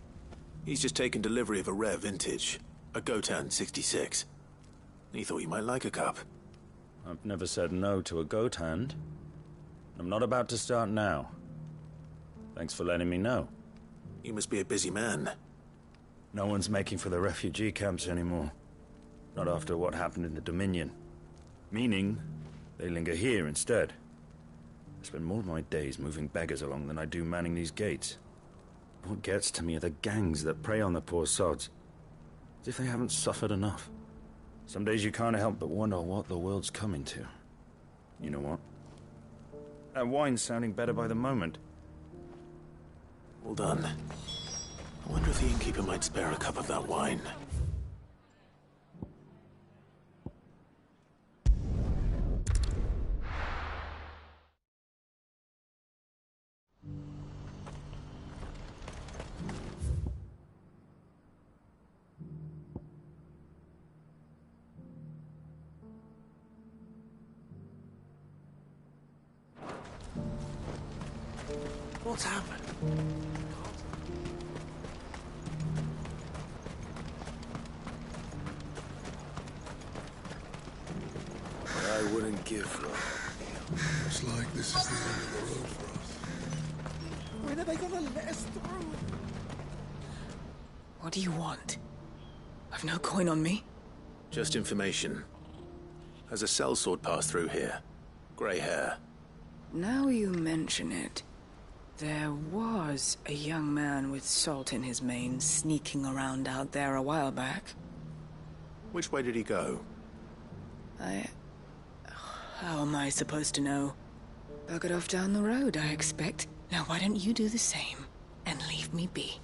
He's just taken delivery of a rare vintage, a Gotan 66. He thought you might like a cup. I've never said no to a goat hand. I'm not about to start now. Thanks for letting me know. You must be a busy man. No one's making for the refugee camps anymore. Not after what happened in the Dominion. Meaning, they linger here instead. I spend more of my days moving beggars along than I do manning these gates. What gets to me are the gangs that prey on the poor sods. As if they haven't suffered enough. Some days you can't help but wonder what the world's coming to. You know what? That wine's sounding better by the moment. Well done. I wonder if the innkeeper might spare a cup of that wine. What's happened? I wouldn't give for it. Looks like this is the end of the road for us. When are they gonna let us through? What do you want? I've no coin on me. Just information. Has a sellsword passed through here? Grey hair. Now you mention it. There was a young man with salt in his mane sneaking around out there a while back. Which way did he go? How am I supposed to know? Buggered off down the road, I expect. Now why don't you do the same and leave me be?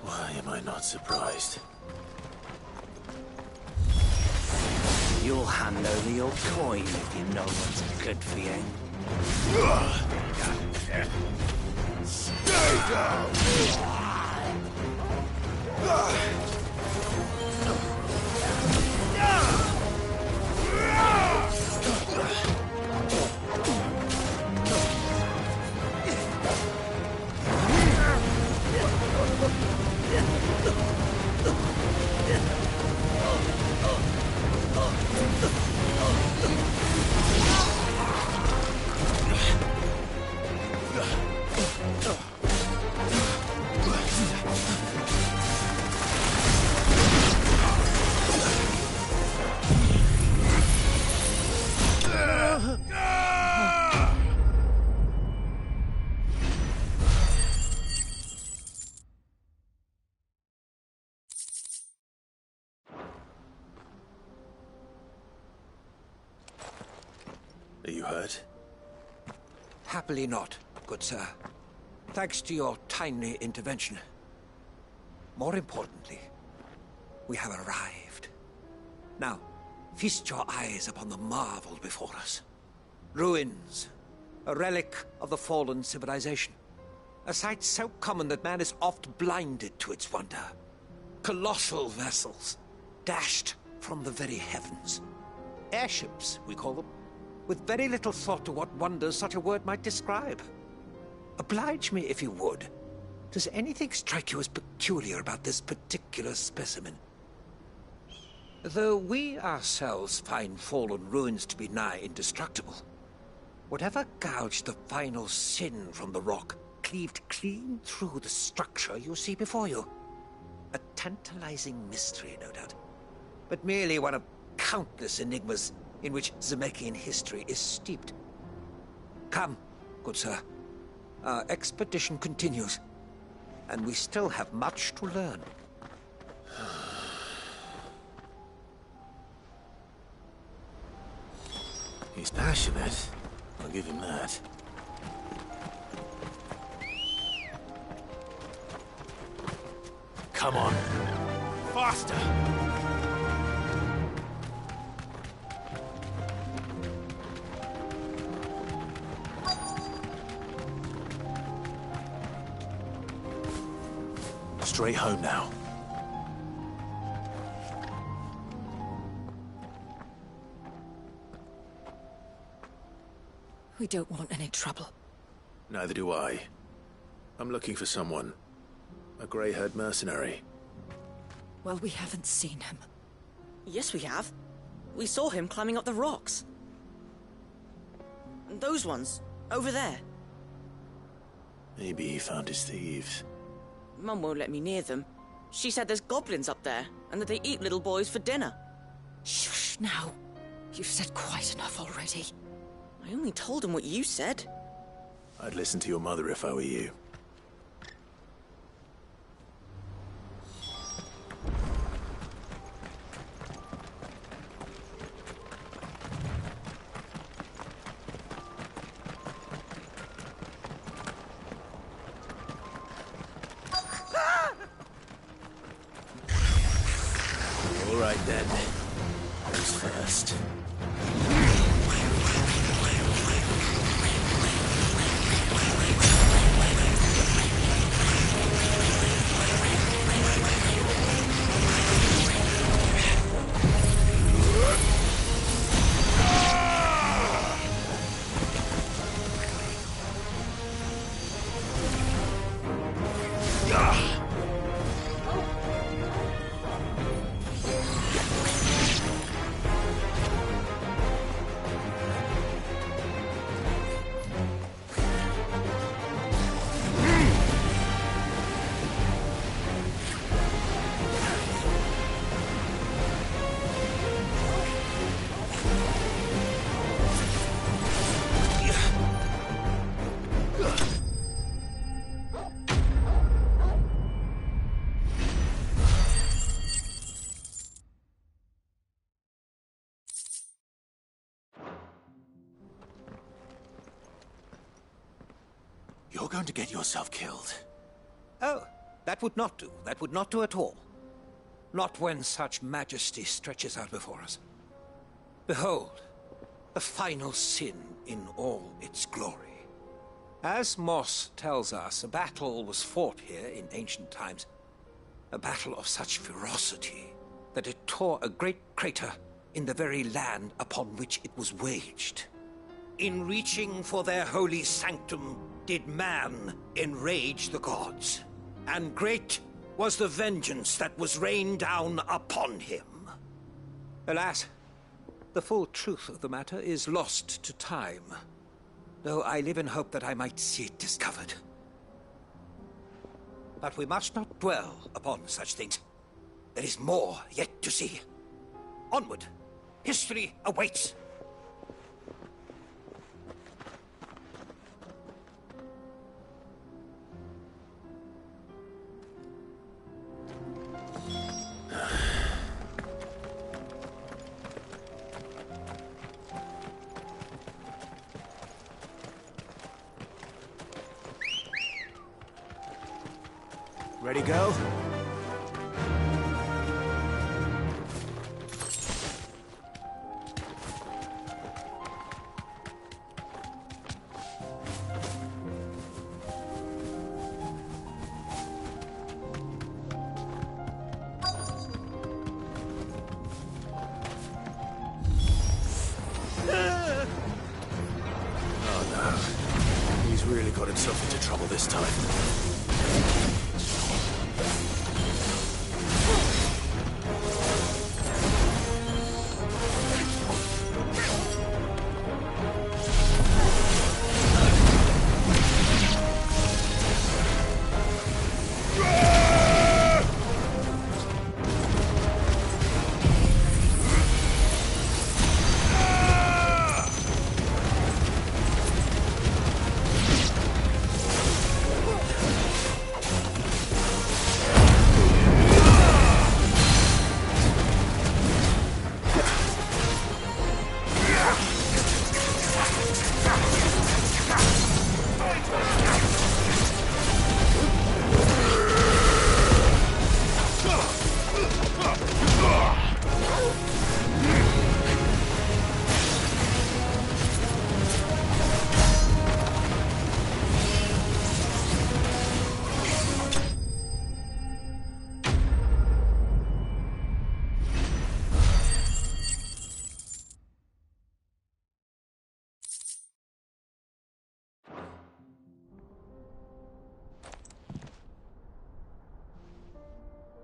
Why am I not surprised? You'll hand over your coin if you know what's good for you. Stay down! Are you hurt? Happily not, good sir. Thanks to your timely intervention. More importantly, we have arrived. Now, feast your eyes upon the marvel before us. Ruins. A relic of the fallen civilization. A sight so common that man is oft blinded to its wonder. Colossal vessels, dashed from the very heavens. Airships, we call them, with very little thought to what wonders such a word might describe. Oblige me if you would. Does anything strike you as peculiar about this particular specimen? Though we ourselves find fallen ruins to be nigh indestructible, whatever gouged the final sin from the rock cleaved clean through the structure you see before you. A tantalizing mystery, no doubt, but merely one of countless enigmas in which Zemeckis history is steeped. Come, good sir. Our expedition continues, and we still have much to learn. He's passionate. I'll give him that. Come on. Faster! Straight home now. We don't want any trouble. Neither do I. I'm looking for someone. A grey-haired mercenary. Well, we haven't seen him. Yes, we have. We saw him climbing up the rocks. And those ones, over there. Maybe he found his thieves. Mum won't let me near them. She said there's goblins up there, and that they eat little boys for dinner. Shush now. You've said quite enough already. I only told him what you said. I'd listen to your mother if I were you. All right then. Who's first? You're going to get yourself killed. Oh, that would not do. That would not do at all. Not when such majesty stretches out before us. Behold, the final sin in all its glory. As Moss tells us, a battle was fought here in ancient times. A battle of such ferocity that it tore a great crater in the very land upon which it was waged. In reaching for their holy sanctum, did man enrage the gods, and great was the vengeance that was rained down upon him. Alas, the full truth of the matter is lost to time, though I live in hope that I might see it discovered. But we must not dwell upon such things. There is more yet to see. Onward! History awaits! Ready, go? really got himself into trouble this time.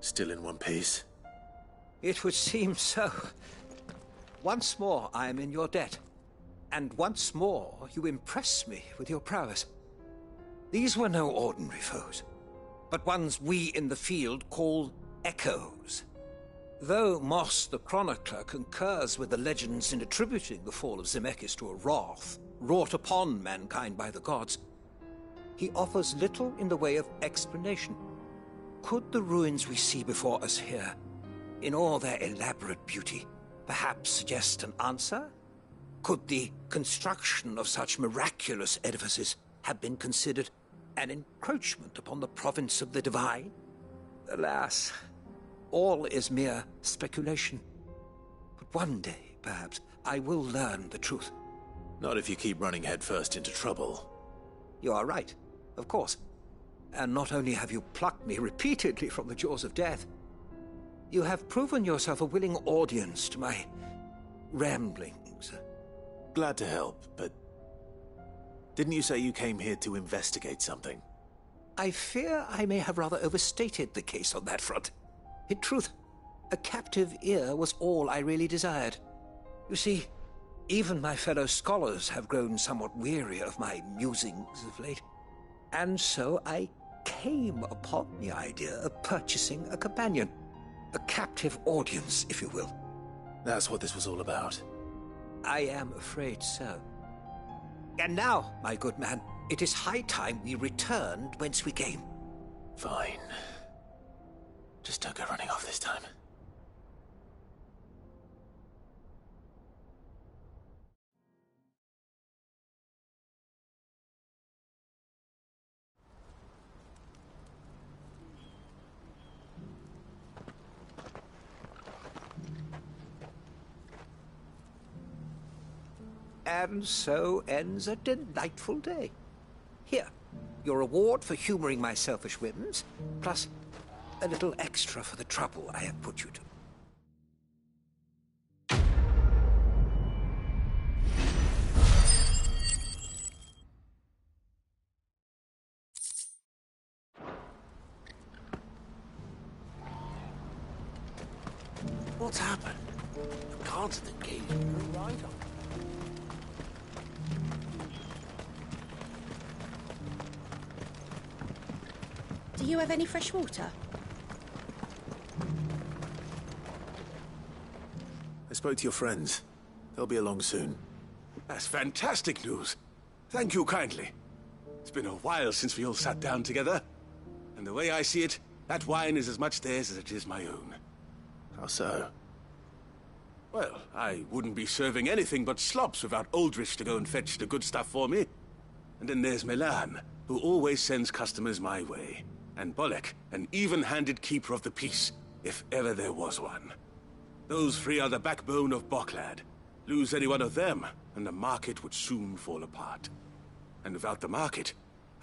Still in one piece? It would seem so. Once more I am in your debt. And once more you impress me with your prowess. These were no ordinary foes, but ones we in the field call echoes. Though Moss the Chronicler concurs with the legends in attributing the fall of Zemeckis to a wrath wrought upon mankind by the gods, he offers little in the way of explanation. Could the ruins we see before us here, in all their elaborate beauty, perhaps suggest an answer? Could the construction of such miraculous edifices have been considered an encroachment upon the province of the divine? Alas, all is mere speculation. But one day, perhaps, I will learn the truth. Not if you keep running headfirst into trouble. You are right, of course. And not only have you plucked me repeatedly from the jaws of death, you have proven yourself a willing audience to my ramblings. Glad to help, but didn't you say you came here to investigate something? I fear I may have rather overstated the case on that front. In truth, a captive ear was all I really desired. You see, even my fellow scholars have grown somewhat weary of my musings of late. And so I came upon the idea of purchasing a companion. A captive audience, if you will. That's what this was all about. I am afraid so. And now, my good man, it is high time we returned whence we came. Fine. Just don't go running off this time. And so ends a delightful day. Here, your reward for humoring my selfish whims, plus a little extra for the trouble I have put you to. What's happened? The guards at the gate are right on. Do you have any fresh water? I spoke to your friends. They'll be along soon. That's fantastic news. Thank you kindly. It's been a while since we all sat down together. And the way I see it, that wine is as much theirs as it is my own. How so? Well, I wouldn't be serving anything but slops without Aldrich to go and fetch the good stuff for me. And then there's Milan, who always sends customers my way. And Bolek, an even-handed keeper of the peace, if ever there was one. Those three are the backbone of Boklad. Lose any one of them, and the market would soon fall apart. And without the market,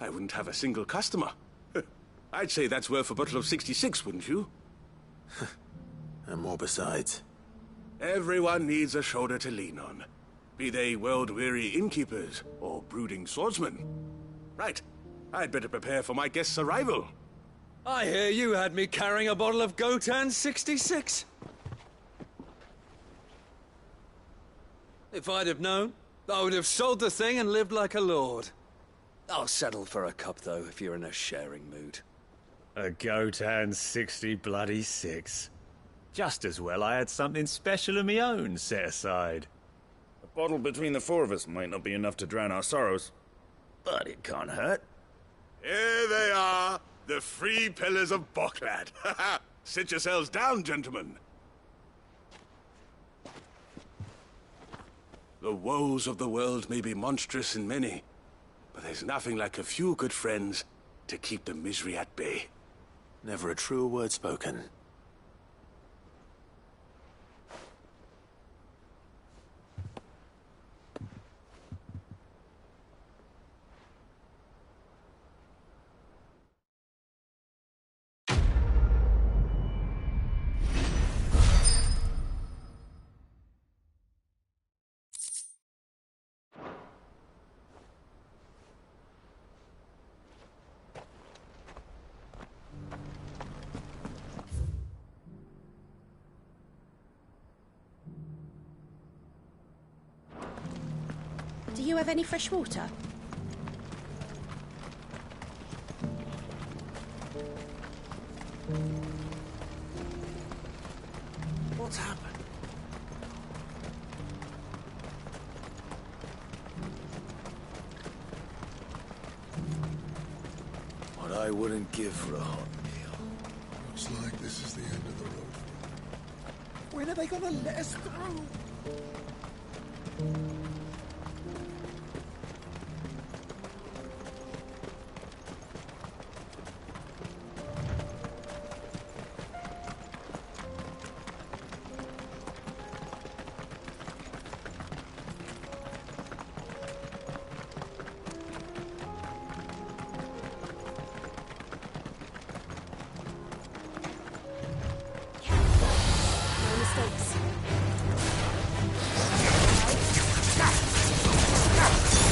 I wouldn't have a single customer. I'd say that's worth a bottle of 66, wouldn't you? And more besides. Everyone needs a shoulder to lean on. Be they world-weary innkeepers or brooding swordsmen. Right. I'd better prepare for my guest's arrival. I hear you had me carrying a bottle of Gotan 66. If I'd have known, I would have sold the thing and lived like a lord. I'll settle for a cup, though, if you're in a sharing mood. A Gotan 60 bloody 6. Just as well I had something special of my own set aside. A bottle between the four of us might not be enough to drown our sorrows, but it can't hurt. Here they are, the free pillars of Boklad. Sit yourselves down, gentlemen. The woes of the world may be monstrous in many, but there's nothing like a few good friends to keep the misery at bay. Never a truer word spoken. Do you have any fresh water? What's happened? What I wouldn't give for a hot meal. Looks like this is the end of the road. When are they gonna let us through?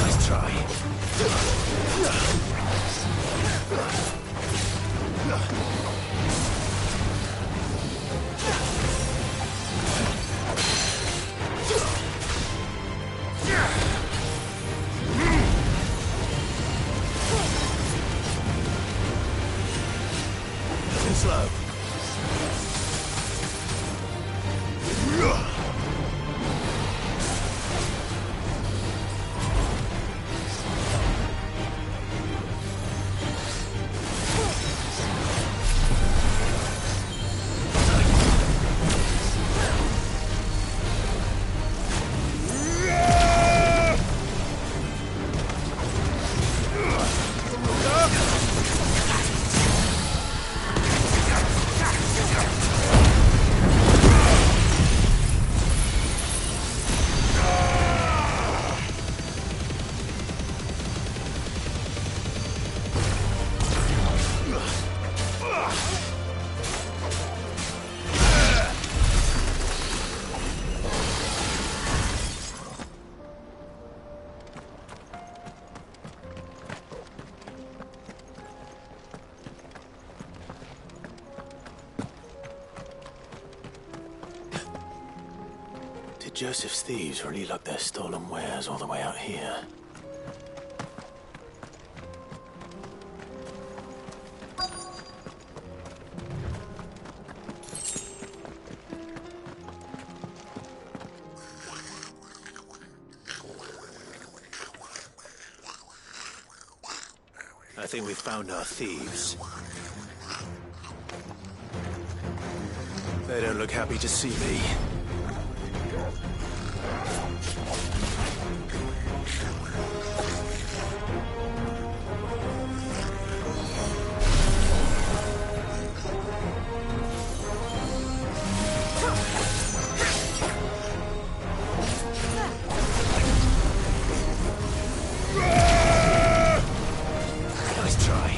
Nice try. Too slow. Did Joseph's thieves really lug their stolen wares all the way out here? I think we found our thieves. They don't look happy to see me. Nice try.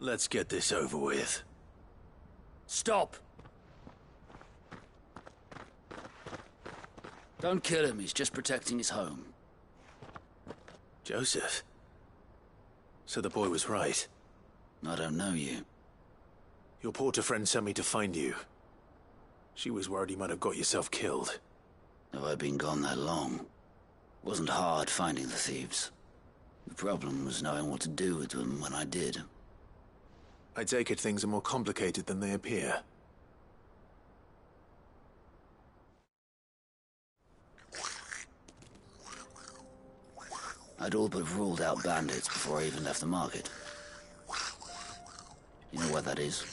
Let's get this over with. Stop! Don't kill him, he's just protecting his home. Joseph? So the boy was right. I don't know you. Your porter friend sent me to find you. She was worried you might have got yourself killed. Have I been gone that long? Wasn't hard finding the thieves. The problem was knowing what to do with them when I did. I take it things are more complicated than they appear. I'd all but ruled out bandits before I even left the market. You know what that is?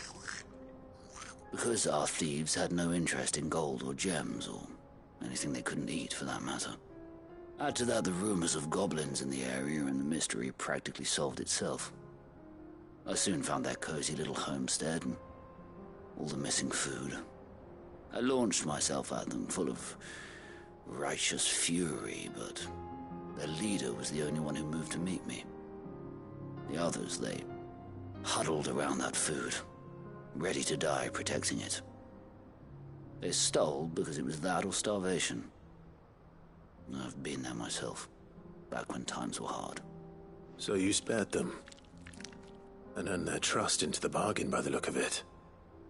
Because our thieves had no interest in gold or gems, or anything they couldn't eat for that matter. Add to that the rumors of goblins in the area, and the mystery practically solved itself. I soon found their cozy little homestead, and all the missing food. I launched myself at them, full of righteous fury, but their leader was the only one who moved to meet me. The others, they huddled around that food, ready to die protecting it. They stole because it was that or starvation. I've been there myself, back when times were hard. So you spared them? And earned their trust into the bargain by the look of it.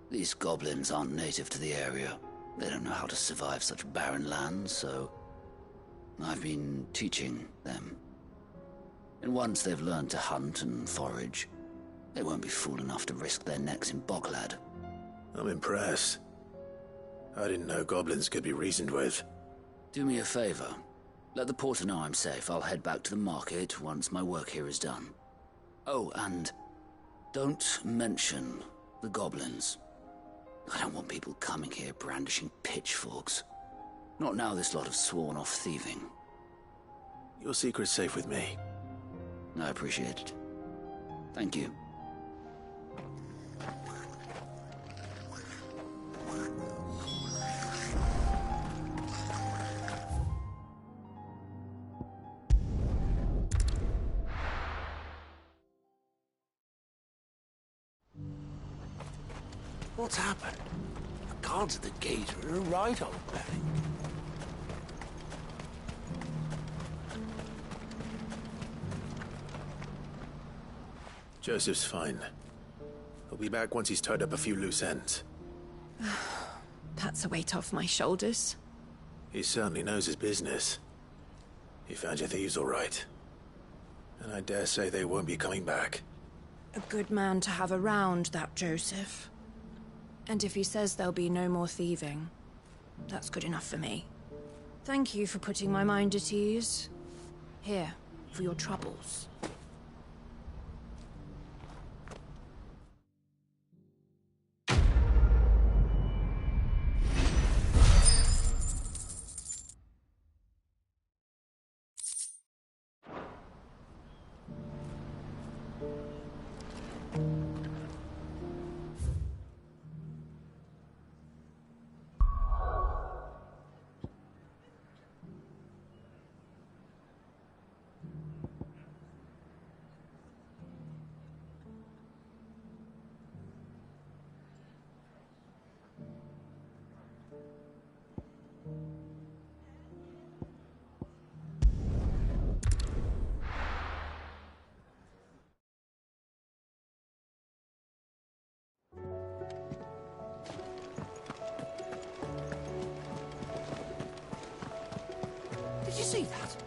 These goblins aren't native to the area. They don't know how to survive such barren lands, so I've been teaching them. And once they've learned to hunt and forage, they won't be fool enough to risk their necks in Boglad. I'm impressed. I didn't know goblins could be reasoned with. Do me a favor. Let the porter know I'm safe. I'll head back to the market once my work here is done. Oh, and don't mention the goblins. I don't want people coming here brandishing pitchforks. Not now this lot have sworn off thieving. Your secret's safe with me. I appreciate it. Thank you. What's happened? The guards at the gate are right, old Barry. Joseph's fine. He'll be back once he's tied up a few loose ends. That's a weight off my shoulders. He certainly knows his business. He found your thieves all right. And I dare say they won't be coming back. A good man to have around, that Joseph. And if he says there'll be no more thieving, that's good enough for me. Thank you for putting my mind at ease. Here, for your troubles. Did you see that?